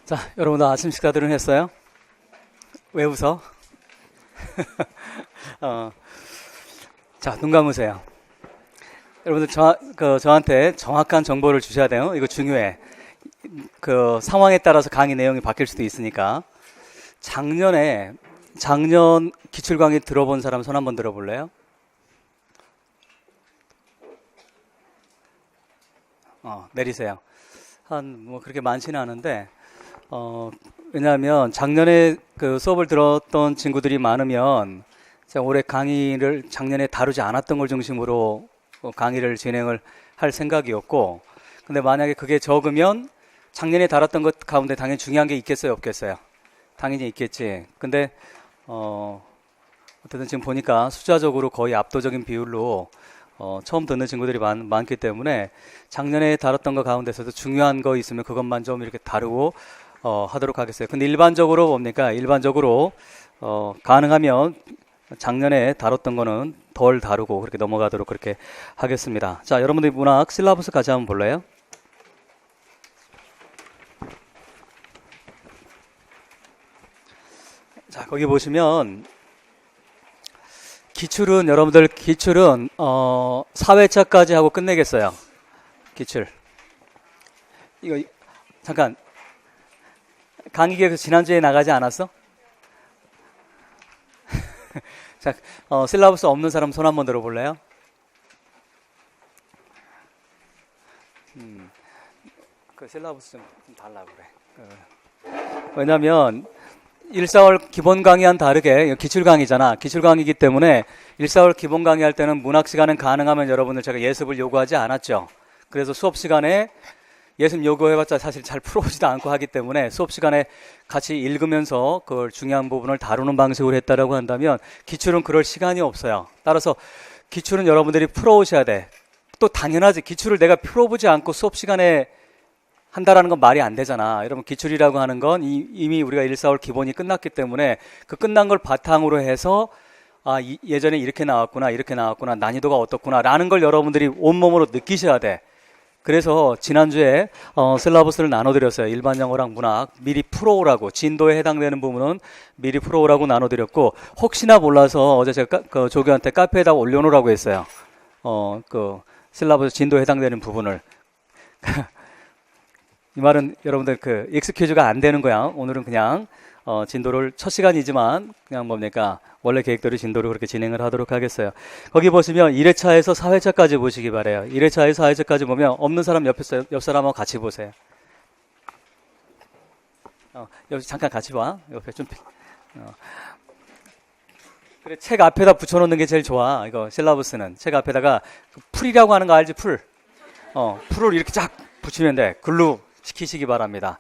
자, 여러분들 아침 식사들은 했어요? 왜 웃어? 자, 눈 감으세요. 여러분들 저한테 정확한 정보를 주셔야 돼요. 이거 중요해. 그 상황에 따라서 강의 내용이 바뀔 수도 있으니까. 작년 기출 강의 들어본 사람 손 한번 들어볼래요? 내리세요. 뭐 그렇게 많지는 않은데, 왜냐하면 작년에 그 수업을 들었던 친구들이 많으면 제가 올해 강의를 작년에 다루지 않았던 걸 중심으로 강의를 진행을 할 생각이었고, 근데 만약에 그게 적으면 작년에 다뤘던 것 가운데 당연히 중요한 게 있겠어요, 없겠어요? 당연히 있겠지. 근데 어쨌든 지금 보니까 숫자적으로 거의 압도적인 비율로 처음 듣는 친구들이 많기 때문에 작년에 다뤘던 것 가운데서도 중요한 거 있으면 그것만 좀 이렇게 다루고 하도록 하겠어요. 근데 일반적으로 뭡니까? 일반적으로 가능하면 작년에 다뤘던 거는 덜 다루고 그렇게 넘어가도록 그렇게 하겠습니다. 자, 여러분들 문학 실라버스 같이 한번 볼래요? 자, 거기 보시면 여러분들 기출은 4회차까지 하고 끝내겠어요. 기출. 이거 잠깐 강의계획서 지난주에 나가지 않았어? 자, 실라버스 없는 사람 손 한번 들어볼래요? 그 실라버스 좀 달라 그래. 왜냐면 1, 4월 기본 강의와는 다르게 기출 강의잖아. 기출 강의이기 때문에 1, 4월 기본 강의할 때는 문학 시간은 가능하면 여러분들 제가 예습을 요구하지 않았죠. 그래서 수업 시간에 예습 요구해봤자 사실 잘 풀어오지도 않고 하기 때문에 수업 시간에 같이 읽으면서 그걸 중요한 부분을 다루는 방식으로 했다라고 한다면 기출은 그럴 시간이 없어요. 따라서 기출은 여러분들이 풀어오셔야 돼. 또 당연하지. 기출을 내가 풀어보지 않고 수업 시간에 한다라는 건 말이 안 되잖아. 여러분 기출이라고 하는 건 이미 우리가 1, 4월 기본이 끝났기 때문에 그 끝난 걸 바탕으로 해서 예전에 이렇게 나왔구나 난이도가 어떻구나 라는 걸 여러분들이 온몸으로 느끼셔야 돼. 그래서 지난주에 실라버스를 나눠드렸어요. 일반 영어랑 문학 미리 풀어오라고, 진도에 해당되는 부분은 미리 풀어오라고 나눠드렸고, 혹시나 몰라서 어제 제가 조교한테 카페에다 올려놓으라고 했어요. 그 실라버스 진도에 해당되는 부분을. 이 말은 여러분들 그 익스큐즈가 안 되는 거야. 오늘은 그냥 진도를 첫 시간이지만 그냥 뭡니까 원래 계획대로 진도를 그렇게 진행을 하도록 하겠어요. 거기 보시면 1회차에서 4회차까지 보시기 바래요. 1회차에서 4회차까지 보면 없는 사람 옆 사람하고 같이 보세요. 여기 잠깐 같이 봐. 옆에 좀 그래, 책 앞에다 붙여놓는 게 제일 좋아. 이거 실라버스는 책 앞에다가 풀이라고 하는 거 알지? 풀을 이렇게 쫙 붙이면 돼. 글로 시키시기 바랍니다.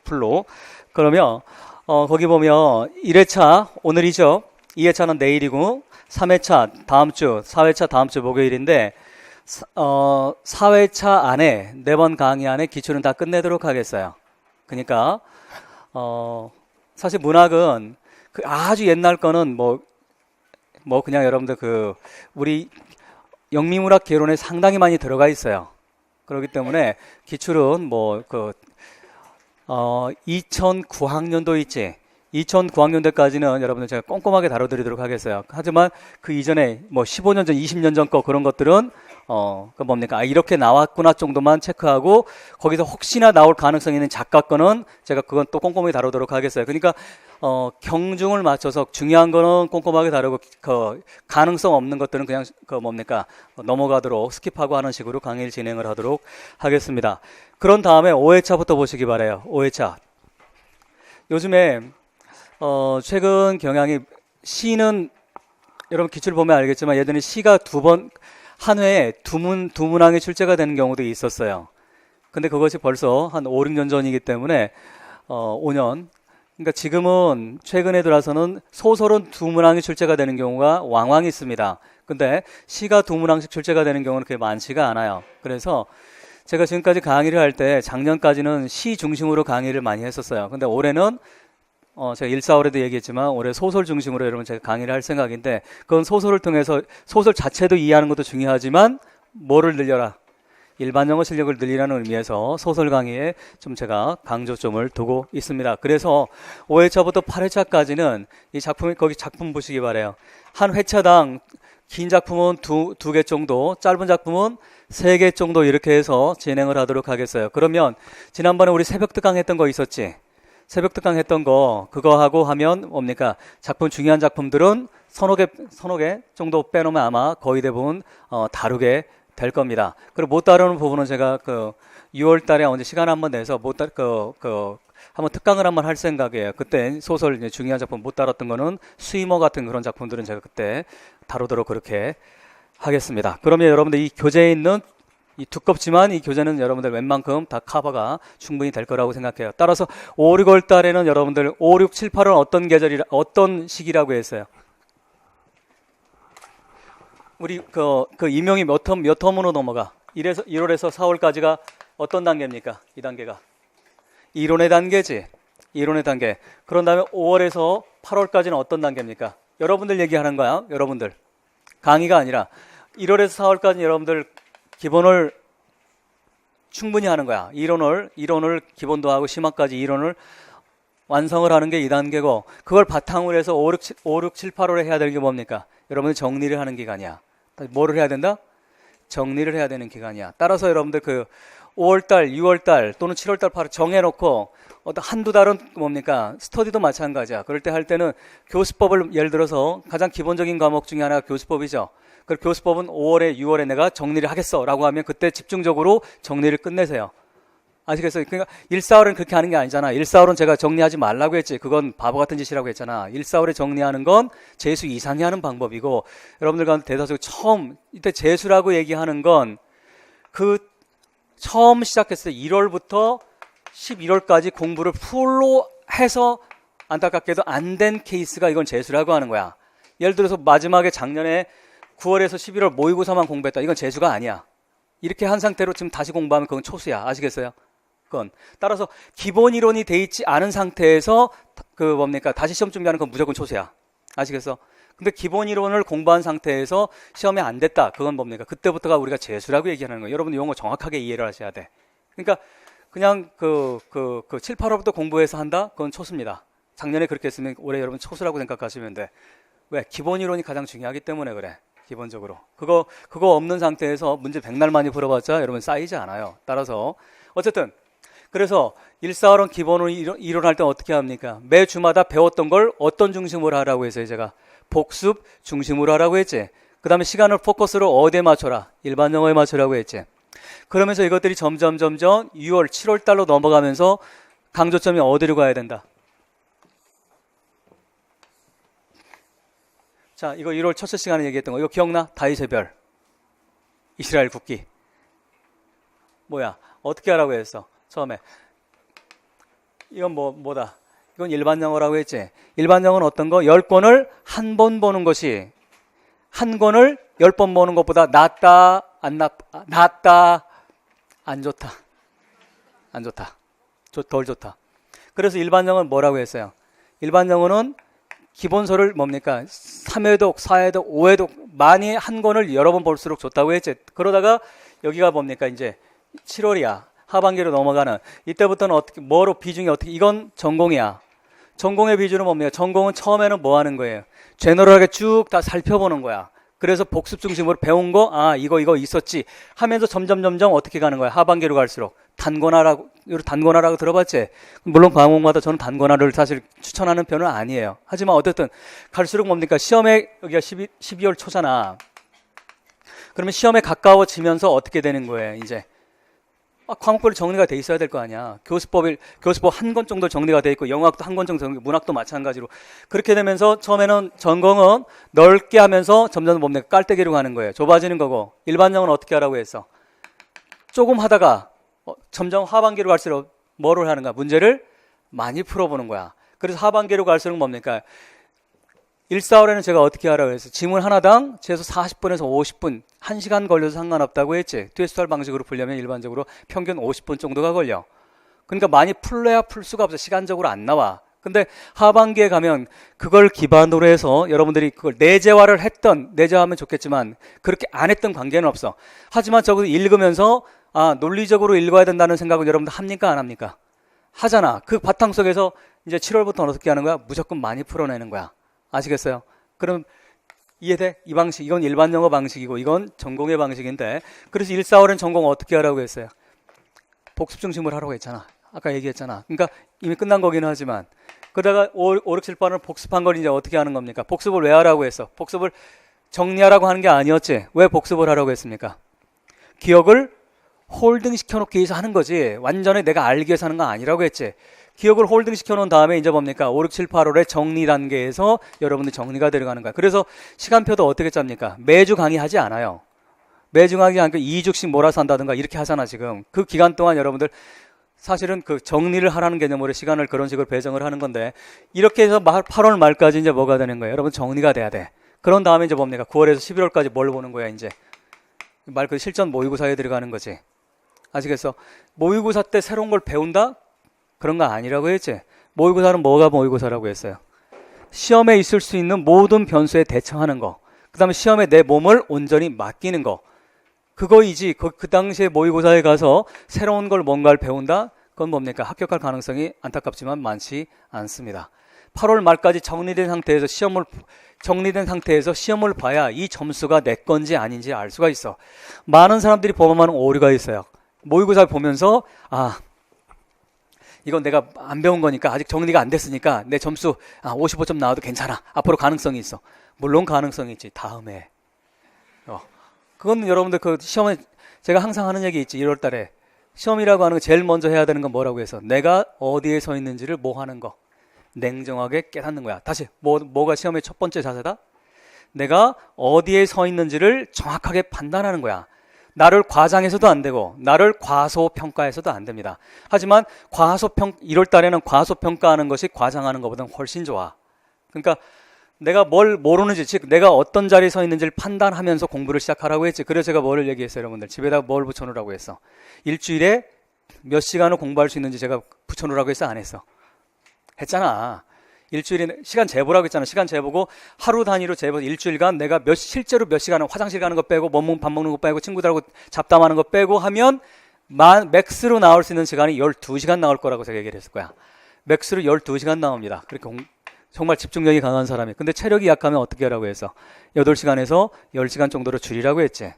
풀로. 그러면 거기 보면 1회차 오늘이죠. 2회차는 내일이고 3회차 다음 주, 4회차 다음 주 목요일인데 4회차 안에 4번 강의 안에 기출은 다 끝내도록 하겠어요. 그러니까 사실 문학은 그 아주 옛날 거는 뭐 그냥 여러분들 우리 영미문학 개론에 상당히 많이 들어가 있어요. 그렇기 때문에 기출은 2009학년도 있지. 2009학년도까지는 여러분들 제가 꼼꼼하게 다뤄드리도록 하겠어요. 하지만 그 이전에 15년 전, 20년 전 거 그런 것들은 이렇게 나왔구나 정도만 체크하고 거기서 혹시나 나올 가능성이 있는 작가 거는 제가 그건 또 꼼꼼히 다루도록 하겠어요. 그러니까 경중을 맞춰서 중요한 거는 꼼꼼하게 다루고 가능성 없는 것들은 그냥 넘어가도록 스킵하고 하는 식으로 강의를 진행을 하도록 하겠습니다. 그런 다음에 5회차부터 보시기 바래요. 5회차. 요즘에 최근 경향이 시는 여러분 기출 보면 알겠지만 예전에 시가 한 회에 두 문항이 출제가 되는 경우도 있었어요. 근데 그것이 벌써 한 5, 6년 전이기 때문에 5년. 그러니까 지금은 최근에 들어서는 소설은 2문항이 출제가 되는 경우가 왕왕 있습니다. 근데 시가 2문항씩 출제가 되는 경우는 그렇게 많지가 않아요. 그래서 제가 지금까지 강의를 할 때 작년까지는 시 중심으로 강의를 많이 했었어요. 근데 올해는 제가 1, 4월에도 얘기했지만 올해 소설 중심으로 여러분 제가 강의를 할 생각인데 그건 소설을 통해서 소설 자체도 이해하는 것도 중요하지만 뭐를 늘려라? 일반 영어 실력을 늘리라는 의미에서 소설 강의에 좀 제가 강조점을 두고 있습니다. 그래서 5회차부터 8회차까지는 이 작품이 거기 작품 보시기 바래요. 한 회차당 긴 작품은 두 개 정도, 짧은 작품은 3개 정도 이렇게 해서 진행을 하도록 하겠어요. 그러면 지난번에 우리 새벽 특강 했던 거 있었지? 새벽 특강 했던 거 그거 하고 하면 뭡니까? 작품 중요한 작품들은 서너 개 정도 빼놓으면 아마 거의 대부분 다루게 될 겁니다. 그리고 못 다루는 부분은 제가 6월 달에 언제 시간 한번 내서 한번 특강을 한번 할 생각이에요. 그때 소설 이제 중요한 작품 못 다뤘던 거는 스위머 같은 그런 작품들은 제가 그때 다루도록 그렇게 하겠습니다. 그러면 여러분들 이 교재에 있는 이 두껍지만 이 교재는 여러분들 웬만큼 다 커버가 충분히 될 거라고 생각해요. 따라서 5, 6월 달에는 여러분들 5, 6, 7, 8은 어떤 시기라고 했어요? 우리 그 임용이 몇 텀으로 넘어가? 1월에서 4월까지가 어떤 단계입니까? 이 단계가 이론의 단계지. 이론의 단계. 그런 다음에 5월에서 8월까지는 어떤 단계입니까? 여러분들 얘기하는 거야. 여러분들. 강의가 아니라 1월에서 4월까지 여러분들 기본을 충분히 하는 거야. 이론을 기본도 하고 심화까지 이론을 완성을 하는 게 2단계고 그걸 바탕으로 해서 5, 6, 7, 8월에 해야 될 게 뭡니까? 여러분들 정리를 하는 기간이야. 뭐를 해야 된다? 정리를 해야 되는 기간이야. 따라서 여러분들 5월달, 6월달 또는 7월달, 8월 정해놓고 한두 달은 뭡니까? 스터디도 마찬가지야. 그럴 때 할 때는 교수법을 예를 들어서 가장 기본적인 과목 중에 하나가 교수법이죠. 그 교수법은 5월에 6월에 내가 정리를 하겠어 라고 하면 그때 집중적으로 정리를 끝내세요. 아시겠어요? 그러니까 1, 4월은 그렇게 하는 게 아니잖아. 1, 4월은 제가 정리하지 말라고 했지. 그건 바보 같은 짓이라고 했잖아. 1, 4월에 정리하는 건 재수 이상이 하는 방법이고 여러분들 가운데 대다수 이때 재수라고 얘기하는 건 처음 시작했을 때 1월부터 11월까지 공부를 풀로 해서 안타깝게도 안 된 케이스가 이건 재수라고 하는 거야. 예를 들어서 마지막에 작년에 9월에서 11월 모의고사만 공부했다. 이건 재수가 아니야. 이렇게 한 상태로 지금 다시 공부하면 그건 초수야. 아시겠어요? 그건 따라서 기본 이론이 돼 있지 않은 상태에서 다시 시험 준비하는 건 무조건 초수야. 아시겠어? 근데 기본 이론을 공부한 상태에서 시험에 안 됐다. 그건 뭡니까? 그때부터가 우리가 재수라고 얘기하는 거예요. 여러분 용어 정확하게 이해를 하셔야 돼. 그러니까 그냥 7, 8월부터 공부해서 한다? 그건 초수입니다. 작년에 그렇게 했으면 올해 여러분 초수라고 생각하시면 돼. 왜? 기본 이론이 가장 중요하기 때문에 그래. 기본적으로. 그거 없는 상태에서 문제 100날 많이 풀어봤자 여러분 쌓이지 않아요. 따라서 어쨌든 그래서 1, 4월은 기본으로 이론할 때 어떻게 합니까? 매 주마다 배웠던 걸 어떤 중심으로 하라고 했어요? 제가 복습 중심으로 하라고 했지. 그 다음에 시간을 포커스로 어디에 맞춰라? 일반 영어에 맞추라고 했지. 그러면서 이것들이 점점 6월, 7월 달로 넘어가면서 강조점이 어디로 가야 된다? 자, 이거 1월 첫째 시간에 얘기했던 거 이거 기억나? 다윗의 별, 이스라엘 국기. 뭐야? 어떻게 하라고 했어? 처음에 이건 뭐다? 이건 일반 영어라고 했지. 일반 영어는 어떤 거? 10권을 한 번 보는 것이 한 권을 10번 보는 것보다 낫다, 안 좋다. 덜 좋다. 그래서 일반 영어는 뭐라고 했어요? 일반 영어는 기본서를 뭡니까? 3회독, 4회독, 5회독 많이 한 권을 여러 번 볼수록 좋다고 했지. 그러다가 여기가 뭡니까? 이제 7월이야. 하반기로 넘어가는 이때부터는 뭐로 비중이 이건 전공이야. 전공의 비중은 뭡니까? 전공은 처음에는 뭐 하는 거예요? 제너럴하게 쭉 다 살펴보는 거야. 그래서 복습 중심으로 배운 거, 이거 있었지 하면서 점점 어떻게 가는 거야? 하반기로 갈수록 단권화라고 들어봤지? 물론 과목마다 저는 단권화를 사실 추천하는 편은 아니에요. 하지만 어쨌든 갈수록 뭡니까? 시험에 여기가 12월 초잖아. 그러면 시험에 가까워지면서 어떻게 되는 거예요? 이제 과목별로 정리가 돼 있어야 될 거 아니야. 교수법 한 권 정도 정리가 돼 있고 영어학도 한 권 정도, 문학도 마찬가지로 그렇게 되면서 처음에는 전공은 넓게 하면서 점점 뭡니까? 깔때기로 가는 거예요. 좁아지는 거고 일반 영어는 어떻게 하라고 했어? 조금 하다가 점점 하반기로 갈수록 뭐를 하는가? 문제를 많이 풀어보는 거야. 그래서 하반기로 갈수록 뭡니까? 1, 4월에는 제가 어떻게 하라고 했어요? 지문 하나당 최소 40분에서 50분 1시간 걸려도 상관없다고 했지. 트위스트할 방식으로 풀려면 일반적으로 평균 50분 정도가 걸려. 그러니까 많이 풀려야 풀 수가 없어. 시간적으로 안 나와. 근데 하반기에 가면 그걸 기반으로 해서 여러분들이 그걸 내재화하면 좋겠지만 그렇게 안 했던 관계는 없어. 하지만 적어도 읽으면서 논리적으로 읽어야 된다는 생각은 여러분들 합니까? 안 합니까? 하잖아. 그 바탕 속에서 이제 7월부터 어떻게 하는 거야? 무조건 많이 풀어내는 거야. 아시겠어요? 그럼 이해돼? 이 방식, 이건 일반 영어 방식이고 이건 전공의 방식인데, 그래서 1, 4월은 전공 어떻게 하라고 했어요? 복습 중심으로 하라고 했잖아. 아까 얘기했잖아. 그러니까 이미 끝난 거긴 하지만, 그러다가 5, 6, 7, 8을 복습한 걸 이제 어떻게 하는 겁니까? 복습을 왜 하라고 했어? 복습을 정리하라고 하는 게 아니었지. 왜 복습을 하라고 했습니까? 기억을 홀딩 시켜놓기 위해서 하는 거지. 완전히 내가 알기 위해서 하는 거 아니라고 했지. 기억을 홀딩 시켜놓은 다음에 이제 뭡니까? 5, 6, 7, 8월의 정리 단계에서 여러분들 정리가 들어가는 거야. 그래서 시간표도 어떻게 짭니까? 매주 강의하지 않아요. 매주 강의 않고 2주씩 몰아서 한다든가 이렇게 하잖아 지금. 그 기간 동안 여러분들 사실은 그 정리를 하라는 개념으로 시간을 그런 식으로 배정을 하는 건데, 이렇게 해서 8월 말까지 이제 뭐가 되는 거예요? 여러분 정리가 돼야 돼. 그런 다음에 이제 뭡니까? 9월에서 11월까지 뭘 보는 거야 이제? 말 그대로 실전 모의고사에 들어가는 거지. 아시겠어? 모의고사 때 새로운 걸 배운다? 그런 거 아니라고 했지. 모의고사는 뭐가 모의고사라고 했어요? 시험에 있을 수 있는 모든 변수에 대처하는 거, 그 다음에 시험에 내 몸을 온전히 맡기는 거, 그거이지. 그 당시에 모의고사에 가서 새로운 걸 뭔가를 배운다? 그건 뭡니까? 합격할 가능성이 안타깝지만 많지 않습니다. 8월 말까지 정리된 상태에서 시험을 봐야 이 점수가 내 건지 아닌지 알 수가 있어. 많은 사람들이 범하는 오류가 있어요. 모의고사를 보면서 이건 내가 안 배운 거니까, 아직 정리가 안 됐으니까 내 점수 55점 나와도 괜찮아. 앞으로 가능성이 있어. 물론 가능성이 있지. 다음에. 그건 여러분들 그 시험에 제가 항상 하는 얘기 있지. 1월 달에 시험이라고 하는 거 제일 먼저 해야 되는 건 뭐라고 해서, 내가 어디에 서 있는지를 뭐 하는 거. 냉정하게 깨닫는 거야. 다시 뭐가 시험의 첫 번째 자세다? 내가 어디에 서 있는지를 정확하게 판단하는 거야. 나를 과장해서도 안 되고 나를 과소평가해서도 안 됩니다. 하지만 1월 달에는 과소평가하는 것이 과장하는 것보다는 훨씬 좋아. 그러니까 내가 뭘 모르는지, 즉 내가 어떤 자리에 서 있는지를 판단하면서 공부를 시작하라고 했지. 그래서 제가 뭐를 얘기했어요, 여러분들? 집에다 뭘 붙여놓으라고 했어? 일주일에 몇 시간을 공부할 수 있는지 제가 붙여놓으라고 했어, 안 했어? 했잖아. 일주일에 시간 재보라고 했잖아. 시간 재보고 하루 단위로 재보, 일주일간 내가 실제로 몇 시간을 화장실 가는 거 빼고 밥 먹는 거 빼고 친구들하고 잡담하는 거 빼고 하면 맥스로 나올 수 있는 시간이 12시간 나올 거라고 제가 얘기를 했을 거야. 맥스로 12시간 나옵니다. 그렇게 정말 집중력이 강한 사람이. 근데 체력이 약하면 어떻게 하라고 해서 8시간에서 10시간 정도로 줄이라고 했지.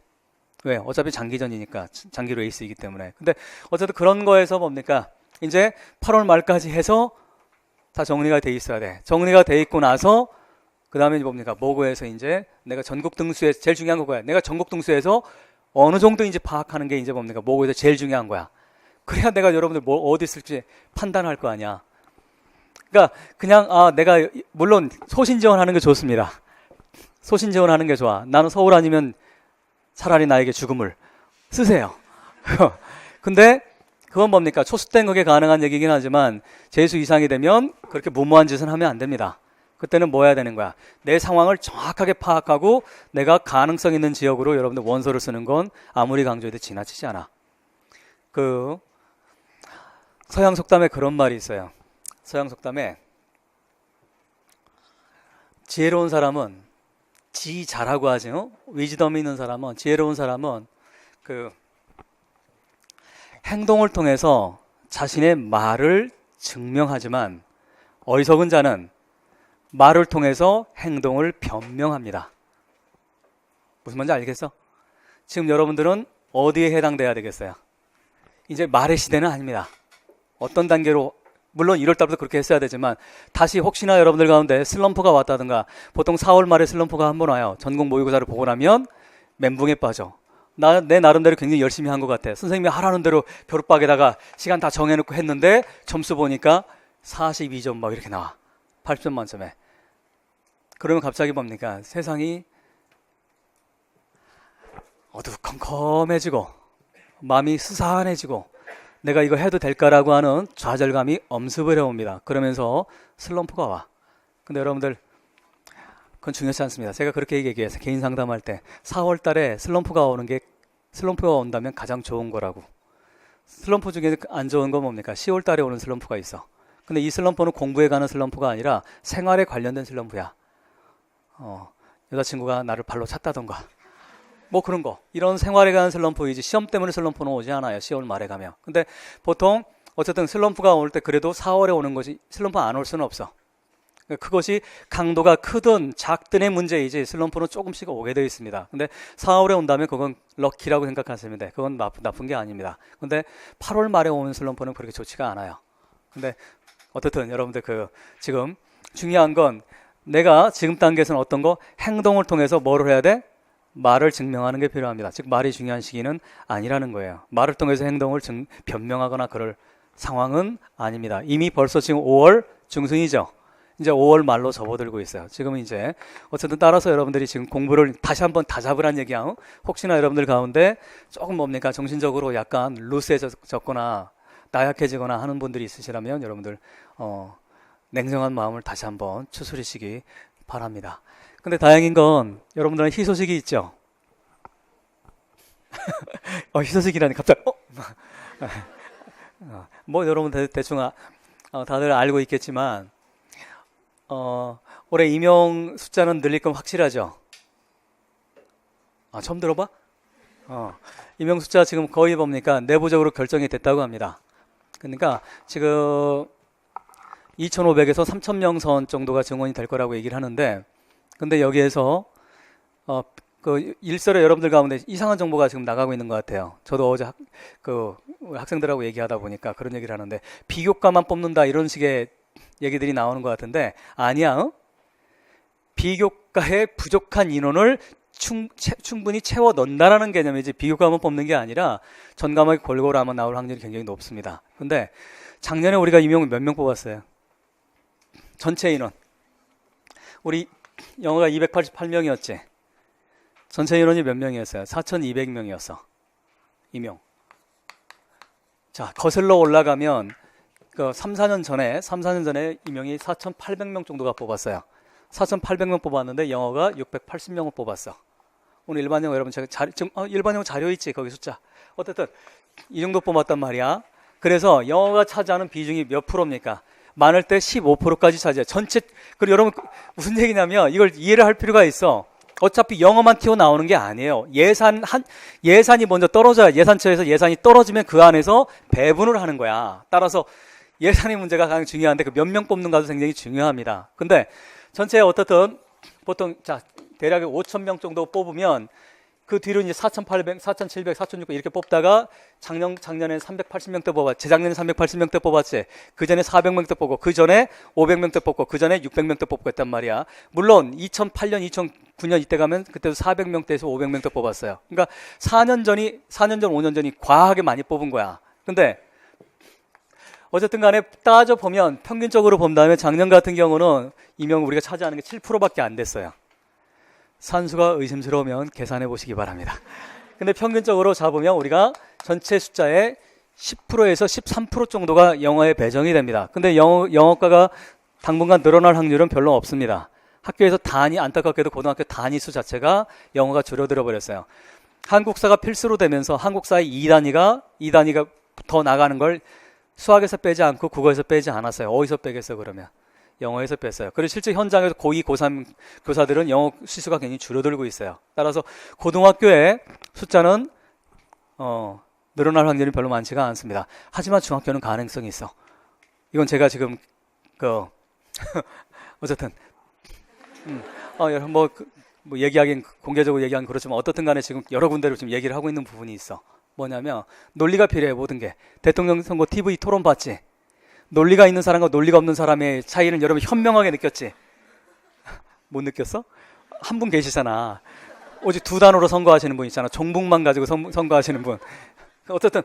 왜? 어차피 장기전이니까. 장기 레이스이기 때문에. 근데 어쨌든 그런 거에서 뭡니까? 이제 8월 말까지 해서 다 정리가 돼 있어야 돼. 정리가 돼 있고 나서 그 다음에 뭡니까? 모고에서 이제 내가 전국 등수에 제일 중요한 거야. 내가 전국 등수에서 어느 정도인지 파악하는 게 이제 뭡니까? 모고에서 제일 중요한 거야. 그래야 내가 여러분들 어디 있을지 판단할 거 아니야. 그러니까 그냥 내가 물론 소신 지원하는 게 좋습니다. 소신 지원하는 게 좋아. 나는 서울 아니면 차라리 나에게 죽음을 쓰세요. 근데 그건 뭡니까? 초수 땐 그게 가능한 얘기긴 하지만 재수 이상이 되면 그렇게 무모한 짓은 하면 안 됩니다. 그때는 뭐 해야 되는 거야? 내 상황을 정확하게 파악하고 내가 가능성 있는 지역으로 여러분들 원서를 쓰는 건 아무리 강조해도 지나치지 않아. 그 서양 속담에 그런 말이 있어요. 서양 속담에 지혜로운 사람은 잘하고 하지, 위즈덤이 있는 사람은, 지혜로운 사람은 그 행동을 통해서 자신의 말을 증명하지만 어리석은 자는 말을 통해서 행동을 변명합니다. 무슨 말인지 알겠어? 지금 여러분들은 어디에 해당돼야 되겠어요? 이제 말의 시대는 아닙니다. 어떤 단계로, 물론 1월 달부터 그렇게 했어야 되지만 다시 혹시나 여러분들 가운데 슬럼프가 왔다든가, 보통 4월 말에 슬럼프가 한 번 와요. 전공 모의고사를 보고 나면 멘붕에 빠져. 내 나름대로 굉장히 열심히 한 것 같아. 선생님이 하라는 대로 벼룩박에다가 시간 다 정해놓고 했는데 점수 보니까 42점 막 이렇게 나와. 80점 만점에. 그러면 갑자기 뭡니까? 세상이 어두컴컴해지고 마음이 스산해지고 내가 이거 해도 될까라고 하는 좌절감이 엄습을 해옵니다. 그러면서 슬럼프가 와. 근데 여러분들 그건 중요하지 않습니다. 제가 그렇게 얘기해서 개인 상담할 때 4월 달에 슬럼프가 온다면 가장 좋은 거라고. 슬럼프 중에 안 좋은 건 뭡니까? 10월 달에 오는 슬럼프가 있어. 근데 이 슬럼프는 공부에 가는 슬럼프가 아니라 생활에 관련된 슬럼프야. 여자친구가 나를 발로 찼다던가, 뭐 그런 거. 이런 생활에 관한 슬럼프이지 시험 때문에 슬럼프는 오지 않아요. 10월 말에 가면. 근데 보통 어쨌든 슬럼프가 올 때 그래도 4월에 오는 것이 슬럼프 안 올 수는 없어. 그것이 강도가 크든 작든의 문제이지 슬럼프는 조금씩 오게 되어 있습니다. 근데 4월에 온다면 그건 럭키라고 생각하시면 돼. 그건 나쁜 게 아닙니다. 근데 8월 말에 오는 슬럼프는 그렇게 좋지가 않아요. 근데 어쨌든 여러분들 지금 중요한 건 내가 지금 단계에서는 어떤 거 행동을 통해서 뭐를 해야 돼? 말을 증명하는 게 필요합니다. 즉 말이 중요한 시기는 아니라는 거예요. 말을 통해서 행동을 변명하거나 그럴 상황은 아닙니다. 이미 벌써 지금 5월 중순이죠. 이제 5월 말로 접어들고 있어요. 지금은 이제 어쨌든 따라서 여러분들이 지금 공부를 다시 한번 다 잡으란 얘기야. 혹시나 여러분들 가운데 조금 뭡니까 정신적으로 약간 루스해졌거나 나약해지거나 하는 분들이 있으시라면 여러분들 냉정한 마음을 다시 한번 추스리시기 바랍니다. 근데 다행인 건 여러분들은 희소식이 있죠. 희소식이라니 갑자기 뭐 여러분 대충 다들 알고 있겠지만 올해 임용 숫자는 늘릴 건 확실하죠. 처음 들어봐? 임용 숫자 지금 거의 뭡니까 내부적으로 결정이 됐다고 합니다. 그러니까 지금 2,500에서 3,000명 선 정도가 증원이 될 거라고 얘기를 하는데, 근데 여기에서 일설에 여러분들 가운데 이상한 정보가 지금 나가고 있는 것 같아요. 저도 어제 학생들하고 얘기하다 보니까 그런 얘기를 하는데 비교과만 뽑는다 이런 식의 얘기들이 나오는 것 같은데 아니야. 비교과에 부족한 인원을 충분히 채워 넣는다라는 개념이지 비교과만 뽑는 게 아니라 전 과목이 골고루 아마 나올 확률이 굉장히 높습니다. 근데 작년에 우리가 임용 몇 명 뽑았어요? 전체 인원. 우리 영어가 288명이었지. 전체 인원이 몇 명이었어요? 4,200명이었어. 임용. 자, 거슬러 올라가면 3, 4년 전에 임용이 4,800명 정도가 뽑았어요. 4,800명 뽑았는데 영어가 680명을 뽑았어. 오늘 일반 영어 여러분 제가 지금 일반 영어 자료 있지 거기 숫자. 어쨌든 이 정도 뽑았단 말이야. 그래서 영어가 차지하는 비중이 몇 프로입니까? 많을 때 15%까지 차지해. 전체. 그리고 여러분 무슨 얘기냐면 이걸 이해를 할 필요가 있어. 어차피 영어만 튀어나오는 게 아니에요. 예산이 먼저 떨어져야 예산처에서 예산이 떨어지면 그 안에서 배분을 하는 거야. 따라서 예산의 문제가 가장 중요한데 그 몇 명 뽑는가도 굉장히 중요합니다. 근데 전체 어떻든 보통 대략 5,000명 정도 뽑으면 그 뒤로 이제 4,800, 4,700, 4,600 이렇게 뽑다가 작년에 380명대 뽑았지. 재작년에 380명대 뽑았지. 그 전에 400명대 뽑고, 그 전에 500명대 뽑고, 그 전에 600명대 뽑고 했단 말이야. 물론 2008년, 2009년 이때 가면 그때도 400명대에서 500명대 뽑았어요. 그러니까 4년 전, 5년 전이 과하게 많이 뽑은 거야. 근데 어쨌든 간에 따져보면 평균적으로 본다면 작년 같은 경우는 임용 우리가 차지하는 게 7%밖에 안 됐어요. 산수가 의심스러우면 계산해 보시기 바랍니다. 근데 평균적으로 잡으면 우리가 전체 숫자의 10%에서 13% 정도가 영어에 배정이 됩니다. 근데 영어과가 당분간 늘어날 확률은 별로 없습니다. 학교에서 안타깝게도 고등학교 단위수 자체가 영어가 줄어들어 버렸어요. 한국사가 필수로 되면서 한국사의 2단위가 더 나가는 걸 수학에서 빼지 않고 국어에서 빼지 않았어요. 어디서 빼겠어 그러면? 영어에서 뺐어요. 그리고 실제 현장에서 고2, 고3 교사들은 영어 시수가 굉장히 줄어들고 있어요. 따라서 고등학교의 숫자는 늘어날 확률이 별로 많지가 않습니다. 하지만 중학교는 가능성이 있어. 이건 제가 지금 어쨌든 얘기하긴 공개적으로 얘기하긴 그렇지만 어떻든 간에 지금 여러 군데로 지금 얘기를 하고 있는 부분이 있어. 뭐냐면 논리가 필요해. 모든 게. 대통령 선거 TV 토론 봤지? 논리가 있는 사람과 논리가 없는 사람의 차이는 여러분 현명하게 느꼈지? 못 느꼈어? 한 분 계시잖아. 오직 두 단어로 선거하시는 분 있잖아. 종북만 가지고 선거하시는 분. 어쨌든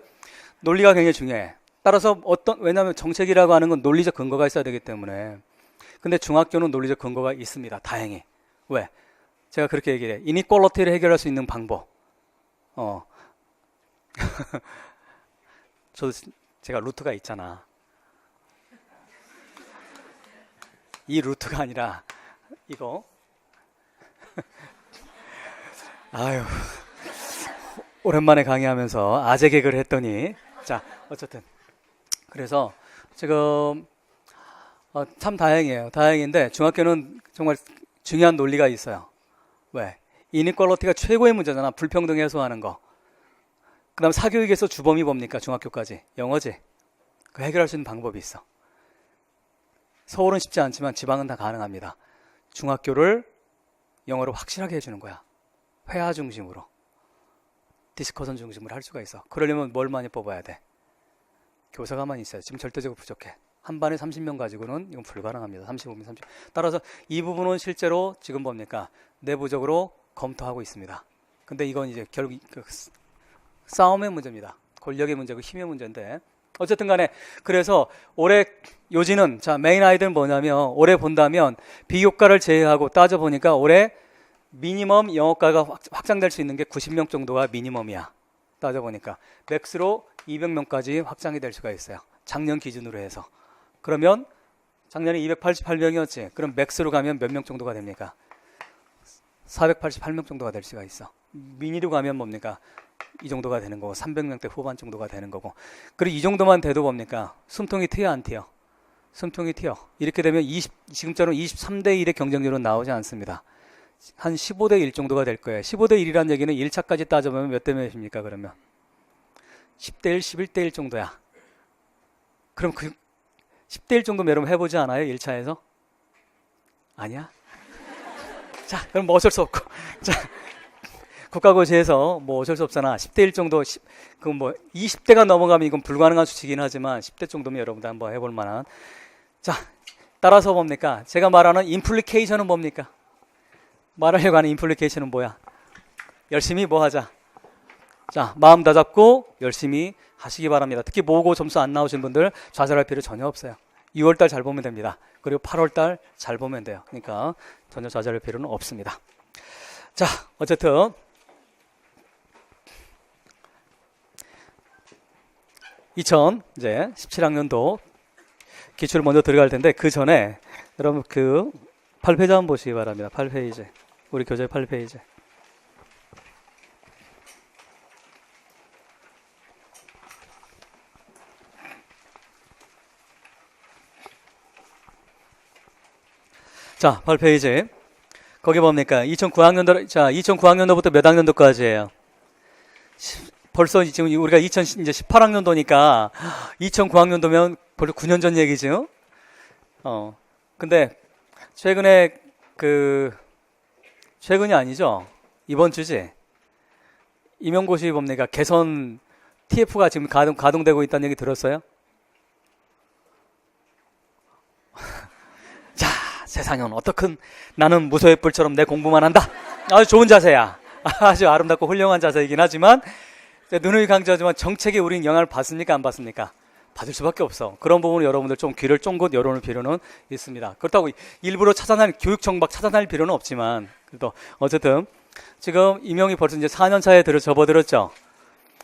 논리가 굉장히 중요해. 따라서 왜냐하면 정책이라고 하는 건 논리적 근거가 있어야 되기 때문에. 근데 중학교는 논리적 근거가 있습니다. 다행히. 왜? 제가 그렇게 얘기해. 이니퀄리티를 해결할 수 있는 방법. 제가 루트가 있잖아. 이 루트가 아니라 이거. 아유, 오랜만에 강의하면서 아재 개그를 했더니 자 어쨌든 그래서 지금 참 다행이에요. 다행인데 중학교는 정말 중요한 논리가 있어요. 왜? 이니퀄리티가 최고의 문제잖아. 불평등 해소하는 거. 그 다음 사교육에서 주범이 뭡니까? 중학교까지. 영어지. 그 해결할 수 있는 방법이 있어. 서울은 쉽지 않지만 지방은 다 가능합니다. 중학교를 영어로 확실하게 해주는 거야. 회화 중심으로. 디스커션 중심으로 할 수가 있어. 그러려면 뭘 많이 뽑아야 돼? 교사가만 있어요. 지금 절대적으로 부족해. 한 반에 30명 가지고는 이건 불가능합니다. 35명, 30명. 따라서 이 부분은 실제로 지금 뭡니까? 내부적으로 검토하고 있습니다. 근데 이건 이제 결국 싸움의 문제입니다. 권력의 문제고 힘의 문제인데 어쨌든 간에 그래서 올해 요지는 자 메인 아이들은 뭐냐면 올해 본다면 비교과를 제외하고 따져보니까 올해 미니멈 영어과가 확장될 수 있는 게 90명 정도가 미니멈이야. 따져보니까 맥스로 200명까지 확장이 될 수가 있어요. 작년 기준으로 해서. 그러면 작년에 288명이었지. 그럼 맥스로 가면 몇 명 정도가 됩니까? 488명 정도가 될 수가 있어. 미니로 가면 뭡니까? 이 정도가 되는 거고 300명대 후반 정도가 되는 거고. 그리고 이 정도만 돼도 뭡니까? 숨통이 트여 안 트여? 숨통이 트여. 이렇게 되면 지금처럼 23대 1의 경쟁률은 나오지 않습니다. 한 15대 1 정도가 될 거예요. 15대 1이라는 얘기는 1차까지 따져보면 몇 대 몇입니까? 그러면 10대 1, 11대 1 정도야. 그럼 그 10대 1 정도면 여러분 해보지 않아요? 1차에서? 아니야? 자, 그럼 뭐 어쩔 수 없고. 자, 국가고시에서 뭐 어쩔 수 없잖아. 10대 1 정도, 그럼 뭐 20대가 넘어가면 이건 불가능한 수치긴 하지만 10대 정도면 여러분들 한번 해볼 만한. 자, 따라서 뭡니까? 제가 말하는 임플리케이션은 뭡니까? 말하려고 하는 임플리케이션은 뭐야? 열심히 뭐 하자? 자, 마음 다잡고 열심히 하시기 바랍니다. 특히 모고 점수 안 나오신 분들 좌절할 필요 전혀 없어요. 6월달 잘 보면 됩니다. 그리고 8월달 잘 보면 돼요. 그러니까 전혀 좌절할 필요는 없습니다. 자, 어쨌든 이제 17학년도 기출 먼저 들어갈 텐데 그 전에 여러분 그 8페이지 한번 보시기 바랍니다. 8페이지. 우리 교재 8페이지. 자, 8페이지. 거기 뭡니까? 2009학년도부터 몇 학년도까지예요? 벌써 지금 우리가 2018학년도니까 2009학년도면 벌써 9년 전 얘기죠? 근데 최근에 최근이 아니죠? 이번 주지? 임용고시 뭡니까? 개선 TF가 지금 가동되고 있다는 얘기 들었어요? 자, 세상은 어떻든 나는 무소의 뿔처럼 내 공부만 한다. 아주 좋은 자세야. 아주 아름답고 훌륭한 자세이긴 하지만 눈을 강조하지만 정책에 우리는 영향을 받습니까? 안 받습니까? 받을 수밖에 없어. 그런 부분을 여러분들 좀 귀를 쫑긋 열어놓을 필요는 있습니다. 그렇다고 일부러 교육 정박 찾아낼 필요는 없지만 그래도 어쨌든 지금 임용이 벌써 이제 4년 차에 접어들었죠.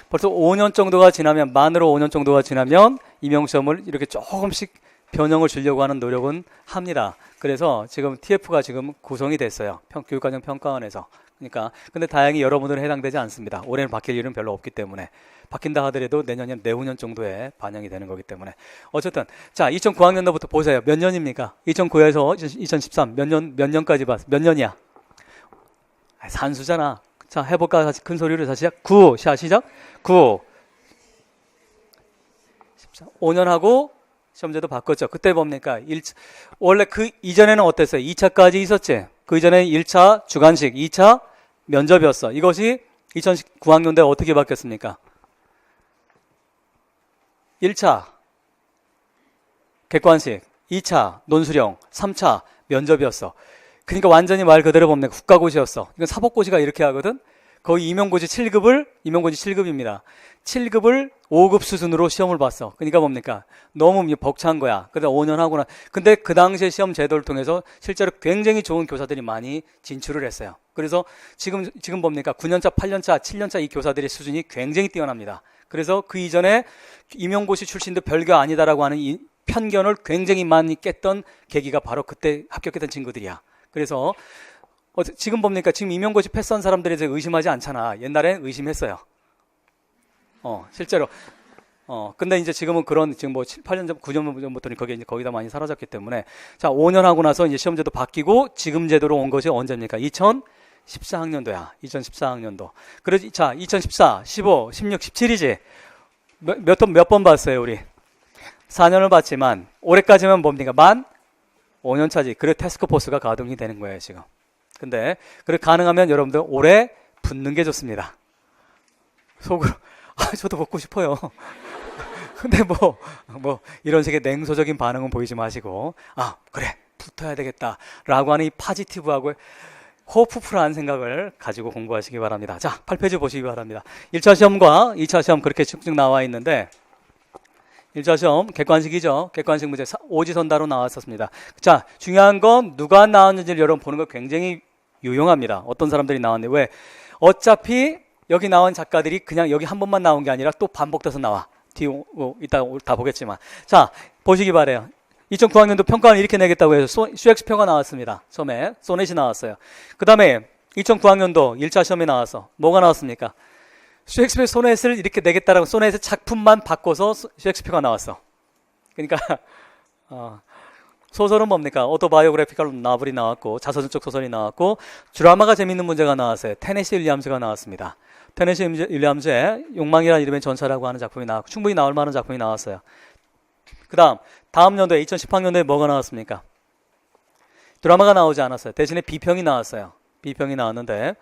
벌써 5년 정도가 지나면 만으로 5년 정도가 지나면 임용시험을 이렇게 조금씩 변형을 주려고 하는 노력은 합니다. 그래서 지금 TF가 지금 구성이 됐어요. 교육과정 평가원에서. 그러니까 근데 다행히 여러분들은 해당되지 않습니다. 올해는 바뀔 일은 별로 없기 때문에 바뀐다 하더라도 내년이나 내후년 정도에 반영이 되는 거기 때문에 어쨌든 자 2009학년도부터 보세요. 몇 년입니까? 2009에서 2013 몇 년까지 봤어? 몇 년이야? 산수잖아. 자 해볼까? 다시 큰 소리로 다시 시작. 9 자 시작. 9 5년 하고 시험제도 바꿨죠. 그때 뭡니까? 원래 그 이전에는 어땠어요? 2차까지 있었지. 그 이전에 1차 주관식, 2차 면접이었어. 이것이 2009학년도에 어떻게 바뀌었습니까? 1차 객관식, 2차 논술형, 3차 면접이었어. 그러니까 완전히 말 그대로 봅니까? 국가고시였어. 이건 사법고시가 이렇게 하거든. 거의 임용고시 7급입니다. 7급을 5급 수준으로 시험을 봤어. 그러니까 뭡니까? 너무 벅찬 거야. 그래서 5년 하고나. 근데 그 당시에 시험 제도를 통해서 실제로 굉장히 좋은 교사들이 많이 진출을 했어요. 그래서 지금 뭡니까? 9년차, 8년차, 7년차 이 교사들의 수준이 굉장히 뛰어납니다. 그래서 그 이전에 임용고시 출신도 별거 아니다라고 하는 이 편견을 굉장히 많이 깼던 계기가 바로 그때 합격했던 친구들이야. 그래서 지금 뭡니까? 지금 임용고시 패스한 사람들에 대해서 의심하지 않잖아. 옛날엔 의심했어요. 실제로. 근데 이제 지금은 지금 뭐 7, 8년 전, 9년 전부터는 거기다 많이 사라졌기 때문에. 자, 5년 하고 나서 이제 시험제도 바뀌고 지금 제도로 온 것이 언제입니까? 14학년도야. 2014학년도. 그래서 자, 2014, 15, 16, 17이지. 몇 번 봤어요, 우리? 4년을 봤지만 올해까지만 뭡니까? 만 5년 차지. 그래 태스크포스가 가동이 되는 거예요, 지금. 근데 그래 가능하면 여러분들 올해 붙는 게 좋습니다. 속으로 저도 붙고 싶어요. 근데 뭐 이런 식의 냉소적인 반응은 보이지 마시고 그래 붙어야 되겠다라고 하는 이 파지티브하고 호프풀한 생각을 가지고 공부하시기 바랍니다. 자, 8페이지 보시기 바랍니다. 1차 시험과 2차 시험 그렇게 쭉쭉 나와 있는데 1차 시험 객관식이죠. 객관식 문제 오지선다로 나왔었습니다. 자, 중요한 건 누가 나왔는지를 여러분 보는 거 굉장히 유용합니다. 어떤 사람들이 나왔는데 왜? 어차피 여기 나온 작가들이 그냥 여기 한 번만 나온 게 아니라 또 반복돼서 나와. 뒤에 이따 다 보겠지만. 자, 보시기 바래요. 2009학년도 평가는 이렇게 내겠다고 해서 셰익스피어가 나왔습니다. 처음에 소넷이 나왔어요. 그 다음에 2009학년도 1차 시험에 나와서 뭐가 나왔습니까? 셰익스피어 소넷을 이렇게 내겠다라고 소넷의 작품만 바꿔서 셰익스피어가 나왔어. 그러니까 소설은 뭡니까? 오토바이오그래피컬 나블이 나왔고 자서전적 소설이 나왔고 드라마가 재밌는 문제가 나왔어요. 테네시 윌리엄스가 나왔습니다. 테네시 윌리엄스의 욕망이라는 이름의 전차라고 하는 작품이 나왔고 충분히 나올 만한 작품이 나왔어요. 그 다음 연도에 2010학년도에 뭐가 나왔습니까? 드라마가 나오지 않았어요. 대신에 비평이 나왔어요. 비평이 나왔는데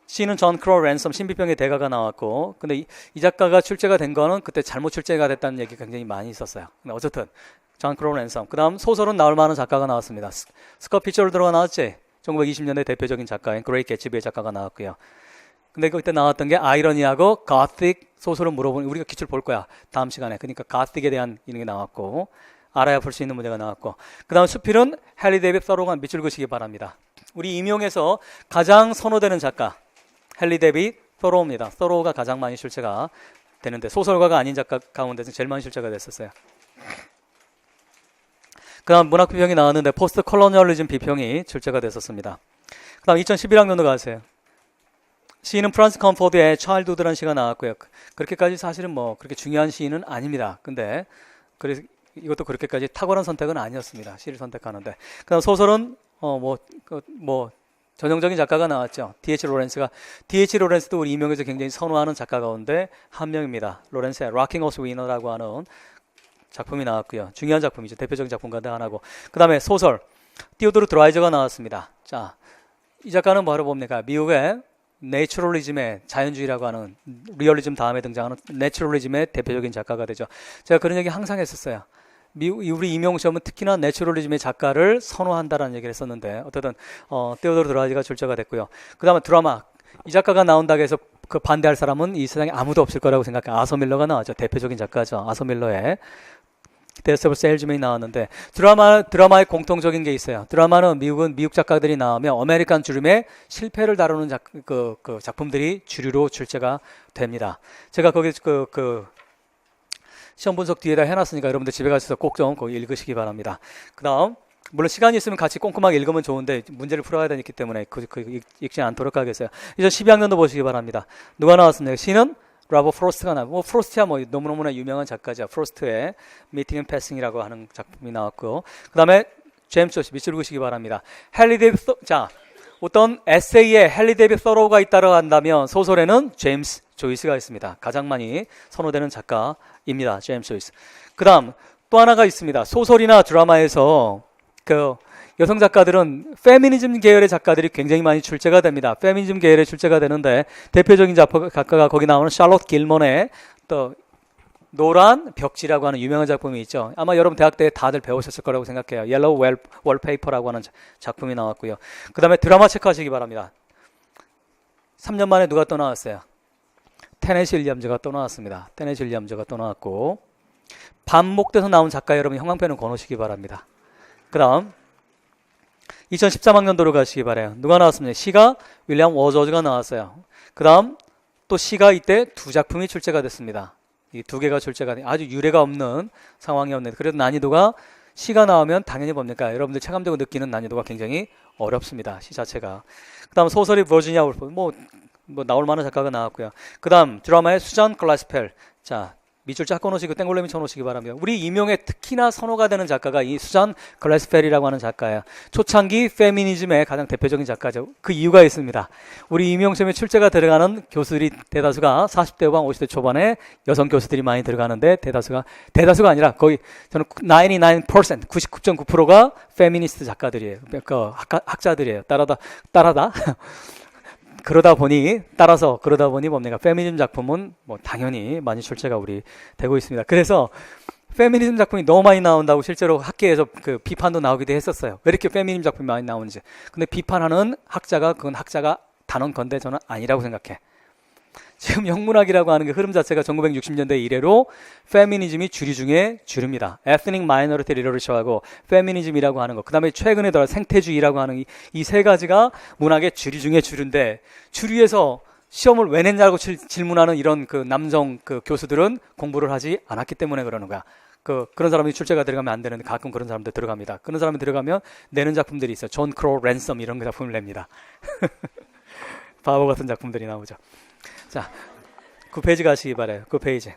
시는 존 크로우 랜섬 신비평의 대가가 나왔고 근데 이 작가가 출제가 된 거는 그때 잘못 출제가 됐다는 얘기가 굉장히 많이 있었어요. 근데 어쨌든 존 크로우 랜섬. 그 다음 소설은 나올 만한 작가가 나왔습니다. 스콧 피츠제럴드가 나왔지. 1920년대 대표적인 작가인 그레이 개츠비의 작가가 나왔고요. 근데 그때 나왔던 게 아이러니하고 가틱 소설을 물어보는 우리가 기출 볼 거야. 다음 시간에. 그러니까 가틱에 대한 이런 게 나왔고 알아야 볼 수 있는 문제가 나왔고 그 다음 수필은 헨리 데이빗 서로가 밑줄 그시기 바랍니다. 우리 임용에서 가장 선호되는 작가 헨리 데이빗 서로우입니다. 서로우가 가장 많이 출제가 되는데 소설가가 아닌 작가 가운데서 제일 많이 출제가 됐었어요. 그 다음 문학 비평이 나왔는데 포스트 컬로니얼리즘 비평이 출제가 됐었습니다. 그 다음 2011학년도 가세요. 시인은 프란스 컴포드의 차일드우드라는 시가 나왔고요. 그렇게까지 사실은 뭐 그렇게 중요한 시인은 아닙니다. 근데 그래서 이것도 그렇게까지 탁월한 선택은 아니었습니다. 시를 선택하는데. 그다음 소설은 전형적인 작가가 나왔죠. D.H. 로렌스도 우리 이명에서 굉장히 선호하는 작가 가운데 한 명입니다. 로렌스의 Rocking Horse Winner라고 하는 작품이 나왔고요. 중요한 작품이죠. 대표적인 작품 가운데 하나고. 그다음에 소설 티오도르 드라이저가 나왔습니다. 자, 이 작가는 바로 뭡니까? 미국의 내추럴리즘의 자연주의라고 하는 리얼리즘 다음에 등장하는 내추럴리즘의 대표적인 작가가 되죠. 제가 그런 얘기 항상 했었어요. 우리 임용 시험은 특히나 내추럴리즘의 작가를 선호한다라는 얘기를 했었는데 어쨌든 테오도르 드라이저가 출제가 됐고요. 그 다음에 드라마 이 작가가 나온다고 해서 그 반대할 사람은 이 세상에 아무도 없을 거라고 생각해요. 아서 밀러가 나왔죠. 대표적인 작가죠. 아서 밀러의 데스 오브 세일즈맨이 나왔는데 드라마의 공통적인 게 있어요. 드라마는 미국 작가들이 나오면 아메리칸 주름의 실패를 다루는 작품들이 주류로 출제가 됩니다. 제가 거기 시험 분석 뒤에다 해놨으니까 여러분들 집에 가셔서 꼭 좀 거기 읽으시기 바랍니다. 그 다음 물론 시간이 있으면 같이 꼼꼼하게 읽으면 좋은데 문제를 풀어야 되기 때문에 읽지 않도록 하겠어요. 이제 12학년도 보시기 바랍니다. 누가 나왔습니까? 시는 라버 프로스트가 나왔고 프로스트야 너무너무나 유명한 작가죠. 프로스트의 미팅 앤 패싱이라고 하는 작품이 나왔고요. 그 다음에 제임스 조이스 밑줄 그시기 바랍니다. 어떤 에세이에 헨리 데이빗 서로우가 있다고 한다면 소설에는 제임스 조이스가 있습니다. 가장 많이 선호되는 작가입니다. 제임스 조이스. 그 다음 또 하나가 있습니다. 소설이나 드라마에서 여성 작가들은 페미니즘 계열의 작가들이 굉장히 많이 출제가 됩니다. 페미니즘 계열의 출제가 되는데 대표적인 작가가 거기 나오는 샬롯 길먼의 또 노란 벽지라고 하는 유명한 작품이 있죠. 아마 여러분 대학 때 다들 배우셨을 거라고 생각해요. 옐로우 월페이퍼라고 하는 작품이 나왔고요. 그 다음에 드라마 체크하시기 바랍니다. 3년 만에 누가 또 나왔어요? 테네시 윌리엄즈가 또 나왔습니다. 테네시 윌리엄즈가 또 나왔고 반복돼서 나온 작가 여러분 형광펜을 권으시기 바랍니다. 그 다음 2013학년도로 가시기 바라요. 누가 나왔습니까? 시가 윌리엄 워저즈가 나왔어요. 그 다음 또 시가 이때 두 작품이 출제가 됐습니다. 이 두 개가 출제가 돼 아주 유례가 없는 상황이었는데 그래도 난이도가 시가 나오면 당연히 뭡니까? 여러분들 체감적으로 느끼는 난이도가 굉장히 어렵습니다. 시 자체가. 그 다음 소설이 버지니아 울프 뭐 나올 만한 작가가 나왔고요. 그 다음 드라마의 수잔 글라스펠 자 밑줄 쫙 꺼놓으시고 땡골렘이 쳐놓으시기 바랍니다. 우리 임용에 특히나 선호가 되는 작가가 이 수잔 글래스펠이라고 하는 작가예요. 초창기 페미니즘의 가장 대표적인 작가죠. 그 이유가 있습니다. 우리 임용 시험에 출제가 들어가는 교수들이 대다수가 40대 후반 50대 초반에 여성 교수들이 많이 들어가는데 대다수가 아니라 거의 저는 99%, 99.9%가 페미니스트 작가들이에요. 그 학자들이에요. 따라다 그러다 보니 뭡니까? 페미니즘 작품은 뭐 당연히 많이 출제가 우리 되고 있습니다. 그래서 페미니즘 작품이 너무 많이 나온다고 실제로 학계에서 그 비판도 나오기도 했었어요. 왜 이렇게 페미니즘 작품이 많이 나오는지. 근데 비판하는 학자가 그건 학자가 단언 건데 저는 아니라고 생각해. 지금 영문학이라고 하는 게 흐름 자체가 1960년대 이래로 페미니즘이 주류 중에 주류입니다. Ethnic Minority Literature하고 페미니즘이라고 하는 거, 그 다음에 최근에 들어 생태주의라고 하는 이 세 가지가 문학의 주류 중에 주류인데, 주류에서 시험을 왜 냈냐고 질문하는 이런 그 남성 그 교수들은 공부를 하지 않았기 때문에 그러는 거야. 그런 사람이 출제가 들어가면 안 되는데 가끔 그런 사람들 들어갑니다. 그런 사람이 들어가면 내는 작품들이 있어요. 존 크로우 랜섬 이런 작품을 냅니다. 바보 같은 작품들이 나오죠. 자, 9페이지 가시기 바라요. 9페이지.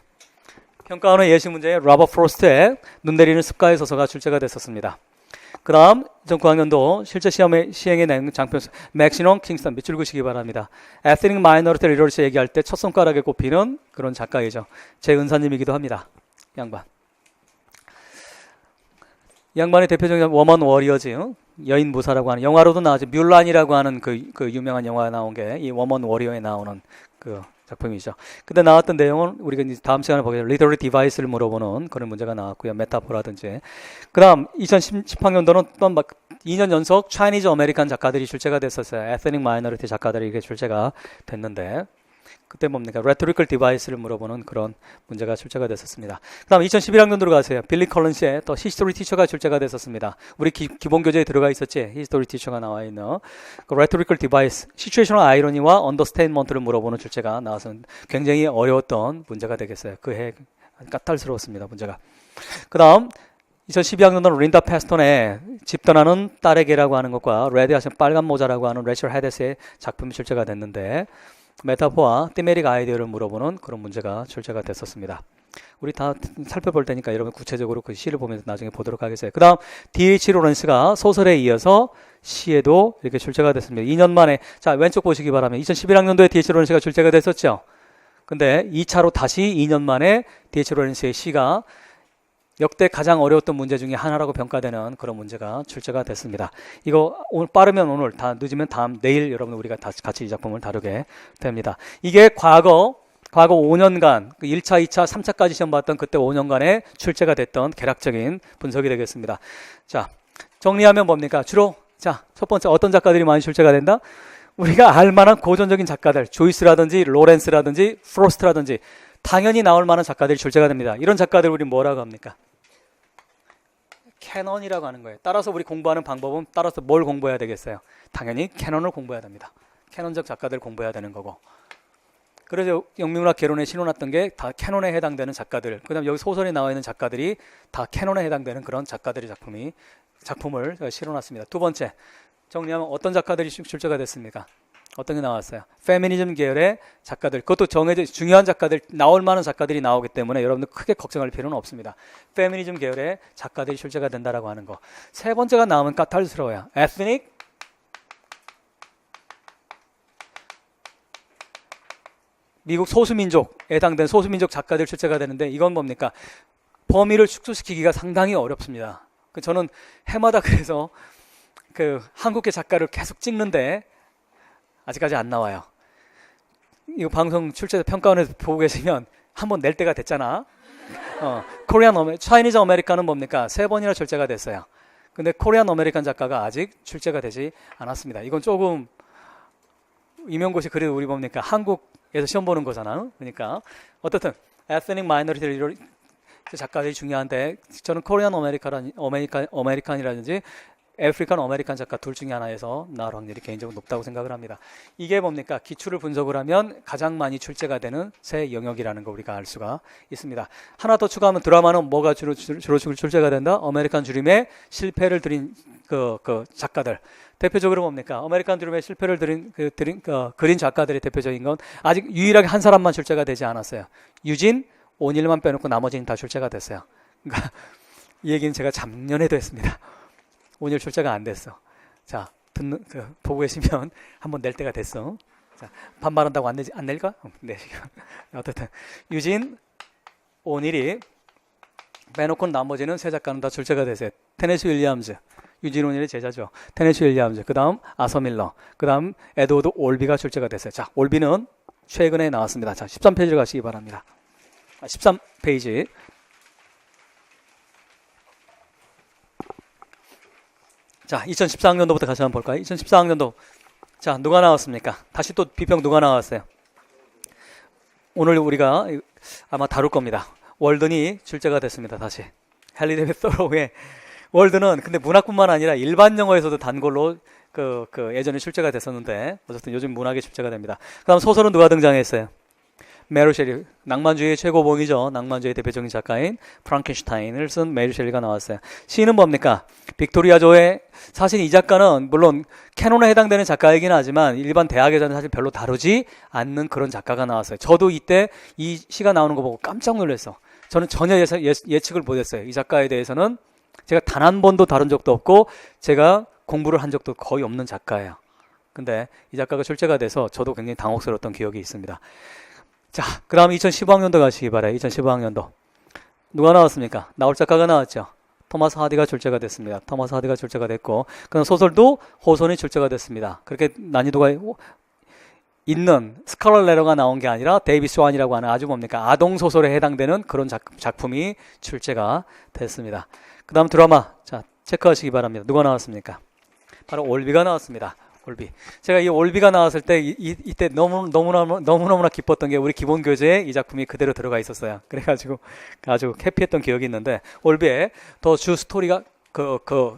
평가원의 예시 문제에 로버트 프로스트의 눈 내리는 습가의 서서가 출제가 됐었습니다. 그 다음 2009학년도 실제 시행에 낸 장편 맥시넌 킹스턴 밑줄 그시기 바랍니다. Ethnic Minority Literature 얘기할 때 첫 손가락에 꼽히는 그런 작가이죠. 제 은사님이기도 합니다. 양반. 양반의 대표적인 워먼 워리어즈, 여인 무사라고 하는 영화로도 나왔죠. 뮬란이라고 하는 그 유명한 영화에 나온 게 이 워먼 워리어에 나오는 그 작품이죠. 근데 나왔던 내용은 우리가 이제 다음 시간에 보게 될 리더리 디바이스를 물어보는 그런 문제가 나왔고요. 메타포라든지. 그 다음 2010학년도는 또 막 2년 연속 차이니즈 아메리칸 작가들이 출제가 됐었어요. 에스닉 마이너리티 작가들이 이게 출제가 됐는데, 그때 뭡니까? 레토리컬 디바이스를 물어보는 그런 문제가 출제가 됐었습니다. 그 다음 2011학년도로 가세요. 빌리 컬런스의 또 히스토리 티처가 출제가 됐었습니다. 우리 기본 교재에 들어가 있었지? 히스토리 티처가 나와 있는 그 레토리컬 디바이스, 시츄에이셔널 아이러니와 언더스테인먼트를 물어보는 출제가 나와서 굉장히 어려웠던 문제가 되겠어요. 그 해 까탈스러웠습니다. 문제가. 그 다음 2012학년도는 린다 패스턴의 집 떠나는 딸에게라고 하는 것과 레드하신 빨간 모자라고 하는 레이첼 헤데스의 작품이 출제가 됐는데, 메타포와 티메릭 아이디어를 물어보는 그런 문제가 출제가 됐었습니다. 우리 다 살펴볼 테니까 여러분 구체적으로 그 시를 보면서 나중에 보도록 하겠어요. 그 다음 D.H. 로렌스가 소설에 이어서 시에도 이렇게 출제가 됐습니다. 2년 만에, 자 왼쪽 보시기 바랍니다. 2011학년도에 D.H. 로렌스가 출제가 됐었죠. 근데 2차로 다시 2년 만에 D.H. 로렌스의 시가 역대 가장 어려웠던 문제 중에 하나라고 평가되는 그런 문제가 출제가 됐습니다. 이거 오늘 빠르면 오늘, 다 늦으면 내일 여러분 우리가 같이 이 작품을 다루게 됩니다. 이게 과거 5년간 1차, 2차, 3차까지 시험 봤던 그때 5년간의 출제가 됐던 개략적인 분석이 되겠습니다. 자, 정리하면 뭡니까? 주로 자, 첫 번째 어떤 작가들이 많이 출제가 된다? 우리가 알만한 고전적인 작가들, 조이스라든지 로렌스라든지 프로스트라든지 당연히 나올 만한 작가들이 출제가 됩니다. 이런 작가들 우리 뭐라고 합니까? 캐논이라고 하는 거예요. 따라서 우리 공부하는 방법은 따라서 뭘 공부해야 되겠어요? 당연히 캐논을 공부해야 됩니다. 캐논적 작가들 공부해야 되는 거고. 그래서 영미문학 개론에 실어놨던 게 다 캐논에 해당되는 작가들, 그 다음 여기 소설에 나와 있는 작가들이 다 캐논에 해당되는 그런 작가들의 작품을 실어놨습니다. 두 번째, 정리하면 어떤 작가들이 출제가 됐습니까? 어떤 게 나왔어요? 페미니즘 계열의 작가들, 그것도 정해져 중요한 작가들, 나올 만한 작가들이 나오기 때문에 여러분들 크게 걱정할 필요는 없습니다. 페미니즘 계열의 작가들이 출제가 된다라고 하는 거. 세 번째가 나오면 까탈스러워요. 에스닉, 미국 소수민족에 해당된 소수민족 작가들 출제가 되는데, 이건 뭡니까? 범위를 축소시키기가 상당히 어렵습니다. 저는 해마다 그래서 한국계 작가를 계속 찍는데 아직까지 안 나와요. 이거 방송 출제 평가원에서 보고 계시면 한번 낼 때가 됐잖아. 차이니즈 아메리칸은 뭡니까? 3번이나 출제가 됐어요. 근데 코리안 아메리칸 작가가 아직 출제가 되지 않았습니다. 이건 조금 임용고시 그래도 우리 뭡니까? 한국에서 시험 보는 거잖아. 그러니까 어떻든 에스닉 마이너리티 작가들이 중요한데, 저는 코리안 아메리칸이라든지 아프리칸 아메리칸 작가 둘 중에 하나에서 나올 확률이 개인적으로 높다고 생각을 합니다. 이게 뭡니까? 기출을 분석을 하면 가장 많이 출제가 되는 세 영역이라는 거 우리가 알 수가 있습니다. 하나 더 추가하면 드라마는 뭐가 주로 출제가 된다? 아메리칸 드림의 실패를 드린 그 작가들. 대표적으로 뭡니까? 아메리칸 드림의 실패를 그린 작가들의 대표적인 건 아직 유일하게 한 사람만 출제가 되지 않았어요. 유진 오닐만 빼놓고 나머지는 다 출제가 됐어요. 그러니까 이 얘기는 제가 작년에도 했습니다. 오닐 출제가 안 됐어. 자, 보고 계시면 한번 낼 때가 됐어. 자, 반말한다고 안 낼까? 네. 어쨌든 유진, 오닐이 빼놓고 나머지는 세 작가는 다 출제가 됐어요. 테네시 윌리엄즈, 유진 오닐의 제자죠. 테네시 윌리엄즈, 그 다음 아서 밀러, 그 다음 에드워드 올비가 출제가 됐어요. 자, 올비는 최근에 나왔습니다. 자, 13페이지로 가시기 바랍니다. 13페이지. 자, 2014학년도부터 같이 한번 볼까요? 2014학년도. 자, 누가 나왔습니까? 다시 또 비평 누가 나왔어요? 오늘 우리가 아마 다룰 겁니다. 월든이 출제가 됐습니다. 다시. 헨리 데이비드 thoreau의 월든은 근데 문학뿐만 아니라 일반 영어에서도 단골로 예전에 출제가 됐었는데 어쨌든 요즘 문학에 출제가 됩니다. 그 다음 소설은 누가 등장했어요? 메리 셸리, 낭만주의의 최고봉이죠. 낭만주의의 대표적인 작가인 프랑켄슈타인을 쓴 메리 셸리가 나왔어요. 시는 뭡니까? 빅토리아조의, 사실 이 작가는 물론 캐논에 해당되는 작가이긴 하지만 일반 대학에서는 사실 별로 다루지 않는 그런 작가가 나왔어요. 저도 이때 이 시가 나오는 거 보고 깜짝 놀랐어. 저는 전혀 예측을 못했어요. 이 작가에 대해서는 제가 단 한 번도 다룬 적도 없고 제가 공부를 한 적도 거의 없는 작가예요. 근데 이 작가가 출제가 돼서 저도 굉장히 당혹스러웠던 기억이 있습니다. 자, 그 다음 2015학년도 가시기 바라요. 2015학년도. 누가 나왔습니까? 나올 작가가 나왔죠. 토마스 하디가 출제가 됐습니다. 토마스 하디가 출제가 됐고, 그 다음 소설도 호손이 출제가 됐습니다. 그렇게 난이도가 있는 스칼렛 레러가 나온 게 아니라 데이비 스완이라고 하는 아주 뭡니까? 아동 소설에 해당되는 그런 작품이 출제가 됐습니다. 그 다음 드라마. 자, 체크하시기 바랍니다. 누가 나왔습니까? 바로 올비가 나왔습니다. 올비. 제가 이 올비가 나왔을 때 이때 너무너무나 기뻤던 게 우리 기본 교재에 이 작품이 그대로 들어가 있었어요. 그래가지고 아주 해피했던 기억이 있는데 올비에 더 주 스토리가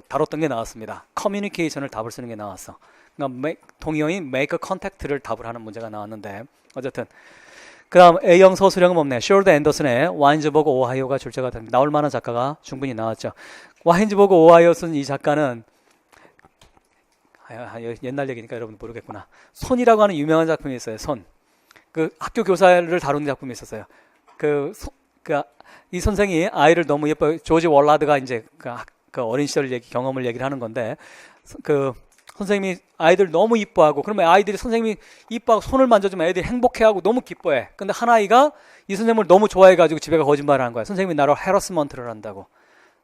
다뤘던 게 나왔습니다. 커뮤니케이션을 답을 쓰는 게 나왔어. 그러니까 동의어인 make a contact를 답을 하는 문제가 나왔는데 어쨌든 그 다음 A형 서술형은 뭡니까? 숄드 앤더슨의 와인즈버그 오하이오가 출제가 됩니다. 나올 만한 작가가 충분히 나왔죠. 와인즈버그 오하이오 쓴 이 작가는 옛날 얘기니까 여러분 모르겠구나. 손이라고 하는 유명한 작품이 있어요. 손. 그 학교 교사를 다루는 작품이 있었어요. 이 선생이 아이를 너무 예뻐요. 조지 월라드가 이제 그 어린 시절 경험을 얘기를 하는 건데 그 선생님이 아이들 너무 이뻐하고 그러면 아이들이 선생님이 이뻐하고 손을 만져주면 애들이 행복해하고 너무 기뻐해. 근데 한 아이가 이 선생님을 너무 좋아해가지고 집에 가 거짓말을 한 거야. 선생님이 나를 헤러스먼트를 한다고.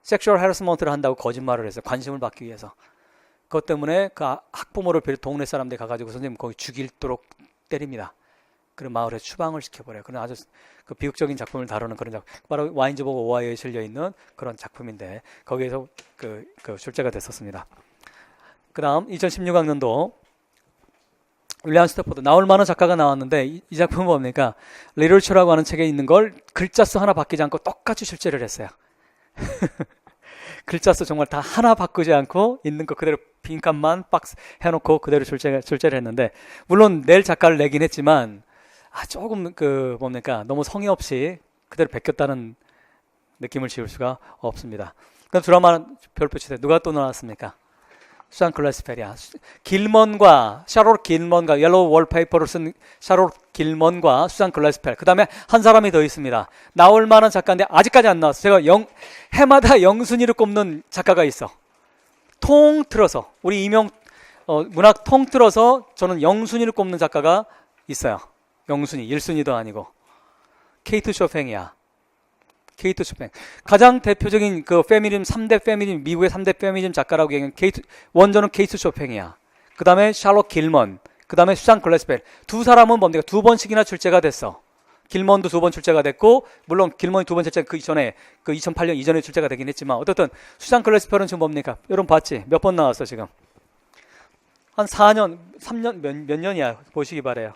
섹슈얼 헤러스먼트를 한다고 거짓말을 했어요. 관심을 받기 위해서. 그것 때문에 그 학부모를 비롯 동네 사람들이 가가지고 선생님 거기 죽일도록 때립니다. 그런 마을에 추방을 시켜버려요. 그런 아주 그 비극적인 작품을 다루는 그런 작품. 바로 와인즈버그 오하이오에 실려있는 그런 작품인데 거기에서 출제가 됐었습니다. 그 다음 2016학년도 윌리엄 스태포드 나올 만한 작가가 나왔는데 이 작품은 뭡니까? 리터처라고 하는 책에 있는 걸 글자수 하나 바뀌지 않고 똑같이 출제를 했어요. 글자수 정말 다 하나 바꾸지 않고 있는 거 그대로 빈칸만 박스 해놓고 그대로 출제를 했는데 물론 낼 작가를 내긴 했지만 조금 너무 성의 없이 그대로 베꼈다는 느낌을 지울 수가 없습니다. 그럼 드라마는 별표 치세요. 누가 또 나왔습니까? 수잔 클래스펠이야. 길먼과 샤롯 길먼과 옐로우 월페이퍼를 쓴 샤롯 길먼과 수잔 클래스펠. 그 다음에 한 사람이 더 있습니다. 나올 만한 작가인데 아직까지 안 나왔어. 제가 해마다 영순위를 꼽는 작가가 있어. 통틀어서 우리 문학 통틀어서 저는 영순위를 꼽는 작가가 있어요. 영순위, 1순위도 아니고 케이트 쇼팽이야. 케이트 쇼팽. 가장 대표적인 그 페미니즘 3대 페미니즘 미국의 3대 페미니즘 작가라고 얘기하는 원조는 케이트 쇼팽이야. 그 다음에 샬롯 길먼, 그 다음에 수잔 클래스펠. 두 사람은 뭡니까? 2번씩이나 출제가 됐어. 길먼도 2번 출제가 됐고 물론 길먼이 2번 출제 그 이전에 2008년 이전에 출제가 되긴 했지만 어쨌든 수잔 클래스펠은 지금 뭡니까? 여러분 봤지? 몇 번 나왔어 지금? 한 4년, 3년 몇 년이야? 보시기 바래요.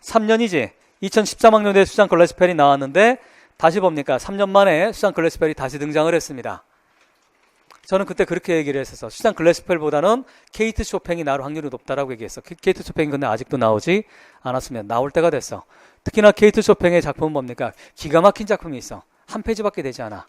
3년이지. 2013학년도에 수잔 클래스펠이 나왔는데 다시 봅니까? 3년 만에 수잔 클래스펠이 다시 등장을 했습니다. 저는 그때 그렇게 얘기를 했었어. 수잔 클래스펠보다는 케이트 쇼팽이 나올 확률이 높다라고 얘기했어. 케이트 쇼팽이 근데 아직도 나오지 않았으면 나올 때가 됐어. 특히나 케이트 쇼팽의 작품은 뭡니까? 기가 막힌 작품이 있어. 한 페이지밖에 되지 않아.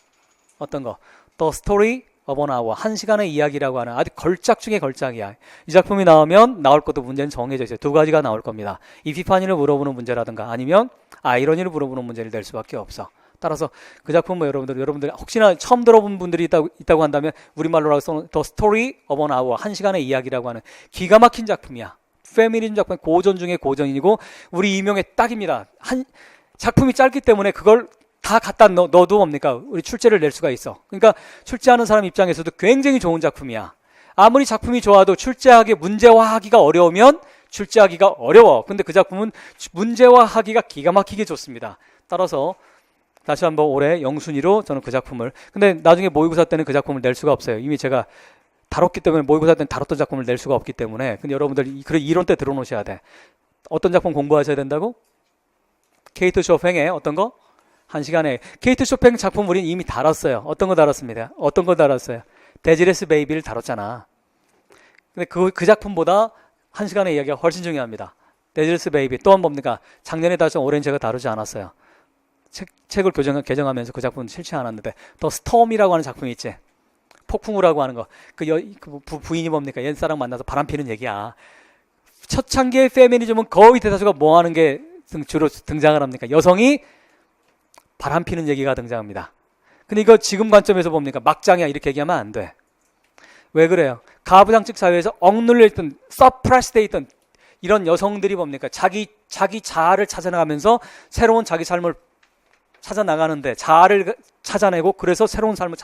어떤 거? The Story of an hour. 1시간의 이야기라고 하는 아주 걸작 중에 걸작이야. 이 작품이 나오면 나올 것도 문제는 정해져 있어요. 두 가지가 나올 겁니다. 이피파니를 물어보는 문제라든가 아니면 아이러니를 물어보는 문제를 낼 수밖에 없어. 따라서 그 작품 뭐 여러분들 혹시나 처음 들어본 분들이 있다고 한다면 우리말로 써는 The Story of an Hour. 1시간의 이야기라고 하는 기가 막힌 작품이야. 페미니즘 작품 고전 중에 고전이고 우리 이명의 딱입니다. 작품이 짧기 때문에 그걸 다 갖다 넣어도 뭡니까? 우리 출제를 낼 수가 있어. 그러니까 출제하는 사람 입장에서도 굉장히 좋은 작품이야. 아무리 작품이 좋아도 출제하기, 문제화하기가 어려우면 출제하기가 어려워. 근데 그 작품은 문제화하기가 기가 막히게 좋습니다. 따라서 다시 한번 올해 영순위로 저는 그 작품을, 근데 나중에 모의고사 때는 그 작품을 낼 수가 없어요. 이미 제가 다뤘기 때문에 모의고사 때는 다뤘던 작품을 낼 수가 없기 때문에. 근데 여러분들 그 이론 때 들어놓으셔야 돼. 어떤 작품 공부하셔야 된다고? 케이트 쇼팽의 어떤 거? 1시간에 케이트 쇼팽 작품 우린 이미 다뤘어요. 어떤 거 다뤘습니다. 어떤 거 다뤘어요? 데지레스 베이비를 다뤘잖아. 근데 그 작품보다 1시간의 이야기가 훨씬 중요합니다. 데지레스 베이비. 또한 뭡니까? 작년에 다뤘던 올해는 제가 다루지 않았어요. 책을 개정하면서 그 작품은 싫지 않았는데 더 스톰이라고 하는 작품이 있지. 폭풍우라고 하는 거. 부인이 뭡니까? 옛사랑 만나서 바람 피는 얘기야. 초창기의 페미니즘은 거의 대다수가 뭐 하는 게 주로 등장을 합니까? 여성이 바람 피는 얘기가 등장합니다. 근데 이거 지금 관점에서 봅니까? 막장이야 이렇게 얘기하면 안 돼. 왜 그래요? 가부장적 사회에서 억눌려 있던, 서프레스돼 있던 이런 여성들이 뭡니까? 자기 자아를 찾아나가면서 새로운 자기 삶을 찾아나가는데, 자아를 찾아내고 그래서 새로운 삶을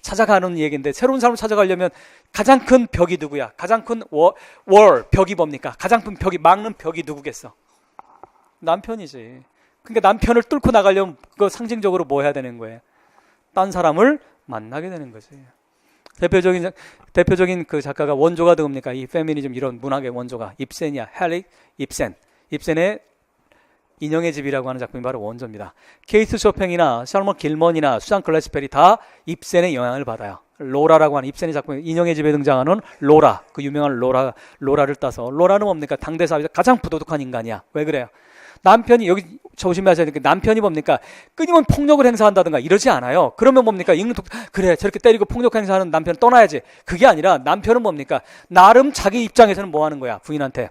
찾아가는 얘기인데, 새로운 삶을 찾아가려면 가장 큰 벽이 누구야? 가장 큰 벽이 뭡니까? 가장 큰 벽이, 막는 벽이 누구겠어? 남편이지. 그러니까 남편을 뚫고 나가려면 그거 상징적으로 뭐 해야 되는 거예요? 딴 사람을 만나게 되는 거지. 대표적인 그 작가가 원조가 누굽니까? 이 페미니즘 이런 문학의 원조가 입센이야. 헨릭 입센. 입센의 인형의 집이라고 하는 작품이 바로 원조입니다. 케이트 쇼팽이나 샬먼 길먼이나 수잔 클래시펠이 다 입센의 영향을 받아요. 로라라고 하는 입센의 작품, 인형의 집에 등장하는 로라, 그 유명한 로라를 따서, 로라는 뭡니까? 당대 사회에서 가장 부도덕한 인간이야. 왜 그래요? 남편이, 여기 조심하셔야 되는 게, 남편이 뭡니까? 끊임없이 폭력을 행사한다든가 이러지 않아요. 그러면 뭡니까? 그래, 저렇게 때리고 폭력 행사하는 남편 떠나야지. 그게 아니라 남편은 뭡니까? 나름 자기 입장에서는 뭐 하는 거야? 부인한테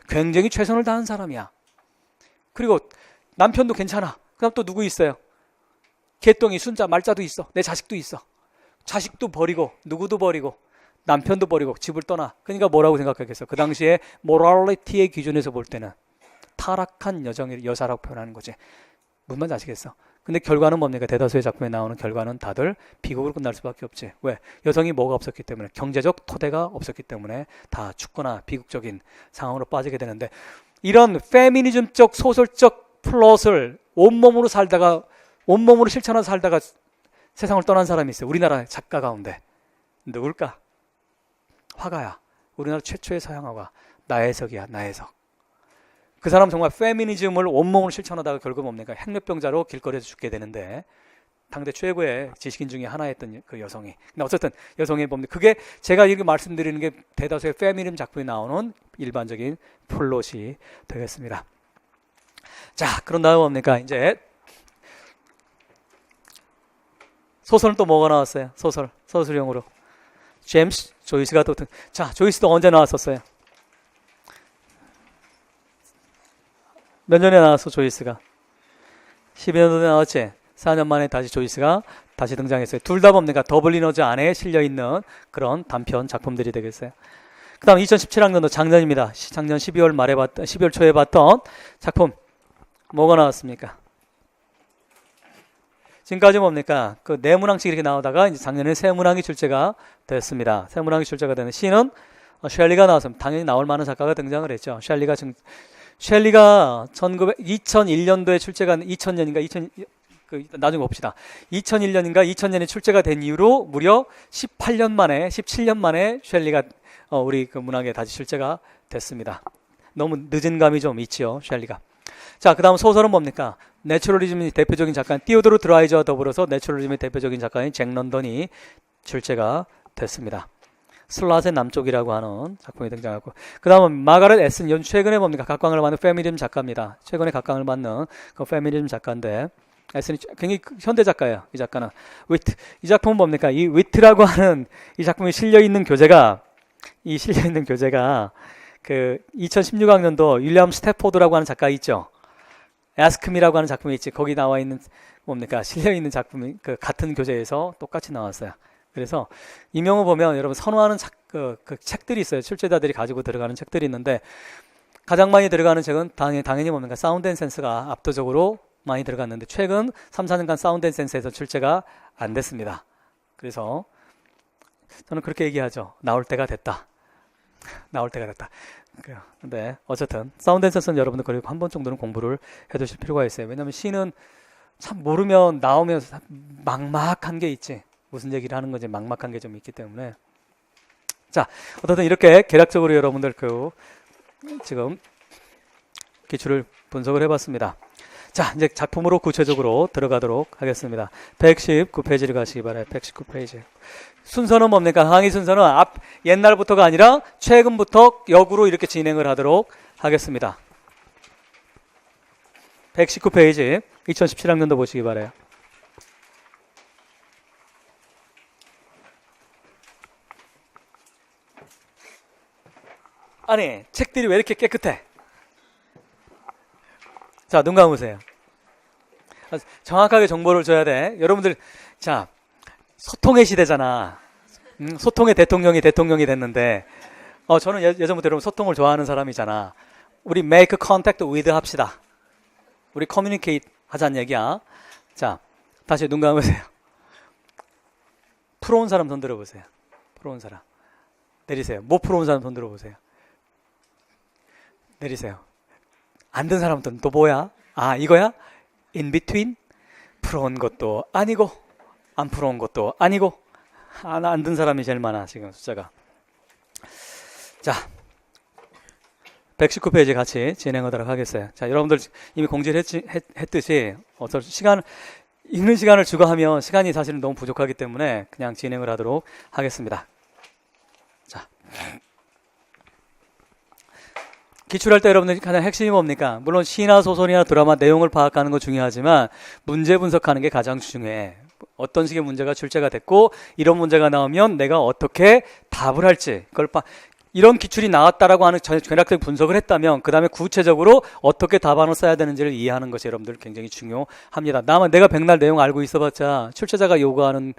굉장히 최선을 다한 사람이야. 그리고 남편도 괜찮아. 그다음 또 누구 있어요? 개똥이, 순자, 말자도 있어. 내 자식도 있어. 자식도 버리고, 누구도 버리고, 남편도 버리고 집을 떠나. 그러니까 뭐라고 생각하겠어? 그 당시에 모랄리티의 기준에서 볼 때는 타락한 여자라고 표현하는 거지. 무슨 말인지 아시겠어? 근데 결과는 뭡니까? 대다수의 작품에 나오는 결과는 다들 비극으로 끝날 수밖에 없지. 왜? 여성이 뭐가 없었기 때문에, 경제적 토대가 없었기 때문에 다 죽거나 비극적인 상황으로 빠지게 되는데, 이런 페미니즘적 소설적 플롯을 온몸으로 실천하고 살다가 세상을 떠난 사람이 있어요. 우리나라 작가 가운데. 누굴까? 화가야. 우리나라 최초의 서양화가 나혜석이야. 나혜석. 그 사람 정말 페미니즘을 온몸으로 실천하다가 결국 뭡니까? 핵류병자로 길거리에서 죽게 되는데, 당대 최고의 지식인 중에 하나였던 그 여성이. 근데 어쨌든 여성의 뭡니까? 그게 제가 이렇게 말씀드리는 게 대다수의 페미니즘 작품에 나오는 일반적인 플롯이 되겠습니다. 자, 그런 다음 뭡니까? 이제 소설은 또 뭐가 나왔어요? 소설용으로. 제임스 조이스가 또, 자, 조이스도 언제 나왔었어요? 몇 년에 나왔어, 조이스가? 12년도에 나왔지? 4년 만에 다시 조이스가 다시 등장했어요. 둘 다 뭡니까? 더블리너즈 안에 실려있는 그런 단편 작품들이 되겠어요. 그 다음 2017학년도 작년입니다. 작년 12월 초에 봤던 작품 뭐가 나왔습니까? 지금까지 뭡니까? 그 네문항씩 이렇게 나오다가 이제 작년에 세문항이 출제가 됐습니다. 세문항이 출제가 되는 시는 셸리가 나왔습니다. 당연히 나올 만한 작가가 등장을 했죠. 셸리가 2001년도에 출제가, 2000년인가 나중에 봅시다. 2001년인가 2000년에 출제가 된 이후로 무려 17년 만에 셸리가 우리 그 문학에 다시 출제가 됐습니다. 너무 늦은 감이 좀 있지요, 셸리가. 자, 그 다음 소설은 뭡니까? 내추럴리즘의 대표적인 작가인 티오도르 드라이저와 더불어서 내추럴리즘의 대표적인 작가인 잭 런던이 출제가 됐습니다. 슬랏의 남쪽이라고 하는 작품이 등장하고, 그 다음은 마가렛 애슨, 최근에 뭡니까? 각광을 받는 페미니즘 작가입니다. 최근에 각광을 받는 그 페미니즘 작가인데, 에스니 굉장히 현대 작가예요. 이 작가는 위트. 이 작품은 뭡니까? 이 위트라고 하는 이 작품에 실려 있는 교재가 그 2016학년도 윌리엄 스태포드라고 하는 작가 있죠. Ask Me라고 하는 작품이 있지. 거기 나와 있는 뭡니까? 실려 있는 작품이 그 같은 교재에서 똑같이 나왔어요. 그래서 임용을 보면 여러분 선호하는 그 책들이 있어요. 출제자들이 가지고 들어가는 책들이 있는데 가장 많이 들어가는 책은 당연히 뭡니까? 사운드 앤 센스가 압도적으로 많이 들어갔는데 최근 3, 4년간 사운드 앤 센스에서 출제가 안 됐습니다. 그래서 저는 그렇게 얘기하죠. 나올 때가 됐다. 나올 때가 됐다. 근데 어쨌든 사운드 앤 센스는 여러분들 그리고 한 번 정도는 공부를 해두실 필요가 있어요. 왜냐하면 시는 참 모르면 나오면 막막한 게 있지. 무슨 얘기를 하는 건지 막막한 게 좀 있기 때문에 자 어쨌든 이렇게 개략적으로 여러분들 그 지금 기출을 분석을 해봤습니다. 자 이제 작품으로 구체적으로 들어가도록 하겠습니다. 119페이지를 가시기 바라요. 119페이지 순서는 뭡니까? 강의 순서는 옛날부터가 아니라 최근부터 역으로 이렇게 진행을 하도록 하겠습니다. 119페이지 2017학년도 보시기 바라요. 아니 책들이 왜 이렇게 깨끗해? 자, 눈 감으세요. 정확하게 정보를 줘야 돼. 여러분들 자 소통의 시대잖아. 소통의 대통령이 됐는데 저는 예전부터 여러분 소통을 좋아하는 사람이잖아. 우리 make contact with 합시다. 우리 communicate 하자는 얘기야. 자, 다시 눈 감으세요. 풀어온 사람 손 들어보세요. 풀어온 사람. 내리세요. 못 풀어온 사람 손 들어보세요. 내리세요. 안 든 사람들은 또 뭐야? 아, 이거야? in between? 풀어온 것도 아니고 안 풀어온 것도 아니고 안 든 사람이 제일 많아 지금 숫자가. 자 119페이지 같이 진행하도록 하겠어요. 자 여러분들 이미 공지를 했듯이 어떤 시간 읽는 시간을 주고 하면 시간이 사실은 너무 부족하기 때문에 그냥 진행을 하도록 하겠습니다. 자 기출할 때 여러분들 가장 핵심이 뭡니까? 물론 시나 소설이나 드라마 내용을 파악하는 거 중요하지만 문제 분석하는 게 가장 중요해. 어떤 식의 문제가 출제가 됐고 이런 문제가 나오면 내가 어떻게 답을 할지 그걸 이런 기출이 나왔다라고 하는 전략적 분석을 했다면 그 다음에 구체적으로 어떻게 답안을 써야 되는지를 이해하는 것이 여러분들 굉장히 중요합니다. 내가 백날 내용 알고 있어봤자 출제자가 요구하는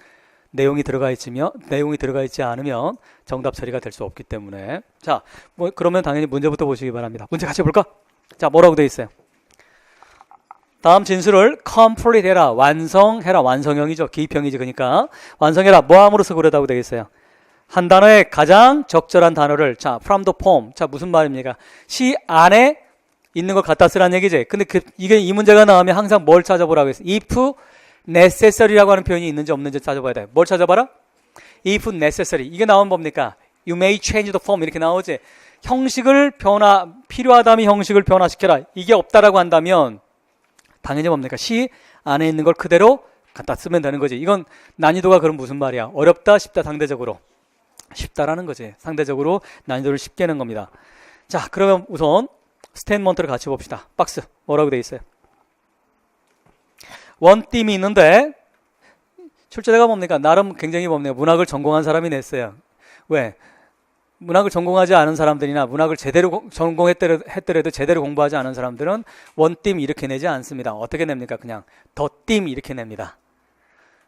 내용이 들어가 있지 않으면 정답 처리가 될 수 없기 때문에 자, 그러면 당연히 문제부터 보시기 바랍니다. 문제 같이 볼까? 자, 뭐라고 되어 있어요? 다음 진술을 complete 해라, 완성해라. 완성형이죠. 기입형이지. 그러니까 완성해라. 뭐 함으로써 그러다고 되어 있어요? 한 단어에 가장 적절한 단어를 자, from the poem. 자, 무슨 말입니까? 시 안에 있는 걸 갖다 쓰라는 얘기지. 근데 이 문제가 나오면 항상 뭘 찾아보라고 했어요? if necessary라고 하는 표현이 있는지 없는지 찾아봐야 돼. 뭘 찾아봐라? if necessary. 이게 나오면 뭡니까? you may change the form 이렇게 나오지. 형식을 필요하다면 형식을 변화시켜라. 이게 없다라고 한다면 당연히 뭡니까? 시 안에 있는 걸 그대로 갖다 쓰면 되는 거지. 이건 난이도가 그럼 무슨 말이야? 어렵다, 쉽다, 상대적으로. 쉽다라는 거지. 상대적으로 난이도를 쉽게 하는 겁니다. 자, 그러면 우선 스테이트먼트를 같이 봅시다. 박스 뭐라고 돼 있어요? 원팀이 있는데 출제자가 뭡니까? 나름 굉장히 뭡니까? 문학을 전공한 사람이 냈어요. 왜? 문학을 전공하지 않은 사람들이나 문학을 제대로 전공했더라도 제대로 공부하지 않은 사람들은 원팀 이렇게 내지 않습니다. 어떻게 냅니까? 그냥 더팀 이렇게 냅니다.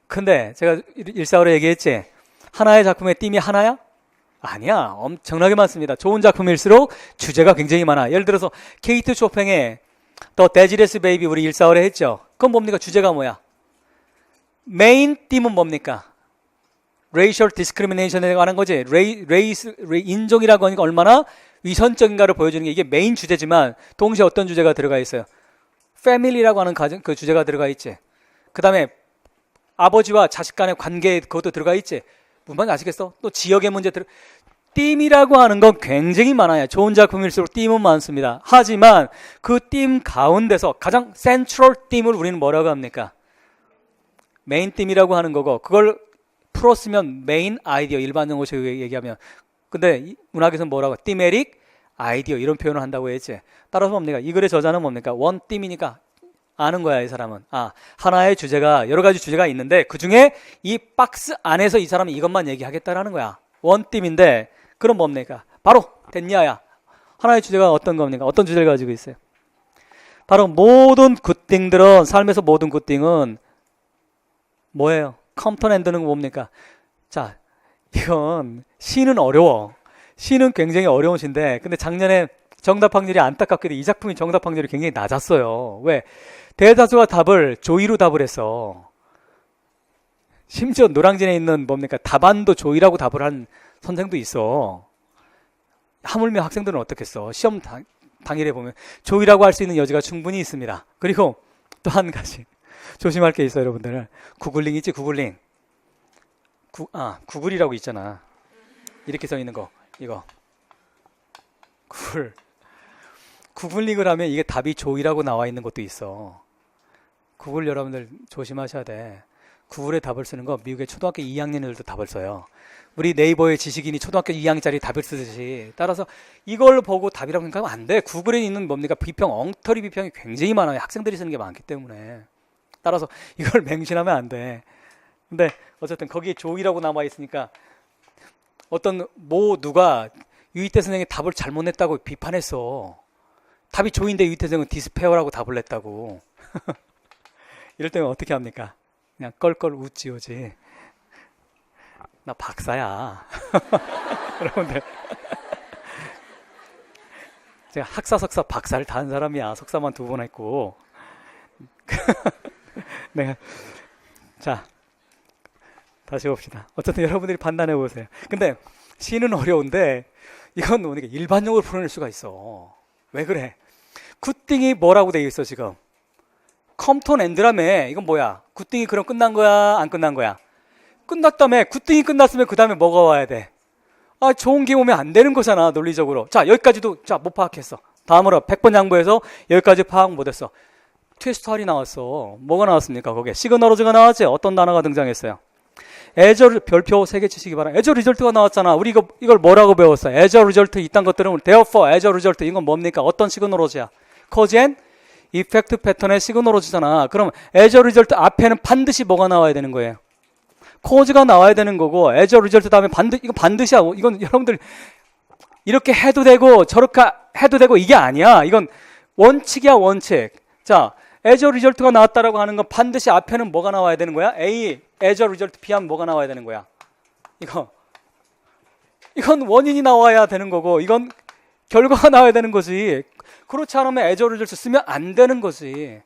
근데 제가 일사후에 얘기했지. 하나의 작품의 띠이 하나야? 아니야. 엄청나게 많습니다. 좋은 작품일수록 주제가 굉장히 많아. 예를 들어서 케이트 쇼팽의 더 데지레스 베이비 우리 일사후에 했죠. 그건 뭡니까? 주제가 뭐야? 메인 띠은 뭡니까? racial discrimination에 관한 거지. 인종이라고 하니까 얼마나 위선적인가를 보여주는 게 이게 메인 주제지만 동시에 어떤 주제가 들어가 있어요? family라고 하는 그 주제가 들어가 있지. 그 다음에 아버지와 자식 간의 관계 그것도 들어가 있지. 무슨 말인지 아시겠어? 또 지역의 문제 띠이라고 하는 건 굉장히 많아요. 좋은 작품일수록 띠은 많습니다. 하지만 그 띠 가운데서 가장 센트럴 띠을 우리는 뭐라고 합니까? 메인 띠이라고 하는 거고 그걸 풀었으면 메인 아이디어 일반적으로 얘기하면 근데 문학에서는 뭐라고 thematic 아이디어 이런 표현을 한다고 했지. 따라서 뭡니까? 이 글의 저자는 뭡니까? 원 띠이니까 아는 거야, 이 사람은. 아, 하나의 주제가 여러 가지 주제가 있는데 그 중에 이 박스 안에서 이 사람은 이것만 얘기하겠다라는 거야. 원팀인데 그럼 뭡니까? 바로 됐냐야. 하나의 주제가 어떤 겁니까? 어떤 주제를 가지고 있어요? 바로 모든 굿띵들은, 삶에서 모든 굿띵은 뭐예요? 컴턴 앤드는 뭡니까? 자, 이건 시는 어려워. 시는 굉장히 어려운 시인데, 근데 작년에 정답 확률이 안타깝게도 이 작품이 정답 확률이 굉장히 낮았어요. 왜? 대다수가 답을 조이로 답을 했어. 심지어 노량진에 있는 뭡니까? 답안도 조이라고 답을 한 선생도 있어. 하물며 학생들은 어떻겠어? 시험 당일에 보면 조이라고 할 수 있는 여지가 충분히 있습니다. 그리고 또 한 가지 조심할 게 있어요, 여러분들. 구글링 있지, 구글링. 구글이라고 있잖아. 이렇게 써 있는 거, 이거. 구글링을 하면 이게 답이 조이라고 나와 있는 것도 있어. 구글 여러분들 조심하셔야 돼. 구글에 답을 쓰는 거 미국의 초등학교 2학년들도 답을 써요. 우리 네이버의 지식인이 초등학교 2학년짜리 답을 쓰듯이. 따라서 이걸 보고 답이라고 생각하면 안 돼. 구글에 있는 뭡니까? 비평, 엉터리 비평이 굉장히 많아요. 학생들이 쓰는 게 많기 때문에. 따라서 이걸 맹신하면 안 돼. 근데 어쨌든 거기에 조이라고 남아 있으니까 어떤 누가 유희태 선생이 답을 잘못 냈다고 비판했어. 답이 조인데 유희태 선생은 디스페어라고 답을 냈다고. 이럴 때면 어떻게 합니까? 그냥 껄껄 웃지오지. 나 박사야. 여러분들. 제가 학사, 석사, 박사를 다 한 사람이야. 석사만 2번 했고. 네. 자, 다시 봅시다. 어쨌든 여러분들이 판단해 보세요. 근데 시는 어려운데 이건 뭐니까 일반용어로 풀어낼 수가 있어. 왜 그래? 굿띵이 뭐라고 돼 있어 지금? 컴톤 앤드라며. 이건 뭐야? 굿띵이 그럼 끝난 거야? 안 끝난 거야? 끝났다며. 굿띵이 끝났으면 그 다음에 뭐가 와야 돼? 좋은 게 오면 안 되는 거잖아, 논리적으로. 자, 여기까지도 못 파악했어. 다음으로 100번 양보해서 여기까지 파악 못했어. 트위스트 할이 나왔어. 뭐가 나왔습니까? 거기에 시그너로즈가 나왔지. 어떤 단어가 등장했어요? 애저 별표 3개 치시기 바랍니다. 애저 리절트가 나왔잖아. 우리 이걸 뭐라고 배웠어? 애저 리절트 이딴 것들은 therefore 애저 리절트 이건 뭡니까? 어떤 시그너로즈야? cause and effect 패턴의 시그너로즈잖아. 그럼 애저 리절트 앞에는 반드시 뭐가 나와야 되는 거예요? cause가 나와야 되는 거고 애저 리절트 다음에 이건 반드시야. 이건 여러분들 이렇게 해도 되고 저렇게 해도 되고 이게 아니야. 이건 원칙이야, 원칙. 자, 애저 리절트가 나왔다라고 하는 건 반드시 앞에는 뭐가 나와야 되는 거야? A, 애저 리절트 B 하면 뭐가 나와야 되는 거야? 이건 원인이 나와야 되는 거고 이건 결과가 나와야 되는 거지. 그렇지 않으면 애저 리절트 쓰면 안 되는 거지.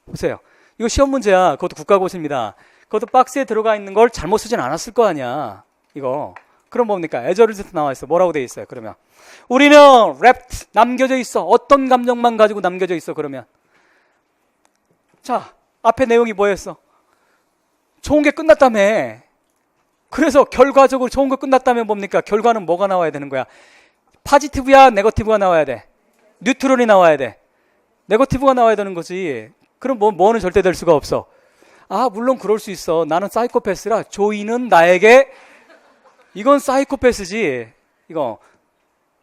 보세요. 이거 시험 문제야. 그것도 국가고시입니다. 그것도 박스에 들어가 있는 걸 잘못 쓰진 않았을 거 아니야. 이거. 그럼 뭡니까? 애저 리절트 나와 있어. 뭐라고 돼 있어요? 그러면 우리는 랩 남겨져 있어. 어떤 감정만 가지고 남겨져 있어. 그러면 자, 앞에 내용이 뭐였어? 좋은 게 끝났다며. 그래서 결과적으로 좋은 거 끝났다면 뭡니까? 결과는 뭐가 나와야 되는 거야? 파지티브야, 네거티브가 나와야 돼? 뉴트럴이 나와야 돼? 네거티브가 나와야 되는 거지. 그럼 뭐는 절대 될 수가 없어. 물론 그럴 수 있어. 나는 사이코패스라 조이는 나에게. 이건 사이코패스지. 이거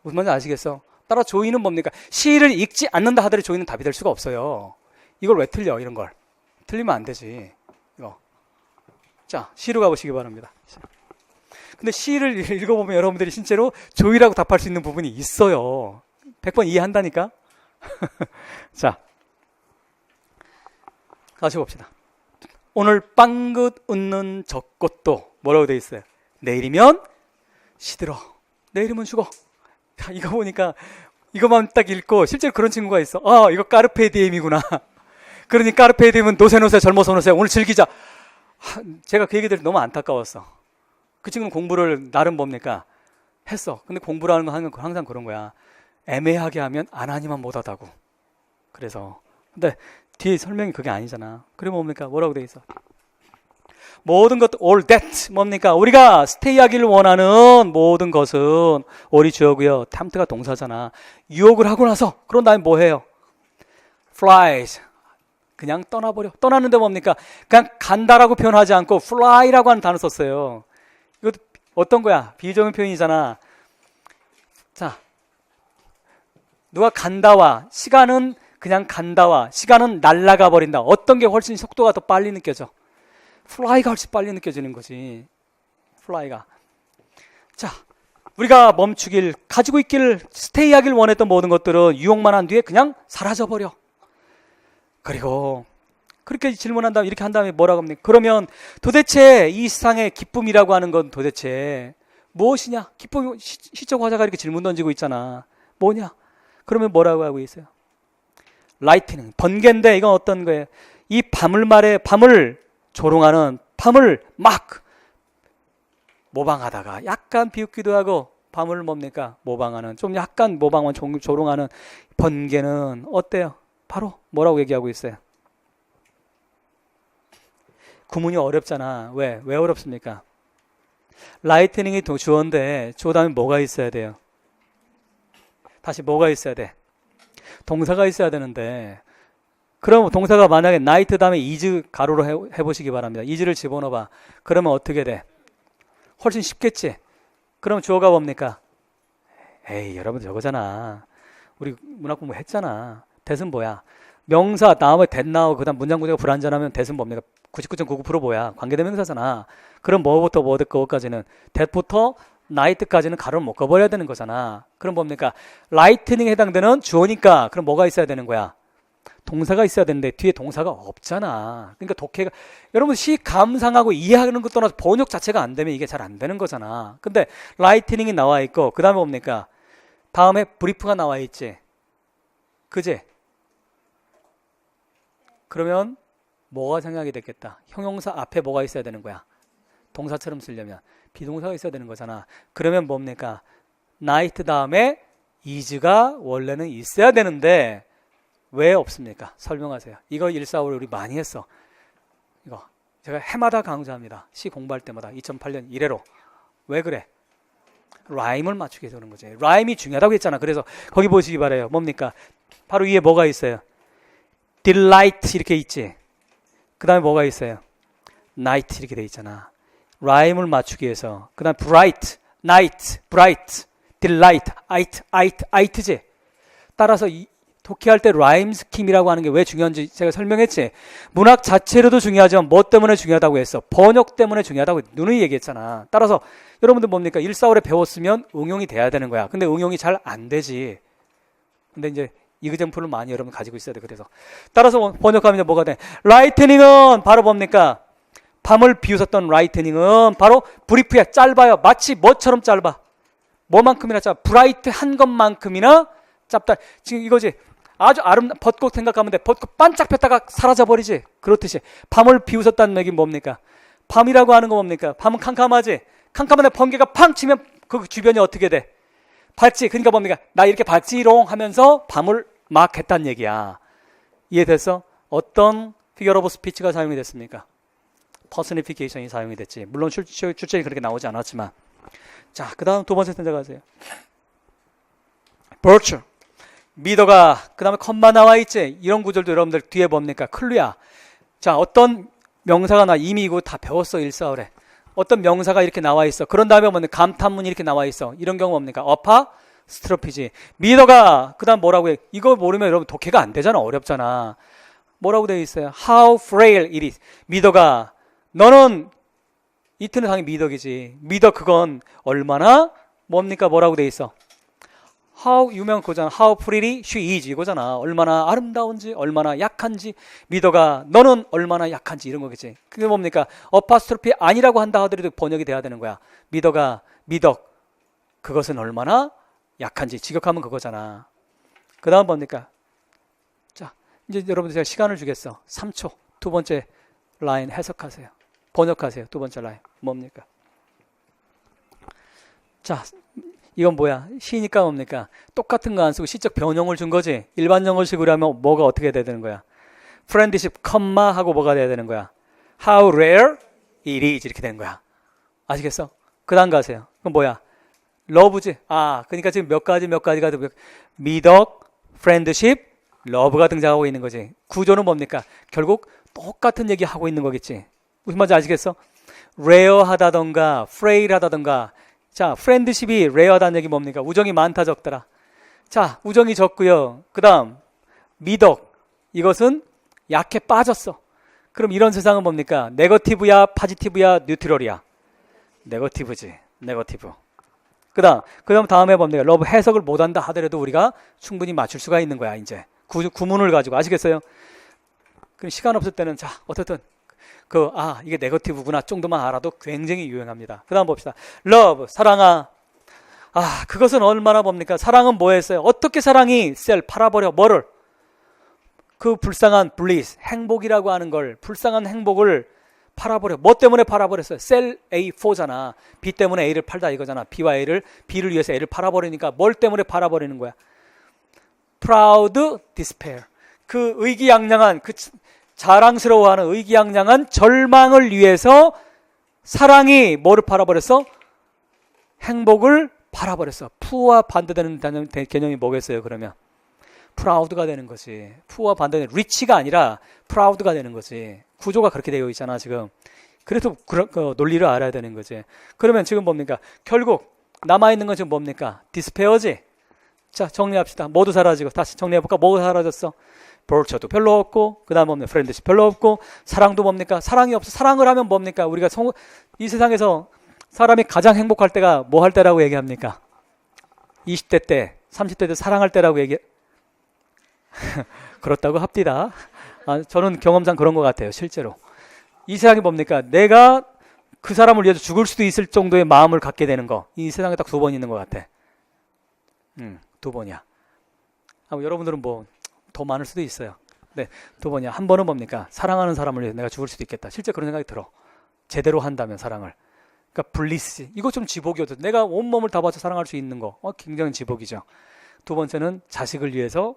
무슨 말인지 아시겠어? 따라 조이는 뭡니까? 시를 읽지 않는다 하더라도 조이는 답이 될 수가 없어요. 이걸 왜 틀려? 이런 걸 틀리면 안 되지. 이거. 자, 시로 가보시기 바랍니다. 근데 시를 읽어보면 여러분들이 실제로 조이라고 답할 수 있는 부분이 있어요. 100번 이해한다니까. 자, 다시 봅시다. 오늘 빵긋 웃는 젖꽃도 뭐라고 돼 있어요? 내일이면 시들어, 내일이면 죽어. 자, 이거 보니까 이거만 딱 읽고 실제로 그런 친구가 있어. 이거 까르페 디엠이구나. 그러니 까르페 디엠은 노세노세 젊어서 노세. 오늘 즐기자. 제가 그 얘기 들을 때 너무 안타까웠어. 그 친구는 공부를 나름 뭡니까? 했어. 근데 공부라는 거 하는 건 항상 그런 거야. 애매하게 하면 안 하니만 못하다고. 그래서 근데 뒤에 설명이 그게 아니잖아. 그래 뭡니까? 뭐라고 돼 있어? 모든 것 all that 뭡니까? 우리가 스테이하기를 원하는 모든 것은 all이 주어고요. tempt가 동사잖아. 유혹을 하고 나서 그런 다음에 뭐 해요? flies. 그냥 떠나버려. 떠나는데 뭡니까? 그냥 간다라고 표현하지 않고 fly라고 하는 단어 썼어요. 이것도 어떤 거야? 비유적인 표현이잖아. 자, 누가 간다와 시간은 그냥 간다와 시간은 날아가 버린다. 어떤 게 훨씬 속도가 더 빨리 느껴져? fly가 훨씬 빨리 느껴지는 거지. fly가. 자, 우리가 멈추길, 가지고 있길, 스테이하길 원했던 모든 것들은 유혹만 한 뒤에 그냥 사라져버려. 그리고 그렇게 질문한 다음에 이렇게 한 다음에 뭐라고 합니까? 그러면 도대체 이 세상의 기쁨이라고 하는 건 도대체 무엇이냐? 기쁨, 시적 화자가 이렇게 질문 던지고 있잖아. 뭐냐? 그러면 뭐라고 하고 있어요? 라이트닝, 번개인데 이건 어떤 거예요? 이 밤을 말해, 밤을 조롱하는, 밤을 막 모방하다가 약간 비웃기도 하고 밤을 뭡니까? 모방하는, 좀 약간 모방한 조롱하는 번개는 어때요? 바로 뭐라고 얘기하고 있어요? 구문이 어렵잖아. 왜 어렵습니까? 라이트닝이 주어인데 주어 다음에 뭐가 있어야 돼요? 다시 뭐가 있어야 돼? 동사가 있어야 되는데, 그럼 동사가 만약에 나이트 다음에 is 가로로 해보시기 바랍니다. is를 집어넣어봐. 그러면 어떻게 돼? 훨씬 쉽겠지? 그럼 주어가 뭡니까? 에이, 여러분들 저거잖아. 우리 문학 공부 했잖아. that은 뭐야? 명사 다음에 that 나오고 그 다음 문장 구조가 불완전하면 that은 뭡니까? 99.99% 뭐야? 관계대명사잖아. 그럼 뭐부터 뭐까지는 that부터 night까지는 가로를 못 가버려야 되는 거잖아. 그럼 뭡니까? lightning에 해당되는 주어니까 그럼 뭐가 있어야 되는 거야? 동사가 있어야 되는데 뒤에 동사가 없잖아. 그러니까 독해가, 여러분 시 감상하고 이해하는 것 떠나서 번역 자체가 안 되면 이게 잘 안 되는 거잖아. 근데 lightning이 나와 있고 그 다음에 뭡니까? 다음에 브리프가 나와 있지. 그지? 그러면 뭐가 생각이 됐겠다? 형용사 앞에 뭐가 있어야 되는 거야? 동사처럼 쓰려면 비동사가 있어야 되는 거잖아. 그러면 뭡니까? night 다음에 is가 원래는 있어야 되는데 왜 없습니까? 설명하세요. 이거 145를 우리 많이 했어. 이거 제가 해마다 강조합니다. 시 공부할 때마다 2008년 이래로. 왜 그래? 라임을 맞추게 해서 그런 거지. 라임이 중요하다고 했잖아. 그래서 거기 보시기 바라요. 뭡니까? 바로 위에 뭐가 있어요? delight 이렇게 있지. 그 다음에 뭐가 있어요? night 이렇게 돼 있잖아. 라임을 맞추기 위해서. 그 다음에 bright, night, bright, delight, it지. 따라서 독해할 때 라임 스킴이라고 하는 게 왜 중요한지 제가 설명했지. 문학 자체로도 중요하지만 뭐 때문에 중요하다고 했어? 번역 때문에 중요하다고 누누이 얘기했잖아. 따라서 여러분들 뭡니까? 145에 배웠으면 응용이 돼야 되는 거야. 근데 응용이 잘 안 되지. 근데 이제 이그젠플을 많이 여러분 가지고 있어야 돼. 그래서 따라서 번역하면 뭐가 돼? 라이트닝은 바로 뭡니까? 밤을 비웃었던 라이트닝은 바로 브리프야. 짧아요. 마치 뭐처럼 짧아? 뭐만큼이나 짧아? 브라이트한 것만큼이나 짧다. 지금 이거지. 아주 벚꽃 생각하면 돼. 벚꽃 반짝 폈다가 사라져버리지. 그렇듯이 밤을 비웃었다는 얘기는 뭡니까? 밤이라고 하는 거 뭡니까? 밤은 캄캄하지. 캄캄한데 번개가 팡 치면 그 주변이 어떻게 돼? 밝지. 그러니까 뭡니까? 나 이렇게 밝지롱 하면서 밤을 막 했다는 얘기야. 이해됐어? 어떤 피겨 오브 스피치가 사용이 됐습니까? 퍼스니피케이션이 사용이 됐지. 물론 출제이 그렇게 나오지 않았지만. 자, 그 다음 두 번째 선택 하세요. virtue. 미더가 그 다음에 컴마 나와 있지. 이런 구절도 여러분들 뒤에 뭡니까? 클루야. 자, 어떤 명사가 이미 이거 다 배웠어. 145에. 어떤 명사가 이렇게 나와 있어. 그런 다음에 뭡니까? 감탄문이 이렇게 나와 있어. 이런 경우 뭡니까? 어파 스트로피지. 미더가 그 다음 뭐라고 해? 이거 모르면 여러분 독해가 안 되잖아. 어렵잖아. 뭐라고 되어 있어요? How frail it is. 미더가 너는 이틀은 당연히 미덕이지. 미덕 그건 얼마나 뭡니까? 뭐라고 되어 있어? How 유명한 거잖아. How pretty she is 이거잖아. 얼마나 아름다운지, 얼마나 약한지. 미더가 너는 얼마나 약한지 이런 거겠지. 그게 뭡니까? 어파스트로피 아니라고 한다 하더라도 번역이 돼야 되는 거야. 미더가 미덕 그것은 얼마나 약한지 직역하면 그거잖아. 그 다음 뭡니까? 자, 이제 여러분들 제가 시간을 주겠어. 3초. 두 번째 라인 해석하세요. 번역하세요. 두 번째 라인 뭡니까? 자, 이건 뭐야? 시니까 뭡니까? 똑같은 거 안 쓰고 시적 변형을 준 거지. 일반 영어식으로 하면 뭐가 어떻게 돼야 되는 거야? friendship, 컴마 하고 뭐가 돼야 되는 거야? How rare it is 이렇게 되는 거야. 아시겠어? 그 다음 가세요. 그럼 뭐야? 러브지. 아, 그러니까 지금 몇 가지가 미덕, friendship, 러브가 등장하고 있는 거지. 구조는 뭡니까? 결국 똑같은 얘기 하고 있는 거겠지. 무슨 말인지 아시겠어? rare하다던가 frail하다던가. 자, friendship이 rare하다는 얘기 뭡니까? 우정이 많다 적더라. 자, 우정이 적고요. 그 다음 미덕, 이것은 약해 빠졌어. 그럼 이런 세상은 뭡니까? 네거티브야, 파지티브야, 뉴트럴이야? 네거티브지. 네거티브. 그다음 다음에 뭡니까? 러브 해석을 못한다 하더라도 우리가 충분히 맞출 수가 있는 거야. 이제 구문을 가지고 아시겠어요? 그럼 시간 없을 때는 자 어쨌든 이게 네거티브구나 정도만 알아도 굉장히 유용합니다. 그다음 봅시다. 러브 사랑아. 그것은 얼마나 뭡니까? 사랑은 뭐했어요? 어떻게 사랑이 팔아버려 뭐를? 그 불쌍한 bliss, 행복이라고 하는 걸, 불쌍한 행복을 팔아버려. 뭐 때문에 팔아버렸어요? sell A4잖아. B 때문에 A를 팔다 이거잖아. B를 위해서 A를 팔아버리니까 뭘 때문에 팔아버리는 거야? proud despair. 그 의기양양한, 그 자랑스러워하는 의기양양한 절망을 위해서 사랑이 뭐를 팔아버렸어? 행복을 팔아버렸어. 푸와 반대되는 개념이 뭐겠어요, 그러면? 프라우드가 되는 거지. 푸와 반대는 리치가 아니라 프라우드가 되는 거지. 구조가 그렇게 되어 있잖아 지금. 그래도 그 논리를 알아야 되는 거지. 그러면 지금 뭡니까? 결국 남아있는 건 지금 뭡니까? 디스페어지. 자 정리합시다. 모두 사라지고 다시 정리해볼까? 뭐가 사라졌어? 벌처도 별로 없고 그 다음 뭡니까? 프렌드십 별로 없고 사랑도 뭡니까? 사랑이 없어. 사랑을 하면 뭡니까? 우리가 이 세상에서 사람이 가장 행복할 때가 뭐 할 때라고 얘기합니까? 20대 때 30대 때 사랑할 때라고 그렇다고 합디다. 저는 경험상 그런 것 같아요. 실제로 이 세상이 뭡니까? 내가 그 사람을 위해서 죽을 수도 있을 정도의 마음을 갖게 되는 거, 이 세상에 딱 2번 있는 것 같아. 2번이야. 여러분들은 뭐 더 많을 수도 있어요. 네, 2번이야. 한 번은 뭡니까? 사랑하는 사람을 위해서 내가 죽을 수도 있겠다. 실제 그런 생각이 들어. 제대로 한다면 사랑을. 그러니까 블리스. 이거 좀 지복이어도 내가 온몸을 다 바쳐 사랑할 수 있는 거. 굉장히 지복이죠. 2번째는 자식을 위해서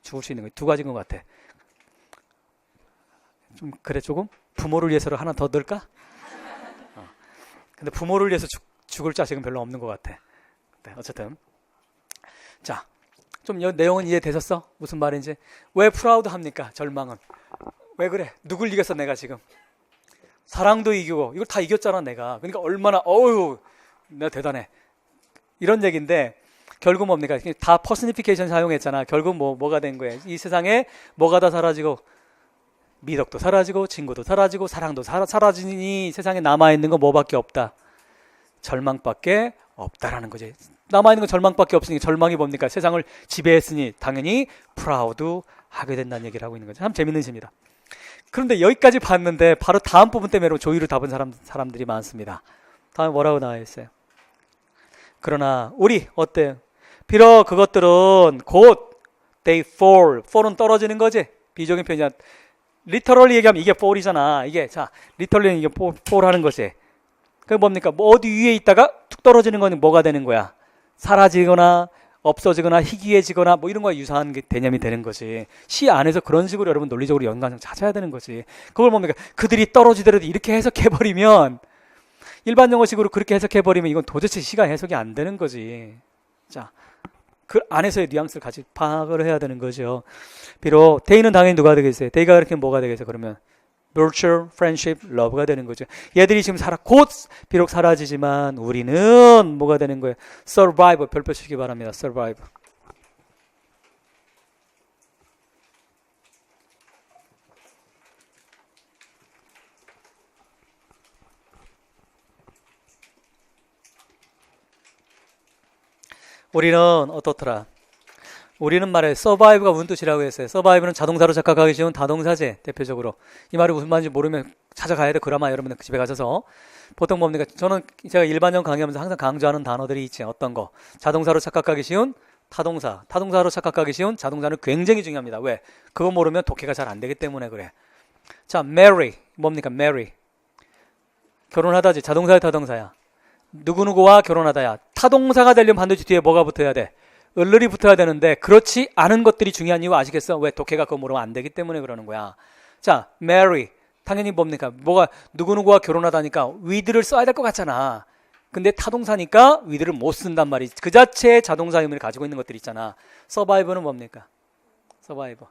죽을 수 있는 거. 2가지인 것 같아. 좀 그래 조금 부모를 위해서를 하나 더 넣을까? 근데 부모를 위해서 죽을 자식은 별로 없는 것 같아. 네, 어쨌든 자, 좀 내용은 이해되셨어? 무슨 말인지. 왜 프라우드 합니까? 절망은 왜 그래? 누굴 이겼어 내가 지금? 사랑도 이기고 이걸 다 이겼잖아 내가. 그러니까 얼마나 내가 대단해 이런 얘기인데 결국 뭡니까? 다 퍼스니피케이션 사용했잖아. 결국 뭐가 된 거예요? 이 세상에 뭐가 다 사라지고 미덕도 사라지고 친구도 사라지고 사랑도 사라지니 세상에 남아있는 건 뭐밖에 없다? 절망밖에 없다라는 거지. 남아있는 건 절망밖에 없으니 절망이 뭡니까? 세상을 지배했으니 당연히 프라우드 하게 된다는 얘기를 하고 있는 거죠. 참 재밌는 시입니다. 그런데 여기까지 봤는데 바로 다음 부분 때문에 조의를 답은 사람들이 많습니다. 다음에 뭐라고 나와 있어요? 그러나 우리 어때요? 비록 그것들은 곧 they fall은 떨어지는 거지. 비적인 표현이야. 리터럴리 얘기하면 이게 fall이잖아. 이게 자 리터럴리 이게 fall 하는 것이. 그게 뭡니까? 뭐 어디 위에 있다가 툭 떨어지는 건 뭐가 되는 거야? 사라지거나 없어지거나 희귀해지거나 뭐 이런 거와 유사한 개념이 되는 거지. 시 안에서 그런 식으로 여러분 논리적으로 연관성 찾아야 되는 거지. 그걸 뭡니까? 그들이 떨어지더라도 이렇게 해석해버리면, 일반 영어식으로 그렇게 해석해버리면 이건 도대체 시가 해석이 안 되는 거지. 자, 그 안에서의 뉘앙스를 같이 파악을 해야 되는 거죠. 비록 they는 당연히 누가 되겠어요? they가 그렇게 뭐가 되겠어요? 그러면 virtue, friendship, love가 되는 거죠. 얘들이 지금 곧 비록 사라지지만 우리는 뭐가 되는 거예요? survive, 별표 치기 바랍니다. survive. 우리는 어떻더라? 우리는 말에 survive가 무슨 뜻이라고 했어요. survive는 자동사로 착각하기 쉬운 다동사제 대표적으로. 이 말이 무슨 말인지 모르면 찾아가야 돼. 그라마 여러분들 집에 가셔서. 보통 뭡니까? 저는 제가 일반형 강의하면서 항상 강조하는 단어들이 있지. 어떤 거? 자동사로 착각하기 쉬운 타동사. 타동사로 착각하기 쉬운 자동사는 굉장히 중요합니다. 왜? 그거 모르면 독해가 잘 안 되기 때문에 그래. 자, marry. 뭡니까? marry. 결혼하다지. 자동사야 타동사야? 누구누구와 결혼하다야. 타동사가 되려면 반드시 뒤에 뭐가 붙어야 돼? 을을이 붙어야 되는데 그렇지 않은 것들이 중요한 이유 아시겠어? 왜? 독해가 그거 모르면 안 되기 때문에 그러는 거야. 자, marry. 당연히 뭡니까? 뭐가 누구누구와 결혼하다니까 with를 써야 될 것 같잖아. 근데 타동사니까 with를 못 쓴단 말이지. 그 자체의 자동사 의미를 가지고 있는 것들이 있잖아. survive는 뭡니까? survive.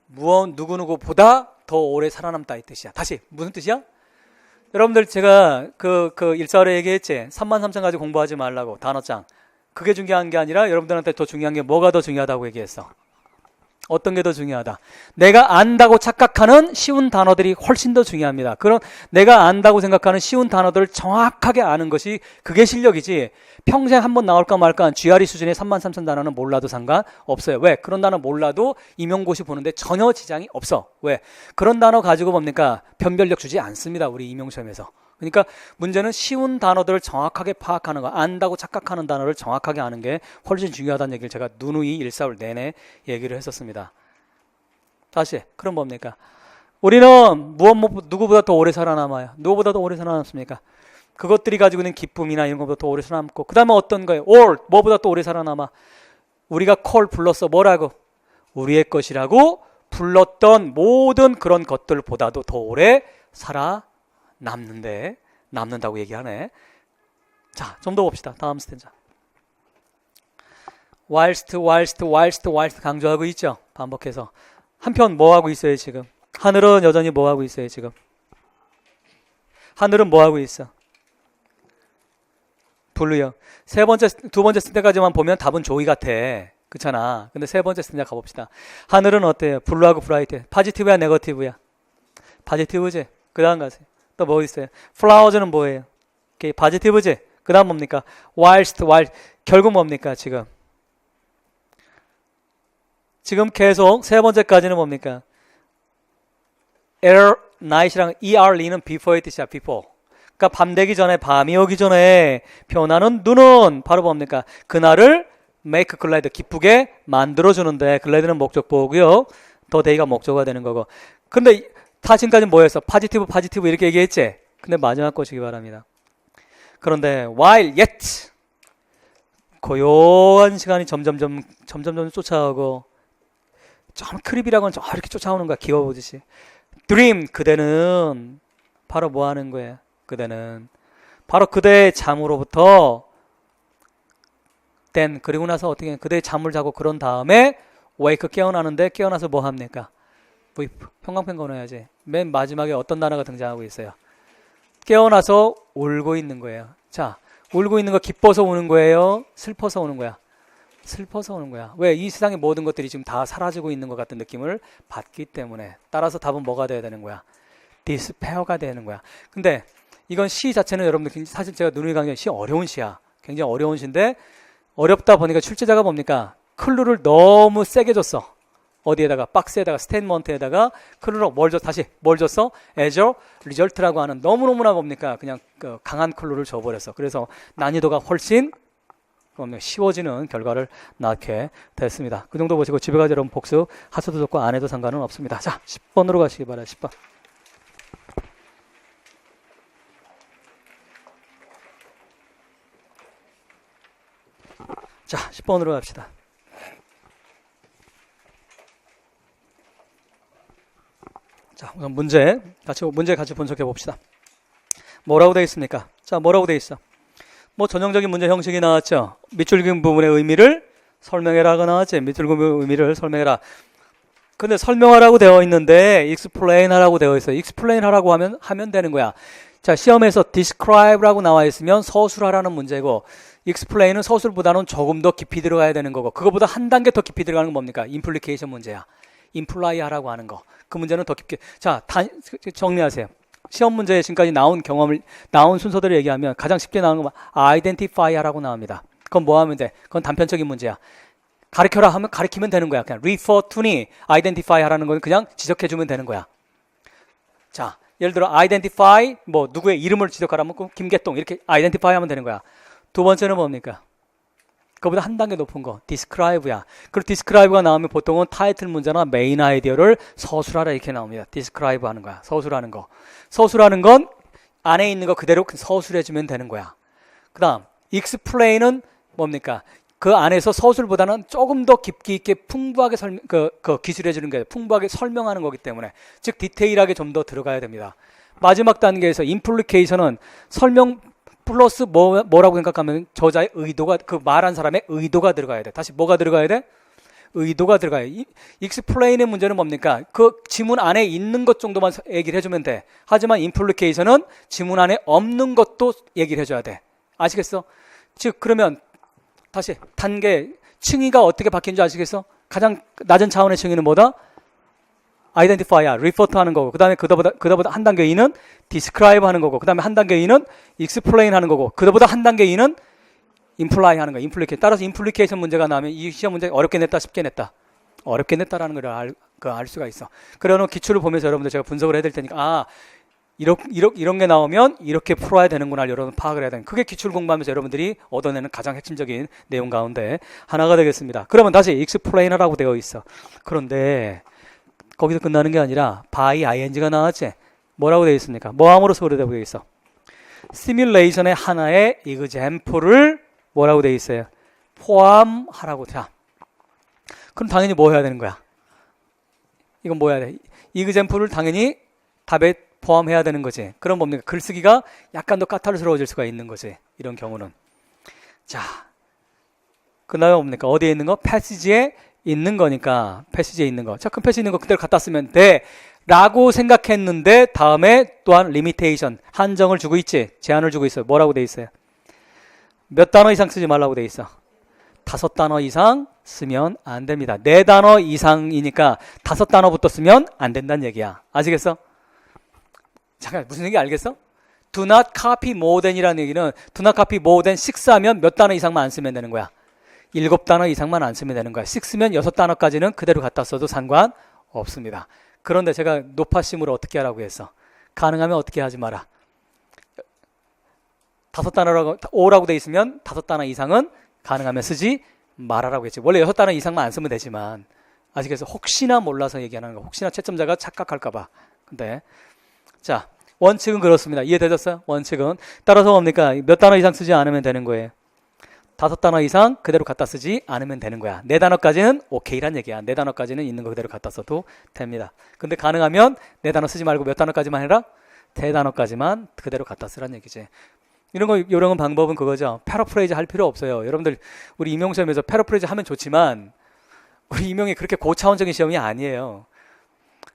누구누구보다 더 오래 살아남다 이 뜻이야. 다시 무슨 뜻이야? 여러분들 제가 그 일사월에 얘기했지. 33,000 가지고 공부하지 말라고 단어장. 그게 중요한 게 아니라 여러분들한테 더 중요한 게 뭐가 더 중요하다고 얘기했어? 어떤 게 더 중요하다? 내가 안다고 착각하는 쉬운 단어들이 훨씬 더 중요합니다. 그런 내가 안다고 생각하는 쉬운 단어들을 정확하게 아는 것이 그게 실력이지, 평생 한번 나올까 말까 한 GRE 수준의 33,000 단어는 몰라도 상관없어요. 왜? 그런 단어 몰라도 임용고시 보는데 전혀 지장이 없어. 왜? 그런 단어 가지고 뭡니까? 변별력 주지 않습니다. 우리 임용시험에서. 그러니까 문제는 쉬운 단어들을 정확하게 파악하는 거, 안다고 착각하는 단어를 정확하게 아는 게 훨씬 중요하다는 얘기를 제가 누누이 1, 4월 내내 얘기를 했었습니다. 다시, 그럼 뭡니까? 우리는 누구보다 더 오래 살아남아요. 누구보다 더 오래 살아남습니까? 그것들이 가지고 있는 기쁨이나 이런 것보다 더 오래 살아남고, 그 다음에 어떤 거예요? 뭐보다 또 오래 살아남아? 우리가 불렀어. 뭐라고? 우리의 것이라고 불렀던 모든 그런 것들보다도 더 오래 남는다고 얘기하네. 자, 좀 더 봅시다. 다음 스탠자. whilst 강조하고 있죠. 반복해서. 한편 뭐 하고 있어요, 지금? 하늘은 여전히 뭐 하고 있어요, 지금? 하늘은 뭐 하고 있어? 블루요. 두 번째 스탠자까지만 보면 답은 조이 같아. 그렇잖아. 근데 세 번째 스탠자 가봅시다. 하늘은 어때요? 블루하고 브라이트. 파지티브야, 네거티브야? 파지티브지. 그 다음 가세요. 또 뭐 있어요? 플라워즈는 뭐예요? 파지티브지. 그 다음 뭡니까? whilst 결국 뭡니까? 지금 계속 세 번째까지는 뭡니까? night이랑 er는 before의 뜻이야. before. 그러니까 밤 되기 전에, 밤이 오기 전에 변하는 눈은 바로 뭡니까? 그날을 make glad, 기쁘게 만들어주는데, glad는 목적보고요. 더 day가 목적어가 되는 거고. 근데 다 지금까지 뭐였어? 파지티브 이렇게 얘기했지? 근데 마지막 것이기 바랍니다. 그런데 while yet 고요한 시간이 점점 쫓아오고, 좀 크립이라고는 좀 이렇게 쫓아오는 거야. 기어보듯이. dream, 그대는 바로 뭐 하는 거예요? 그대는 바로 그대의 잠으로부터 그리고 나서 어떻게 그대의 잠을 자고 그런 다음에 wake, 깨어나는데, 깨어나서 뭐 합니까? 형광펜 꺼내야지. 맨 마지막에 어떤 단어가 등장하고 있어요? 깨어나서 울고 있는 거예요. 자, 울고 있는 거 기뻐서 우는 거예요? 슬퍼서 우는 거야? 슬퍼서 우는 거야. 왜? 이 세상의 모든 것들이 지금 다 사라지고 있는 것 같은 느낌을 받기 때문에. 따라서 답은 뭐가 돼야 되는 거야? despair가 되는 거야. 근데 이건 시 자체는 여러분들 사실 제가 누누이 강조한 시 어려운 시야. 굉장히 어려운 시인데, 어렵다 보니까 출제자가 뭡니까? 클루를 너무 세게 줬어. 어디에다가? 박스에다가, 스테이트먼트에다가 클루로 뭘 줬어? as a result라고 하는 너무너무나 뭡니까? 그냥 강한 클루를 줘버렸어. 그래서 난이도가 훨씬 쉬워지는 결과를 낳게 됐습니다. 그 정도 보시고 집에 가서 여러분 복습 하셔도 좋고 안 해도 상관은 없습니다. 자, 10번으로 가시기 바라요. 10번. 자, 10번으로 갑시다. 자, 우선 문제 같이 분석해 봅시다. 뭐라고 되어 있습니까? 자, 뭐라고 되어 있어? 뭐 전형적인 문제 형식이 나왔죠. 밑줄 그은 부분의 의미를 설명해라가 나왔지. 밑줄 그은 의미를 설명해라. 근데 설명하라고 되어 있는데 explain 하라고 되어 있어요. explain 하라고 하면 되는 거야. 자, 시험에서 describe라고 나와 있으면 서술하라는 문제고, explain은 서술보다는 조금 더 깊이 들어가야 되는 거고, 그거보다 한 단계 더 깊이 들어가는 건 뭡니까? implication 문제야. imply 하라고 하는 거. 그 문제는 더 깊게. 자, 정리하세요. 시험 문제에 지금까지 나온 순서대로 얘기하면 가장 쉽게 나오는 건 identify 하라고 나옵니다. 그건 뭐 하면 돼? 그건 단편적인 문제야. 가르쳐라 하면 가르치면 되는 거야. 그냥 refer to니 identify 하라는 건 그냥 지적해주면 되는 거야. 자, 예를 들어 identify, 뭐 누구의 이름을 지적하라면 김계동 이렇게 identify 하면 되는 거야. 두 번째는 뭡니까? 그거보다 한 단계 높은 거 describe야. 그리고 describe가 나오면 보통은 타이틀 문제나 메인 아이디어를 서술하라 이렇게 나옵니다. describe 하는 거야. 서술하는 거. 서술하는 건 안에 있는 거 그대로 서술해주면 되는 거야. 그 다음 explain은 뭡니까? 그 안에서 서술보다는 조금 더 깊이 있게 풍부하게 기술해주는 게 풍부하게 설명하는 거기 때문에, 즉 디테일하게 좀 더 들어가야 됩니다. 마지막 단계에서 implication은 설명 플러스 뭐라고 생각하면 저자의 의도가, 그 말한 사람의 의도가 들어가야 돼. 다시 뭐가 들어가야 돼? 의도가 들어가요. explain의 문제는 뭡니까? 그 지문 안에 있는 것 정도만 얘기를 해주면 돼. 하지만 implication은 지문 안에 없는 것도 얘기를 해줘야 돼. 아시겠어? 즉 그러면 다시 단계 층위가 어떻게 바뀐 줄 아시겠어? 가장 낮은 차원의 층위는 뭐다? identify야, refer to 하는 거고, 그 다음에 그다보다 한 단계 위는 describe 하는 거고, 그 다음에 한 단계 위는 explain 하는 거고, 그다보다 한 단계 위는 imply 하는 거야. implicate. 따라서 implication 문제가 나오면 이 시험 문제 어렵게 냈다, 쉽게 냈다. 어렵게 냈다라는 걸 알 수가 있어. 그러는 기출을 보면서 여러분들 제가 분석을 해드릴 테니까, 이런 게 나오면 이렇게 풀어야 되는구나, 여러분 파악을 해야 되는. 그게 기출 공부하면서 여러분들이 얻어내는 가장 핵심적인 내용 가운데 하나가 되겠습니다. 그러면 다시 explain이라고 되어 있어. 그런데 거기서 끝나는 게 아니라 by ing가 나왔지. 뭐라고 되어 있습니까? 뭐함으로써 그래 되어 있어? 시뮬레이션의 하나의 example을 뭐라고 되어 있어요? 포함하라고. 자, 그럼 당연히 뭐 해야 되는 거야? 이건 뭐 해야 돼? example을 당연히 답에 포함해야 되는 거지. 그럼 뭡니까? 글쓰기가 약간 더 까탈스러워질 수가 있는 거지. 이런 경우는. 자, 그 다음에 뭡니까? 어디에 있는 거? 패시지에 있는 거니까. 패시지에 있는 거. 자, 그럼 패시지에 있는 거 그대로 갖다 쓰면 돼. 라고 생각했는데 다음에 또한 리미테이션, 한정을 주고 있지. 제한을 주고 있어요. 뭐라고 돼 있어요? 몇 단어 이상 쓰지 말라고 돼 있어. 5단어 이상 쓰면 안 됩니다. 4단어 이상이니까 5단어부터 쓰면 안 된다는 얘기야. 아시겠어? 잠깐, 무슨 얘기 알겠어? Do not copy more than이라는 얘기는 do not copy more than 6 하면 몇 단어 이상만 안 쓰면 되는 거야. 7단어 이상만 안 쓰면 되는 거야. 6면 6단어까지는 그대로 갖다 써도 상관없습니다. 그런데 제가 노파심으로 어떻게 하라고 했어? 가능하면 어떻게 하지 마라. 5단어라고 5라고 돼 있으면 5단어 이상은 가능하면 쓰지 말아라고 했지. 원래 6단어 이상만 안 쓰면 되지만, 아시겠어? 혹시나 몰라서 얘기하는 거. 혹시나 채점자가 착각할까 봐. 근데 자, 원칙은 그렇습니다. 이해되셨어요? 원칙은. 따라서 뭡니까? 몇 단어 이상 쓰지 않으면 되는 거예요. 5단어 이상 그대로 갖다 쓰지 않으면 되는 거야. 4단어까지는 오케이란 얘기야. 4단어까지는 있는 거 그대로 갖다 써도 됩니다. 근데 가능하면 4단어 쓰지 말고 몇 단어까지만 해라? 3단어까지만 그대로 갖다 쓰란 얘기지. 이런 방법은 그거죠. 패러프레이즈 할 필요 없어요. 여러분들, 우리 임용 시험에서 패러프레이즈 하면 좋지만, 우리 임용이 그렇게 고차원적인 시험이 아니에요.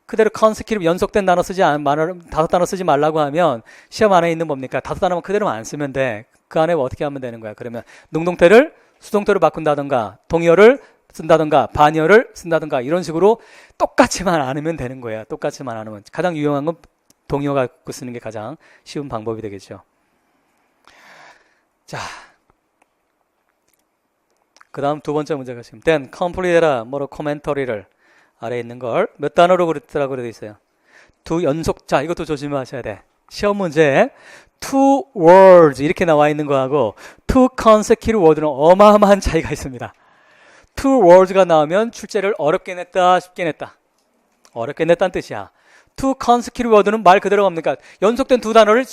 그대로 컨스키립 연속된 단어 쓰지 5단어 쓰지 말라고 하면 시험 안에 있는 뭡니까? 5단어만 그대로만 안 쓰면 돼. 그 안에 어떻게 하면 되는 거야? 그러면 능동태를 수동태로 바꾼다던가, 동의어를 쓴다던가, 반의어를 쓴다던가, 이런 식으로 똑같이만 않으면 되는 거예요. 똑같이만 않으면. 가장 유용한 건 동의어 갖고 쓰는 게 가장 쉬운 방법이 되겠죠. 자, 그 다음 두 번째 문제가 지금 then complete라 뭐로 commentary 아래에 있는 걸 몇 단어로 그랬더라고 그래 있어요. 두 연속. 자, 이것도 조심하셔야 돼. 시험 문제에 two words 이렇게 나와 있는 거하고 two consecutive word는 어마어마한 차이가 있습니다. two words가 나오면 출제를 어렵게 냈다, 쉽게 냈다. 어렵게 냈다는 뜻이야. two consecutive word는 말 그대로 뭡니까? 연속된 두 단어를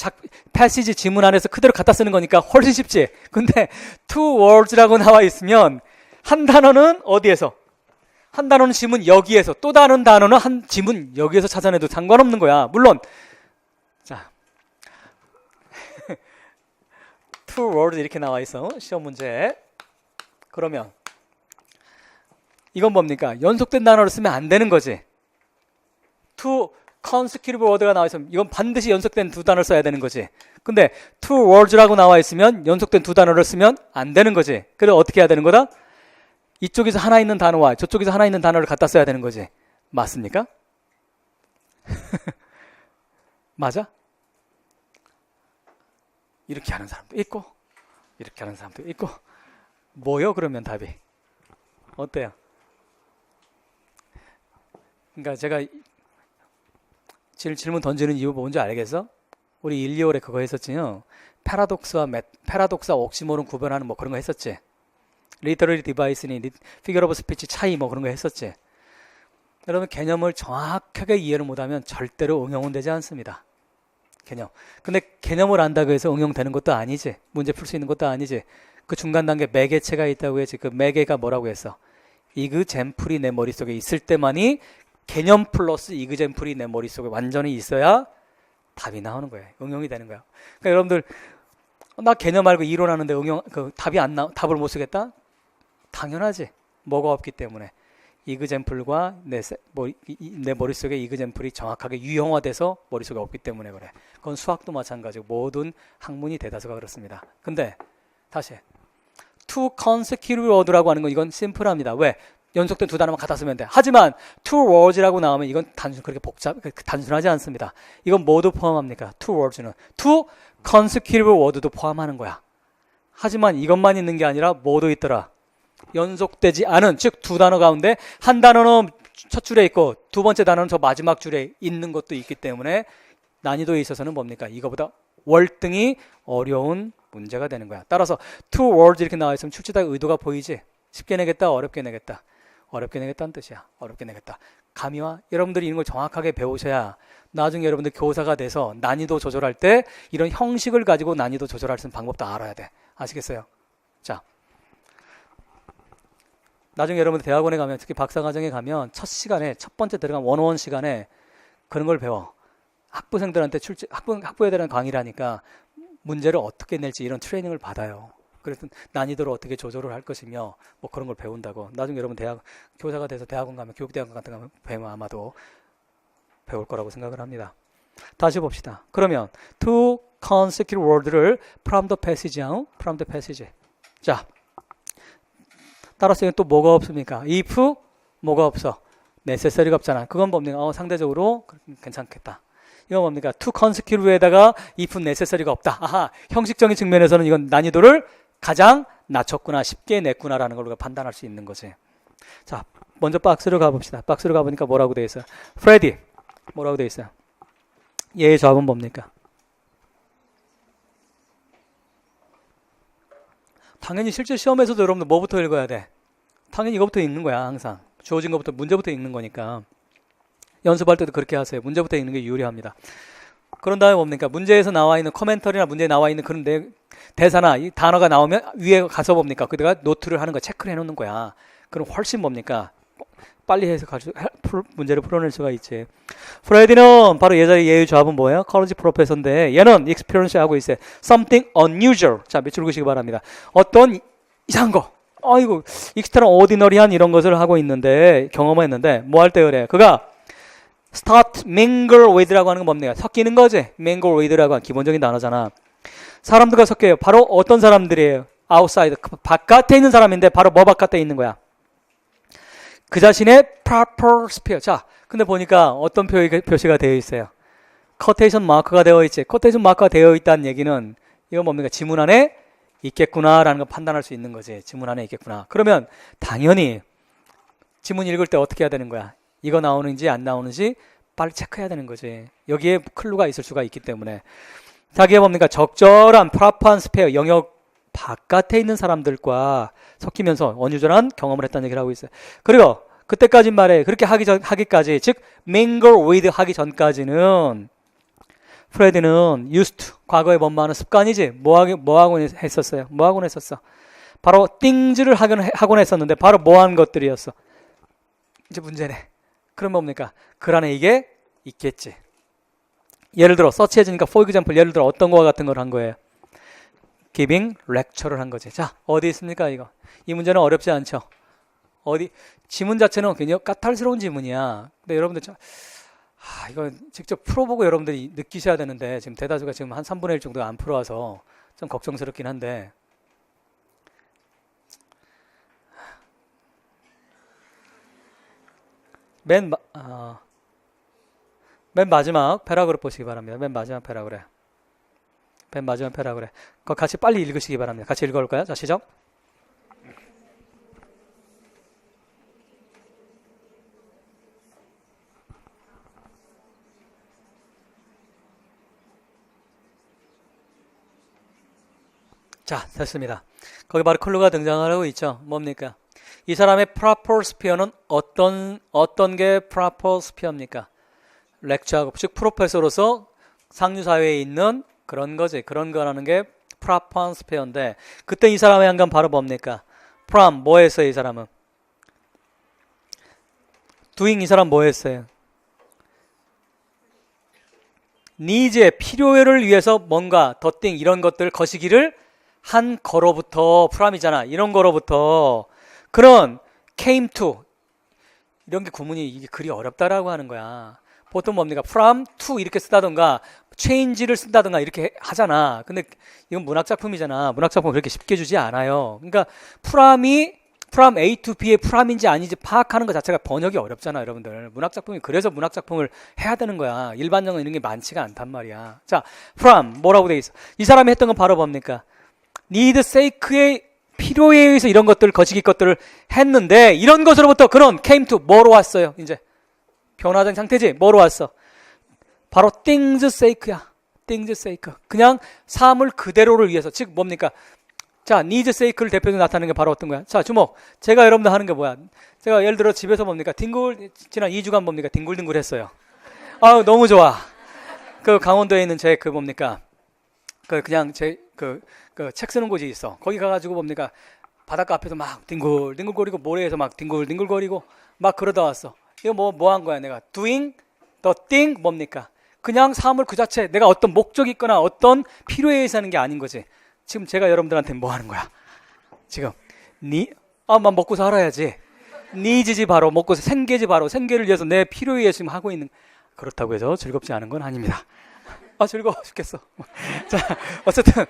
패시지 지문 안에서 그대로 갖다 쓰는 거니까 훨씬 쉽지. 근데 two words라고 나와 있으면 한 단어는 어디에서? 한 단어는 지문 여기에서, 또 다른 단어는 한 지문 여기에서 찾아내도 상관없는 거야. 물론 자 two words 이렇게 나와 있어. 시험 문제에. 그러면 이건 뭡니까? 연속된 단어를 쓰면 안 되는 거지. two consecutive word가 나와 있으면 이건 반드시 연속된 두 단어를 써야 되는 거지. 근데 two words라고 나와 있으면 연속된 두 단어를 쓰면 안 되는 거지. 그래서 어떻게 해야 되는 거다? 이쪽에서 하나 있는 단어와 저쪽에서 하나 있는 단어를 갖다 써야 되는 거지. 맞습니까? 맞아? 이렇게 하는 사람도 있고 이렇게 하는 사람도 있고. 뭐요? 그러면 답이 어때요? 그러니까 제가 질문 던지는 이유 뭔지 알겠어? 우리 1, 2월에 그거 했었지요. 패러독스와 옥시모론 구별하는 뭐 그런 거 했었지. 리터러리 디바이스니 피겨 오브 스피치 차이 뭐 그런 거 했었지. 여러분, 개념을 정확하게 이해를 못하면 절대로 응용은 되지 않습니다. 개념. 근데 개념을 안다고 해서 응용되는 것도 아니지. 문제 풀 수 있는 것도 아니지. 그 중간 단계 매개체가 있다고 했지. 그 매개가 뭐라고 했어? 이그젠플이 내 머릿속에 있을 때만이, 개념 플러스 이그젠플이 내 머릿속에 완전히 있어야 답이 나오는 거예요. 응용이 되는 거예요. 그러니까 여러분들, 나 개념 알고 이론하는데 답을 못 쓰겠다? 당연하지. 뭐가 없기 때문에. 이그젠플과 내 머릿속에 이그젠플이 정확하게 유형화돼서 머릿속에 없기 때문에 그래. 그건 수학도 마찬가지고 모든 학문이 대다수가 그렇습니다. 근데 다시 two consecutive word라고 하는 건 이건 심플합니다. 왜? 연속된 두 단어만 갖다 쓰면 돼. 하지만 two words라고 나오면 이건 그렇게 단순하지 않습니다. 이건 뭐도 포함합니까? two words는 two consecutive word도 포함하는 거야. 하지만 이것만 있는 게 아니라 뭐도 있더라. 연속되지 않은, 즉 두 단어 가운데 한 단어는 첫 줄에 있고 두 번째 단어는 저 마지막 줄에 있는 것도 있기 때문에 난이도에 있어서는 뭡니까? 이거보다 월등히 어려운 문제가 되는 거야. 따라서 two words 이렇게 나와 있으면 출제자의 의도가 보이지? 쉽게 내겠다, 어렵게 내겠다. 어렵게 내겠다는 뜻이야. 어렵게 내겠다. 감이와 여러분들이 이런 걸 정확하게 배우셔야 나중에 여러분들 교사가 돼서 난이도 조절할 때 이런 형식을 가지고 난이도 조절할 수 있는 방법도 알아야 돼. 아시겠어요? 자, 나중에 여러분들 대학원에 가면, 특히 박사과정에 가면 첫 시간에, 첫 번째 들어간 원어원 시간에 그런 걸 배워. 학부생들한테 학부에 대한 강의라니까 문제를 어떻게 낼지 이런 트레이닝을 받아요. 그래서 난이도를 어떻게 조절을 할 것이며 뭐 그런 걸 배운다고. 나중에 여러분 교사가 돼서 대학원 가면, 교육대학원 같은 거 가면 배우면 아마도 배울 거라고 생각을 합니다. 다시 봅시다. 그러면 two consecutive word를 from the passage. 자, 따라서 이건 또 뭐가 없습니까? if 뭐가 없어? necessary가 없잖아. 그건 뭡니까? 상대적으로 괜찮겠다. 이건 뭡니까? to consecutive에다가 if necessary가 없다. 아하, 형식적인 측면에서는 이건 난이도를 가장 낮췄구나, 쉽게 냈구나라는 걸 우리가 판단할 수 있는 거지. 자, 먼저 박스로 가봅시다. 박스로 가보니까 뭐라고 되어 있어요? 프레디, 뭐라고 되어 있어요? 얘의 조합은 뭡니까? 당연히 실제 시험에서도 여러분들 뭐부터 읽어야 돼? 당연히 이거부터 읽는 거야. 항상 주어진 것부터, 문제부터 읽는 거니까. 연습할 때도 그렇게 하세요. 문제부터 읽는 게 유리합니다. 그런 다음에 뭡니까? 문제에서 나와 있는 코멘터리나 문제에 나와 있는 그런 대사나 이 단어가 나오면 위에 가서 뭡니까? 그대가 노트를 하는 거, 체크를 해놓는 거야. 그럼 훨씬 뭡니까? 빨리 해서 문제를 풀어낼 수가 있지. 프레디는 바로 얘의 조합은 뭐예요? college professor인데 얘는 experience 하고 있어요. something unusual. 자, 밑줄 그시기 바랍니다. 어떤 이상한 거. 이거 익스트라 오디너리한 이런 것을 하고 있는데, 경험했는데 뭐 할 때 그래? 그가 start mingle with라고 하는 건 뭡니까? 섞이는 거지. mingle with라고 하는 기본적인 단어잖아. 사람들과 섞여요. 바로 어떤 사람들이에요? outside, 바깥에 있는 사람인데 바로 뭐 바깥에 있는 거야? 그 자신의 proper sphere. 자, 근데 보니까 어떤 표시가 되어 있어요? quotation 마크가 되어 있지. quotation 마크가 되어 있다는 얘기는 이건 뭡니까? 지문 안에 있겠구나라는 걸 판단할 수 있는 거지. 지문 안에 있겠구나. 그러면 당연히 지문 읽을 때 어떻게 해야 되는 거야? 이거 나오는지 안 나오는지 빨리 체크해야 되는 거지. 여기에 클루가 있을 수가 있기 때문에. 자기가 뭡니까? 적절한 프라프한 스페어, 영역 바깥에 있는 사람들과 섞이면서 어뉴저한 경험을 했다는 얘기를 하고 있어요. 그리고 그때까지 말해. 그렇게 하기까지, 즉 mingle with 하기 전까지는 프레디는 used to, 과거에 뭐하는 습관이지. 뭐 하곤 했었어요? 뭐 하곤 했었어? 바로 things를 하곤 했었는데 바로 뭐 하는 것들이었어? 이제 문제네. 그럼 뭡니까? 그 안에 이게 있겠지. 예를 들어 서치해주니까 for example, 예를 들어 어떤 거와 같은 걸 한 거예요? giving lecture를 한 거지. 자, 어디 있습니까 이거? 이 문제는 어렵지 않죠? 지문 자체는 굉장히 까탈스러운 지문이야. 근데 여러분들 이거 직접 풀어보고 여러분들이 느끼셔야 되는데 지금 대다수가 지금 한 3분의 1 정도 안 풀어와서 좀 걱정스럽긴 한데, 맨 마지막 패라그래프 보시기 바랍니다. 맨 마지막 패라그래프. 그거 같이 빨리 읽으시기 바랍니다. 같이 읽어볼까요? 자, 시작. 자, 됐습니다. 거기 바로 클루가 등장하고 있죠. 뭡니까? 이 사람의 proper sphere는 어떤 게 proper sphere입니까? 렉처하고, 즉 프로페서로서 상류사회에 있는 그런 거지. 그런 거라는 게 proper sphere인데, 그때 이 사람의 한건 바로 뭡니까? from, 뭐 했어요 이 사람은? doing, 이 사람 뭐 했어요? needs의 필요를 위해서 뭔가 더 thing, 이런 것들 거시기를 한 거로부터, from이잖아. 이런 거로부터 그런 came to, 이런 게 구문이 이게 그리 어렵다라고 하는 거야. 보통 뭡니까? from to 이렇게 쓰다던가 change를 쓴다든가 이렇게 하잖아. 근데 이건 문학작품이잖아. 문학작품 그렇게 쉽게 주지 않아요. 그러니까 from A to B의 프람인지 아닌지 파악하는 것 자체가 번역이 어렵잖아, 여러분들. 문학작품이 그래서 문학작품을 해야 되는 거야. 일반적으로 이런 게 많지가 않단 말이야. 자, from 뭐라고 돼 있어? 이 사람이 했던 건 바로 뭡니까? need sake의 필요에 의해서 이런 것들, 거시기 것들을 했는데 이런 것으로부터 그는 came to 뭐로 왔어요? 이제 변화된 상태지. 뭐로 왔어? 바로 things sake야. things sake. 그냥 삶을 그대로를 위해서. 즉 뭡니까? 자, need sake를 대표적으로 나타내는 게 바로 어떤 거야? 자, 주목. 제가 여러분들 하는 게 뭐야? 제가 예를 들어 집에서 뭡니까? 지난 2주간 뭡니까? 뒹굴뒹굴 했어요. 아우, 너무 좋아. 그 강원도에 있는 제 그 뭡니까? 그냥 제 책 쓰는 곳이 있어. 거기 가가지고 뭡니까? 바닷가 앞에서 막 뒹굴뒹굴거리고 모래에서 막 뒹굴뒹굴거리고 막 그러다 왔어. 이거 뭐 한 거야? 내가 doing the thing 뭡니까? 그냥 삶을 그 자체 내가 어떤 목적이 있거나 어떤 필요에 의해서 하는 게 아닌 거지. 지금 제가 여러분들한테 뭐 하는 거야? 지금 막 먹고 살아야지. 니지지 바로 먹고 생계지 바로 생계를 위해서 내 필요에 의해서 지금 하고 있는. 그렇다고 해서 즐겁지 않은 건 아닙니다. 즐거워 죽겠어. 자, 어쨌든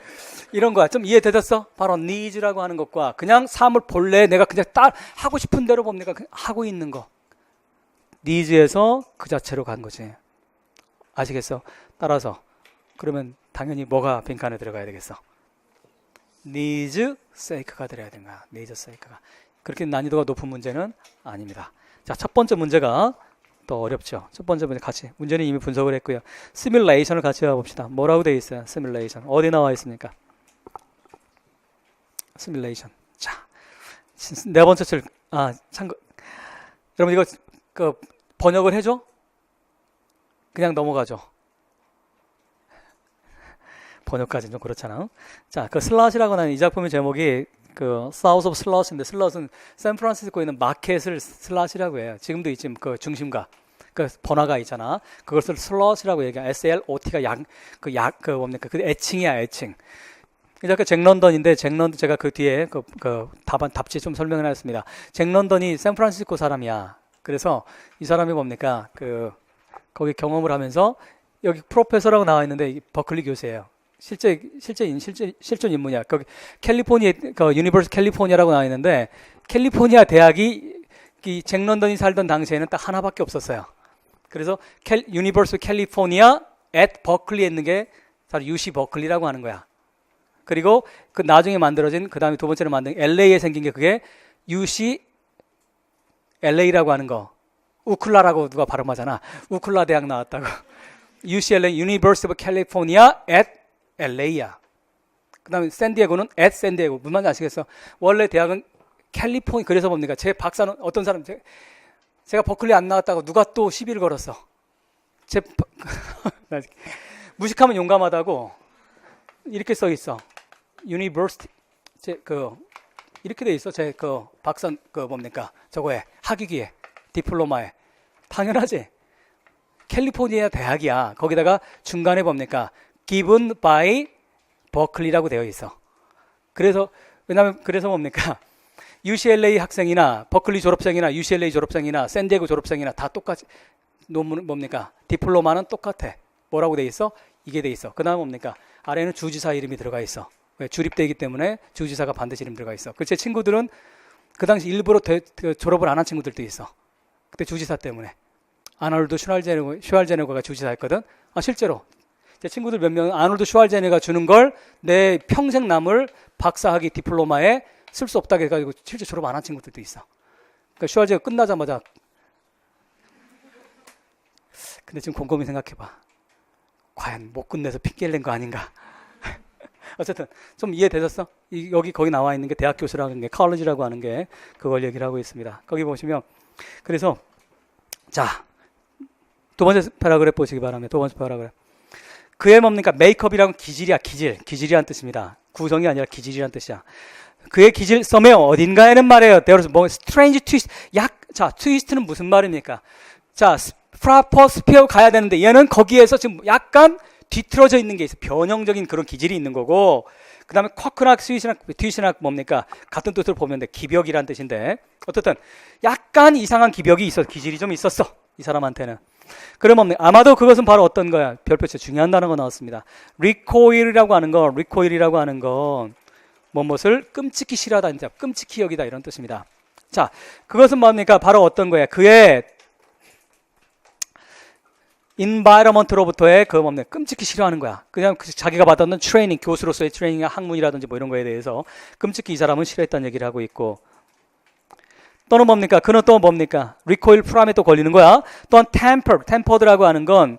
이런 거야. 좀 이해되셨어? 바로 needs라고 하는 것과 그냥 삶을 본래 내가 그냥 하고 싶은 대로 봅니까? 하고 있는 거. needs에서 그 자체로 간 거지. 아시겠어? 따라서 그러면 당연히 뭐가 빈칸에 들어가야 되겠어? needs sake가 들어야 되는 거야. needs sake가. 그렇게 난이도가 높은 문제는 아닙니다. 자, 첫 번째 문제가 더 어렵죠. 첫 번째 문제 같이 문제는 이미 분석을 했고요. 시뮬레이션을 같이 해봅시다. 뭐라고 되어 있어요? 시뮬레이션 어디 나와 있습니까? 시뮬레이션. 자, 네 번째 줄 참고 여러분 이거 번역을 해줘? 그냥 넘어가죠. 번역까지는 좀 그렇잖아. 자, 슬롯이라고 하는 이 작품의 제목이 South of Slot인데 슬롯은 샌프란시스코에 있는 마켓을 슬롯이라고 해요. 지금도 있지 그 중심가 번화가 있잖아. 그것을 슬롯이라고 얘기해. SLOT가 뭡니까? 그 애칭이야, 애칭. 이 작가 잭 런던인데 잭 런던 제가 그 뒤에 답지 좀 설명을 해놨습니다. 잭 런던이 샌프란시스코 사람이야. 그래서 이 사람이 뭡니까? 거기 경험을 하면서 여기 프로페서라고 나와 있는데 버클리 교수예요. 실존 인물이야. 거기 캘리포니아 유니버시티 캘리포니아라고 나와 있는데 캘리포니아 대학이 이 잭 런던이 살던 당시에는 딱 하나밖에 없었어요. 그래서 유니버시티 캘리포니아 at 버클리에 있는 게 바로 UC 버클리라고 하는 거야. 그리고 그 나중에 만들어진 그 다음에 두 번째로 만든 LA에 생긴 게 그게 UC LA라고 하는 거. 우클라라고 누가 발음하잖아. 우클라 대학 나왔다고. UCLA University of California at LA야. 그 다음에 샌디에고는 at 샌디에고. 무슨 말인지 아시겠어? 원래 대학은 캘리포니아. 그래서 뭡니까? 제 박사는 어떤 사람, 제가 버클리 안 나왔다고 누가 또 시비를 걸었어. 무식하면 용감하다고 이렇게 써 있어. University. 이렇게 돼 있어. 제 박사, 뭡니까? 저거에, 학위기에, 디플로마에. 당연하지. 캘리포니아 대학이야. 거기다가 중간에 뭡니까? Given by Berkeley라고 되어 있어. 그래서 뭡니까? UCLA 학생이나 버클리 졸업생이나 UCLA 졸업생이나 샌디에고 졸업생이나 다 똑같이 논문 뭡니까? 디플로마는 똑같아. 뭐라고 돼 있어? 이게 돼 있어. 그다음 뭡니까? 아래는 주지사 이름이 들어가 있어. 왜? 주립대이기 때문에 주지사가 반드시 이름 들어가 있어. 제 친구들은 그 당시 일부러 졸업을 안 한 친구들도 있어. 그때 주지사 때문에. 아놀드 슈왈제네거가 주지사였거든. 실제로 제 친구들 몇 명 아놀드 슈왈제네거가 주는 걸 내 평생 남을 박사학위 디플로마에 쓸 수 없다고 해가지고 실제 졸업 안 한 친구들도 있어. 그러니까 슈왈제네거 끝나자마자. 근데 지금 곰곰이 생각해봐. 과연 못 끝내서 핑계를 낸 거 아닌가? 어쨌든 좀 이해되셨어? 거기 나와 있는 게 대학 교수라는 게 컬리지라고 하는 게 그걸 얘기를 하고 있습니다. 거기 보시면 그래서 자, 두 번째 패러그래프 보시기 바랍니다. 두 번째 패러그래프. 그의 뭡니까? 메이크업이라는 기질이야. 기질이란 뜻입니다. 구성이 아니라 기질이란 뜻이야. 그의 기질 썸에요. 어딘가에는 말이에요. There's 뭐 strange twist. 자, 트위스트는 무슨 말입니까? 자, proper sphere 가야 되는데 얘는 거기에서 지금 약간 뒤틀어져 있는 게 있어. 변형적인 그런 기질이 있는 거고, 그 다음에 쿼크나 트윗이나 뭡니까? 같은 뜻으로 보면 돼. 기벽이란 뜻인데, 어쨌든 약간 이상한 기벽이 있어. 기질이 좀 있었어. 이 사람한테는. 그럼 아마도 그것은 바로 어떤 거야? 별표치 중요한 단어가 나왔습니다. recoil이라고 하는 건 무엇을 끔찍히 싫어하다, 끔찍히 여기다 이런 뜻입니다. 자, 그것은 뭡니까? 바로 어떤 거야? 그의 environment로부터의 끔찍히 싫어하는 거야. 그냥 자기가 받았던 트레이닝, 교수로서의 트레이닝, 학문이라든지 뭐 이런 거에 대해서 끔찍히 이 사람은 싫어했다는 얘기를 하고 있고, 또는 뭡니까? 그는 또 뭡니까? recoil 프람에 또 걸리는 거야. 또한 tempered라고 하는 건,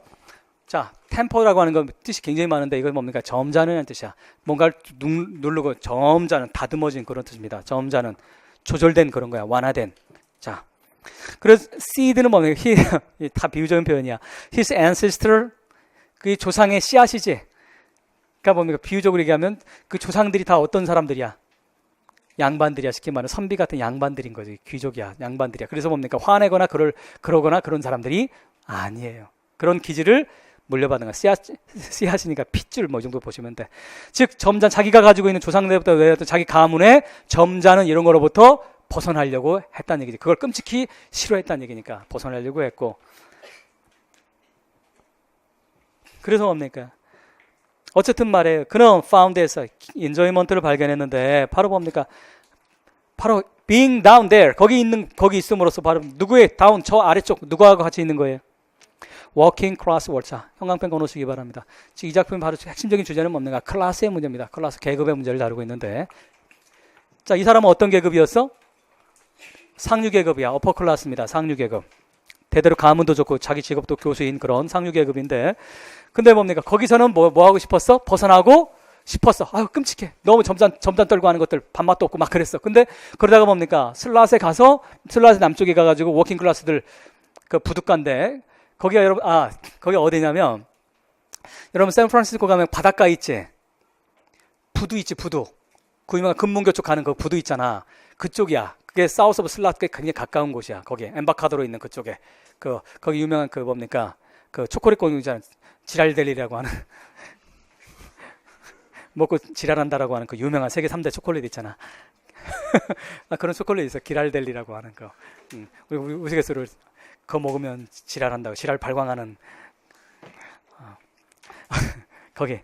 자, temper라고 하는 건 뜻이 굉장히 많은데 이건 뭡니까? 점잖은 뜻이야. 뭔가를 누르고 점잖은, 다듬어진 그런 뜻입니다. 점잖은, 조절된 그런 거야. 완화된. 자, 그래서 seed는 뭡니까? 다 비유적인 표현이야. His ancestor, 그 조상의 씨앗이지. 그러니까 뭡니까? 비유적으로 얘기하면 그 조상들이 다 어떤 사람들이야? 양반들이야. 쉽게 말하면 선비 같은 양반들인 거지. 귀족이야. 양반들이야. 그래서 뭡니까? 화내거나 그러거나 그런 사람들이 아니에요. 그런 기질을 물려받는 거야. 씨앗이니까 핏줄 뭐 이 정도 보시면 돼. 즉 자기가 가지고 있는 조상들부터 외웠던 자기 가문의 점잖은 이런 거로부터 벗어나려고 했다는 얘기지. 그걸 끔찍히 싫어했다는 얘기니까 벗어나려고 했고. 그래서 뭡니까? 어쨌든 말이에요. 그는 found에서 enjoyment를 발견했는데 바로 뭡니까? 바로 being down there, 거기 있음으로써 바로 누구의 down, 저 아래쪽 누구하고 같이 있는 거예요? working class world. 자, 형광펜 꺼놓으시기 바랍니다. 지금 이 작품의 바로 핵심적인 주제는 뭡니까? 클래스의 문제입니다. 클래스 계급의 문제를 다루고 있는데, 자, 이 사람은 어떤 계급이었어? 상류 계급이야. 어퍼 클래스입니다. 상류 계급. 대대로 가문도 좋고 자기 직업도 교수인 그런 상류 계급인데, 근데 뭡니까? 거기서는 뭐 하고 싶었어? 벗어나고 싶었어. 아유, 끔찍해. 너무 점잔 떨고 하는 것들 밥맛도 없고 막 그랬어. 근데 그러다가 뭡니까? 슬랏에 남쪽에 가가지고 워킹 클래스들 그 부둣가인데, 거기가 거기 어디냐면, 여러분 샌프란시스코 가면 바닷가 있지? 부두 있지, 부두. 그 유명한 금문교 쪽 가는 그 부두 있잖아. 그쪽이야. 그게 사우스 오브 슬랏에 굉장히 가까운 곳이야. 거기에 엠바카도로 있는 그쪽에. 거기 유명한 뭡니까? 초콜릿 공유장 지랄델리라고 하는 먹고 지랄한다라고 하는 그 유명한 세계 3대 초콜릿 있잖아. 그런 초콜릿 있어. 기랄델리라고 하는 거. 우리 우스갯소리를 그거 먹으면 지랄한다고, 지랄 발광하는 거기.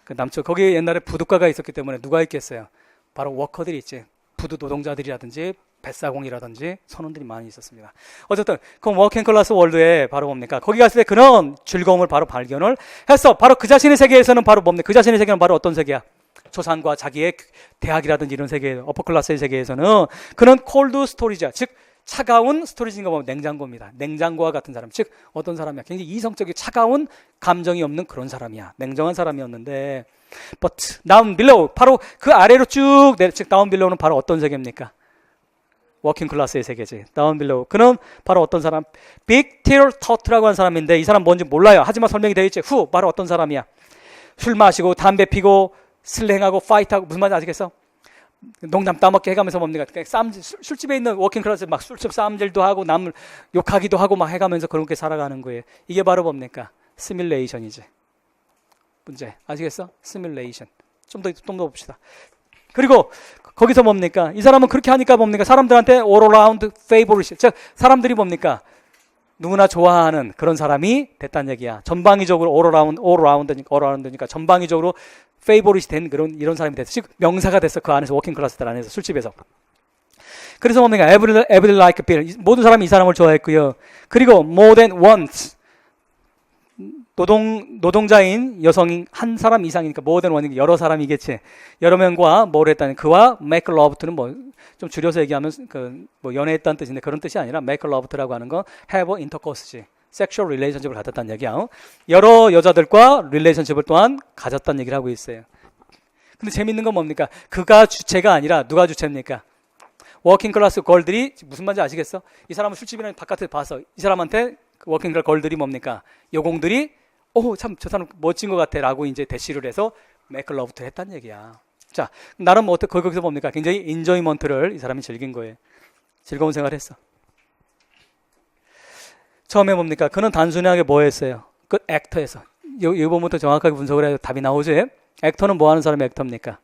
그 남쪽 거기 옛날에 부둣가가 있었기 때문에 누가 있겠어요? 바로 워커들이 있지. 부두 노동자들이라든지 뱃사공이라든지 선원들이 많이 있었습니다. 어쨌든 그 워킹 클래스 월드에 바로 뭡니까? 거기 갔을 때 그런 즐거움을 바로 발견을 했어. 바로 그 자신의 세계에서는 바로 뭡니까? 그 자신의 세계는 바로 어떤 세계야? 조상과 자기의 대학이라든지 이런 세계, 어퍼 클래스의 세계에서는 그는 콜드 스토리자, 즉 차가운 스토리지인가 보면 냉장고입니다. 냉장고와 같은 사람, 즉 어떤 사람이야? 굉장히 이성적이고 차가운 감정이 없는 그런 사람이야. 냉정한 사람이었는데, but down below, 바로 그 아래로 쭉 즉 down below는 바로 어떤 세계입니까? 워킹 클래스의 세계지. down below. 그는 바로 어떤 사람? 빅 티어 터트라고 하는 사람인데 이 사람 뭔지 몰라요. 하지만 설명이 되어 있지. 바로 어떤 사람이야? 술 마시고 담배 피고 슬랭하고 파이트하고, 무슨 말인지 아시겠어? 농담 따먹게 해가면서 뭡니까? 술집에 있는 워킹 클래스 막 술집 싸움질도 하고 남을 욕하기도 하고 막 해가면서 그렇게 살아가는 거예요. 이게 바로 뭡니까? 시뮬레이션이지. 문제 아시겠어? 시뮬레이션. 좀 더 봅시다. 그리고 거기서 뭡니까? 이 사람은 그렇게 하니까 뭡니까? 사람들한테 all around favorite, 즉 사람들이 뭡니까? 누구나 좋아하는 그런 사람이 됐다는 얘기야. 전방위적으로 all around니까 전방위적으로 favorite이 된 이런 사람이 됐어. 즉 명사가 됐어. 그 안에서 워킹 클래스들 안에서 술집에서. 그래서 뭡니까? Every like Bill. 모든 사람이 이 사람을 좋아했고요. 그리고 more than once. 노동자인 여성인 한 사람 이상이니까 more than one이니까 여러 사람이겠지. 여러 명과 뭘 했다는, 그와 make love to는 뭐 좀 줄여서 얘기하면 뭐 연애했다는 뜻인데 그런 뜻이 아니라 make love to라고 하는 건 have a intercourse지. 섹슈얼 릴레이션십을 가졌다는 얘기야. 여러 여자들과 릴레이션십을 또한 가졌다는 얘기를 하고 있어요. 근데 재밌는 건 뭡니까? 그가 주체가 아니라 누가 주체입니까? 워킹 클래스 걸들이, 무슨 말인지 아시겠어? 이 사람은 술집이나 바깥에 봐서 이 사람한테 워킹 클래스 걸들이 뭡니까? 여공들이 참 저 사람 멋진 것 같아 라고 이제 대시를 해서 make love to 했다는 얘기야. 자, 나름 거기서 뭡니까? 굉장히 인조이먼트를 이 사람이 즐긴 거예요. 즐거운 생활을 했어. 처음에 뭡니까? 그는 단순하게 뭐 했어요? 그 액터에서. 이 부분부터 정확하게 분석을 해야 답이 나오지? 액터는 뭐 하는 사람이 액터입니까?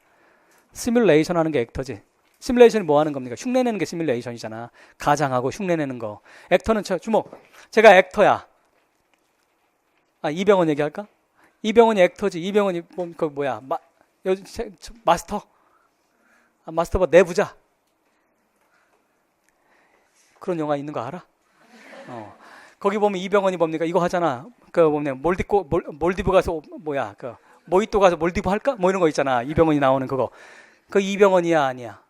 시뮬레이션 하는 게 액터지. 시뮬레이션이 뭐 하는 겁니까? 흉내내는 게 시뮬레이션이잖아. 가장하고 흉내내는 거. 액터는 주목. 제가 액터야. 이병헌 얘기할까? 이병헌이 액터지. 이병헌이 뭐야? 마스터? 마스터가 내부자. 그런 영화 있는 거 알아? 거기 보면 이병헌이 뭡니까? 이거 하잖아. 몰디브 가서 모히또 가서 몰디브 할까? 뭐 이런 거 있잖아. 이병헌이 나오는 그거. 그 이병헌이야, 아니야?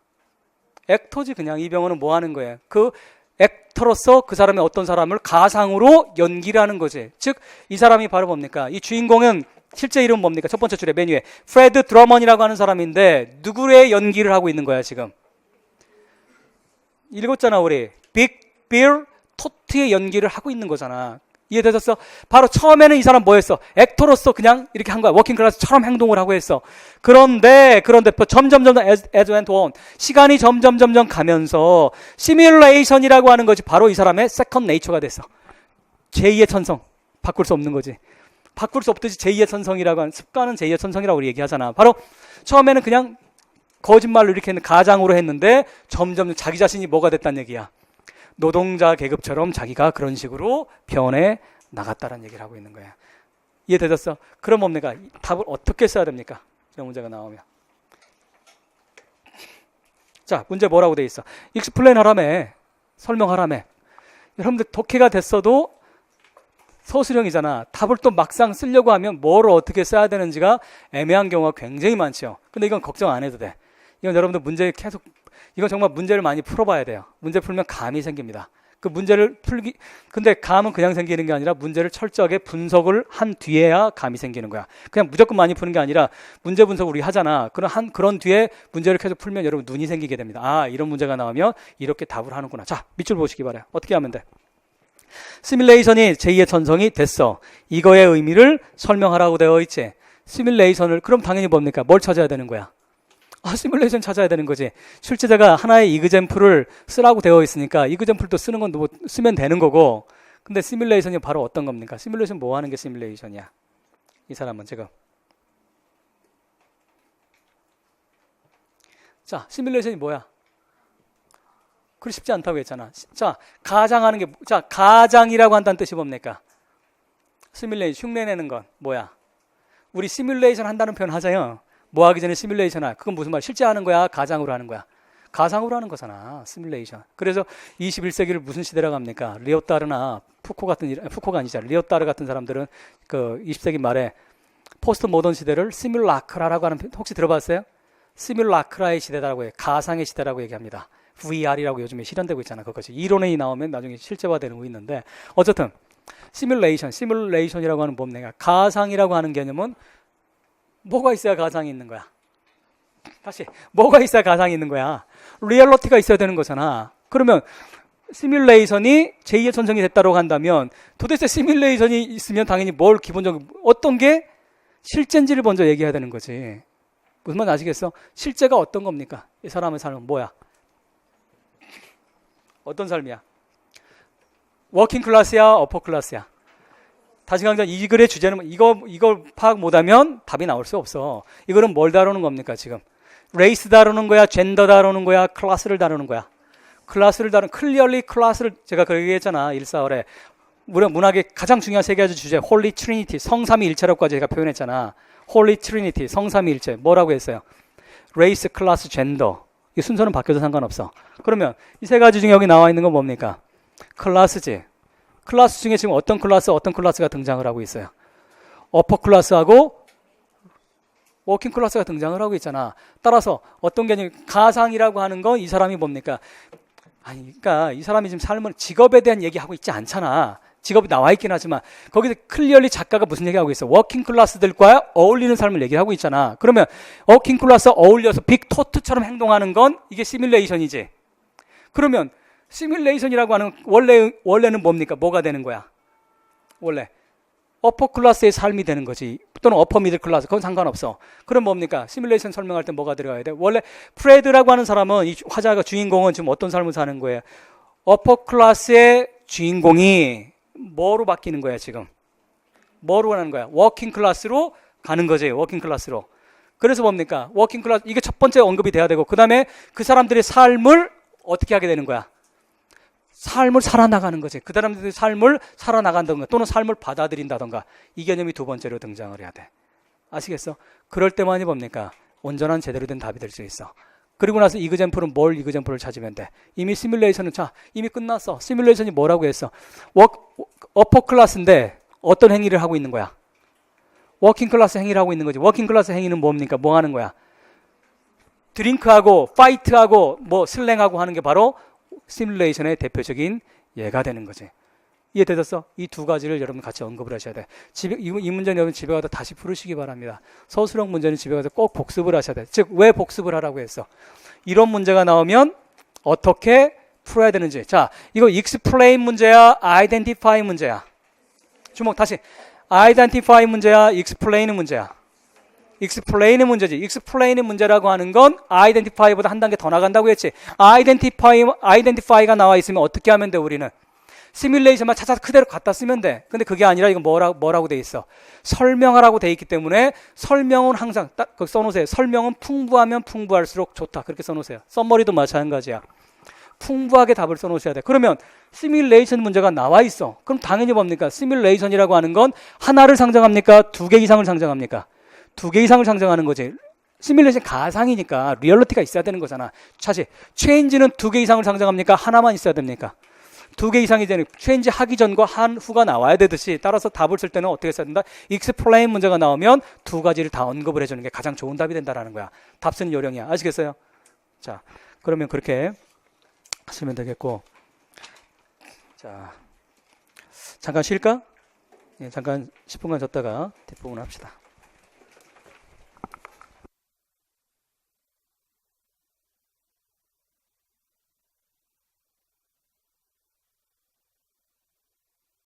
액터지 그냥. 이병헌은 뭐 하는 거예요? 그 액터로서 그 사람이 어떤 사람을 가상으로 연기를 하는 거지. 즉, 이 사람이 바로 뭡니까? 이 주인공은 실제 이름 뭡니까? 첫 번째 줄에 맨 위에 프레드 드러먼이라고 하는 사람인데 누구의 연기를 하고 있는 거야 지금? 읽었잖아 우리. 빅 빌 토트의 연기를 하고 있는 거잖아. 이해되셨어? 바로 처음에는 이 사람 뭐 했어? 액터로서 그냥 이렇게 한 거야. 워킹 클래스처럼 행동을 하고 했어. 그런데 점점 as went on 시간이 점점 가면서 시뮬레이션이라고 하는 것이 바로 이 사람의 세컨드 네이처가 됐어. 제2의 천성. 바꿀 수 없는 거지. 바꿀 수 없듯이 제2의 천성이라고 하는 습관은 제2의 천성이라고 우리 얘기하잖아. 바로 처음에는 그냥 거짓말로 이렇게 가장으로 했는데 점점 자기 자신이 뭐가 됐다는 얘기야. 노동자 계급처럼 자기가 그런 식으로 변해 나갔다는 얘기를 하고 있는 거야. 이해되셨어? 그럼 뭡니까? 답을 어떻게 써야 됩니까? 이런 문제가 나오면. 자, 문제 뭐라고 돼 있어? 익스플레인 하라며. 설명하라며. 여러분들 독해가 됐어도 서술형이잖아. 답을 또 막상 쓰려고 하면 뭐를 어떻게 써야 되는지가 애매한 경우가 굉장히 많죠. 근데 이건 걱정 안 해도 돼. 이건 여러분들 이건 정말 문제를 많이 풀어봐야 돼요. 문제 풀면 감이 생깁니다. 그 문제를 근데 감은 그냥 생기는 게 아니라 문제를 철저하게 분석을 한 뒤에야 감이 생기는 거야. 그냥 무조건 많이 푸는 게 아니라 문제 분석을 우리 하잖아. 그런 뒤에 문제를 계속 풀면 여러분 눈이 생기게 됩니다. 이런 문제가 나오면 이렇게 답을 하는구나. 자, 밑줄 보시기 바라요. 어떻게 하면 돼? 시뮬레이션이 제2의 천성이 됐어. 이거의 의미를 설명하라고 되어 있지. 시뮬레이션을 그럼 당연히 뭡니까? 뭘 찾아야 되는 거야? 시뮬레이션 찾아야 되는 거지. 출제자가 하나의 이그젬플을 쓰라고 되어 있으니까 이그젬플도 쓰는 건 뭐 쓰면 되는 거고. 근데 시뮬레이션이 바로 어떤 겁니까? 시뮬레이션 뭐 하는 게 시뮬레이션이야? 이 사람은 지금. 자, 시뮬레이션이 뭐야? 그리 쉽지 않다고 했잖아. 자, 가장하는 게, 가장이라고 한다는 뜻이 뭡니까? 시뮬레이션, 흉내내는 건 뭐야? 우리 시뮬레이션 한다는 표현 하자요. 뭐 하기 전에 시뮬레이션 그건 무슨 말? 실제 하는 거야? 가상으로 하는 거야? 가상으로 하는 거잖아. 시뮬레이션. 그래서 21세기를 무슨 시대라고 합니까? 리오따르나 푸코가 아니죠. 리오따르 같은 사람들은 그 20세기 말에 포스트 모던 시대를 시뮬라크라라고 하는, 혹시 들어봤어요? 시뮬라크라의 시대라고 해요. 가상의 시대라고 얘기합니다. VR이라고 요즘에 실현되고 있잖아. 그것이 이론이 나오면 나중에 실제화되는 거 있는데, 어쨌든 시뮬레이션이라고 하는 뭡니까? 가상이라고 하는 개념은 뭐가 있어야 가상이 있는 거야? 다시, 뭐가 있어야 가상이 있는 거야? 리얼리티가 있어야 되는 거잖아. 그러면 시뮬레이션이 제2의 천성이 됐다고 한다면 도대체 시뮬레이션이 있으면 당연히 뭘 기본적으로 어떤 게 실제인지를 먼저 얘기해야 되는 거지. 무슨 말인지 아시겠어? 실제가 어떤 겁니까? 이 사람의 삶은 뭐야? 어떤 삶이야? 워킹 클래스야? 어퍼 클래스야? 다시 강조한 이 글의 주제는 이걸 파악 못하면 답이 나올 수 없어. 이거는 뭘 다루는 겁니까 지금? 레이스 다루는 거야? 젠더 다루는 거야? 클래스를 다루는 거야? 클리어리 클래스를 제가 그렇게 얘기했잖아. 1사월에. 우리 문학의 가장 중요한 세 가지 주제 홀리 트리니티, 성삼위일체라고까지 제가 표현했잖아. 홀리 트리니티, 성삼위일체. 뭐라고 했어요? 레이스, 클래스, 젠더. 이 순서는 바뀌어도 상관없어. 그러면 이 세 가지 중에 여기 나와 있는 건 뭡니까? 클래스지. 클래스 중에 지금 어떤 클래스가 등장을 하고 있어요? 어퍼 클래스하고 워킹 클래스가 등장을 하고 있잖아. 따라서 어떤 개념, 가상이라고 하는 건 이 사람이 뭡니까? 그러니까 이 사람이 지금 삶을, 직업에 대한 얘기하고 있지 않잖아. 직업이 나와 있긴 하지만 거기서 클리어리 작가가 무슨 얘기하고 있어? 워킹 클래스들과 어울리는 삶을 얘기하고 있잖아. 그러면 워킹 클래스 어울려서 빅 토트처럼 행동하는 건 이게 시뮬레이션이지. 그러면 시뮬레이션이라고 하는 원래는 뭡니까? 뭐가 되는 거야? 원래 어퍼 클래스의 삶이 되는 거지. 또는 어퍼 미들 클래스. 그건 상관없어. 그럼 뭡니까? 시뮬레이션 설명할 때 뭐가 들어가야 돼? 원래 프레드라고 하는 사람은, 이 화자가, 주인공은 지금 어떤 삶을 사는 거예요? 어퍼 클래스의 주인공이 뭐로 바뀌는 거야 지금? 뭐로 가는 거야? 워킹 클래스로 가는 거지. 워킹 클래스로. 그래서 뭡니까? 워킹 클래스, 이게 첫 번째 언급이 돼야 되고, 그 다음에 그 사람들의 삶을 어떻게 하게 되는 거야? 삶을 살아나가는 거지. 그 사람들의 삶을 살아나간다던가 또는 삶을 받아들인다던가 이 개념이 두 번째로 등장을 해야 돼. 아시겠어? 그럴 때만이 뭡니까? 온전한 제대로 된 답이 될 수 있어. 그리고 나서 이그젠플은 뭘 이그젠플을 찾으면 돼? 이미 시뮬레이션은 이미 끝났어. 시뮬레이션이 뭐라고 했어? 어퍼 클래스인데 어떤 행위를 하고 있는 거야? 워킹 클래스 행위를 하고 있는 거지. 워킹 클래스 행위는 뭡니까? 뭐 하는 거야? 드링크하고 파이트하고 뭐 슬랭하고 하는 게 바로 시뮬레이션의 대표적인 예가 되는 거지. 이해되셨어? 이 두 가지를 여러분 같이 언급을 하셔야 돼. 이 문제는 여러분 집에 가서 다시 풀으시기 바랍니다. 서술형 문제는 집에 가서 꼭 복습을 하셔야 돼. 즉, 왜 복습을 하라고 했어? 이런 문제가 나오면 어떻게 풀어야 되는지. 자, 이거 explain 문제야, identify 문제야. 주목 다시. identify 문제야, explain 문제야. explain의 문제지. explain의 문제라고 하는 건 identify보다 한 단계 더 나간다고 했지. identify가 나와 있으면 어떻게 하면 돼, 우리는? 시뮬레이션만 찾아서 그대로 갖다 쓰면 돼. 근데 그게 아니라 이건 뭐라고 돼 있어? 설명하라고 돼 있기 때문에 설명은 항상 딱 거기 써놓으세요. 설명은 풍부하면 풍부할수록 좋다. 그렇게 써놓으세요. 썸머리도 마찬가지야. 풍부하게 답을 써놓으셔야 돼. 그러면 시뮬레이션 문제가 나와 있어. 그럼 당연히 뭡니까? 시뮬레이션이라고 하는 건 하나를 상정합니까? 두 개 이상을 상정합니까? 두 개 이상을 상정하는 거지. 시뮬레이션 가상이니까 리얼리티가 있어야 되는 거잖아. 사실 체인지는 두 개 이상을 상정합니까? 하나만 있어야 됩니까? 두 개 이상이 되는 체인지 하기 전과 한 후가 나와야 되듯이 따라서 답을 쓸 때는 어떻게 써야 된다? explain 문제가 나오면 두 가지를 다 언급을 해주는 게 가장 좋은 답이 된다는 거야. 답 쓰는 요령이야. 아시겠어요? 자, 그러면 그렇게 하시면 되겠고, 자, 잠깐 쉴까? 예, 잠깐 10분간 졌다가 뒷부분 합시다.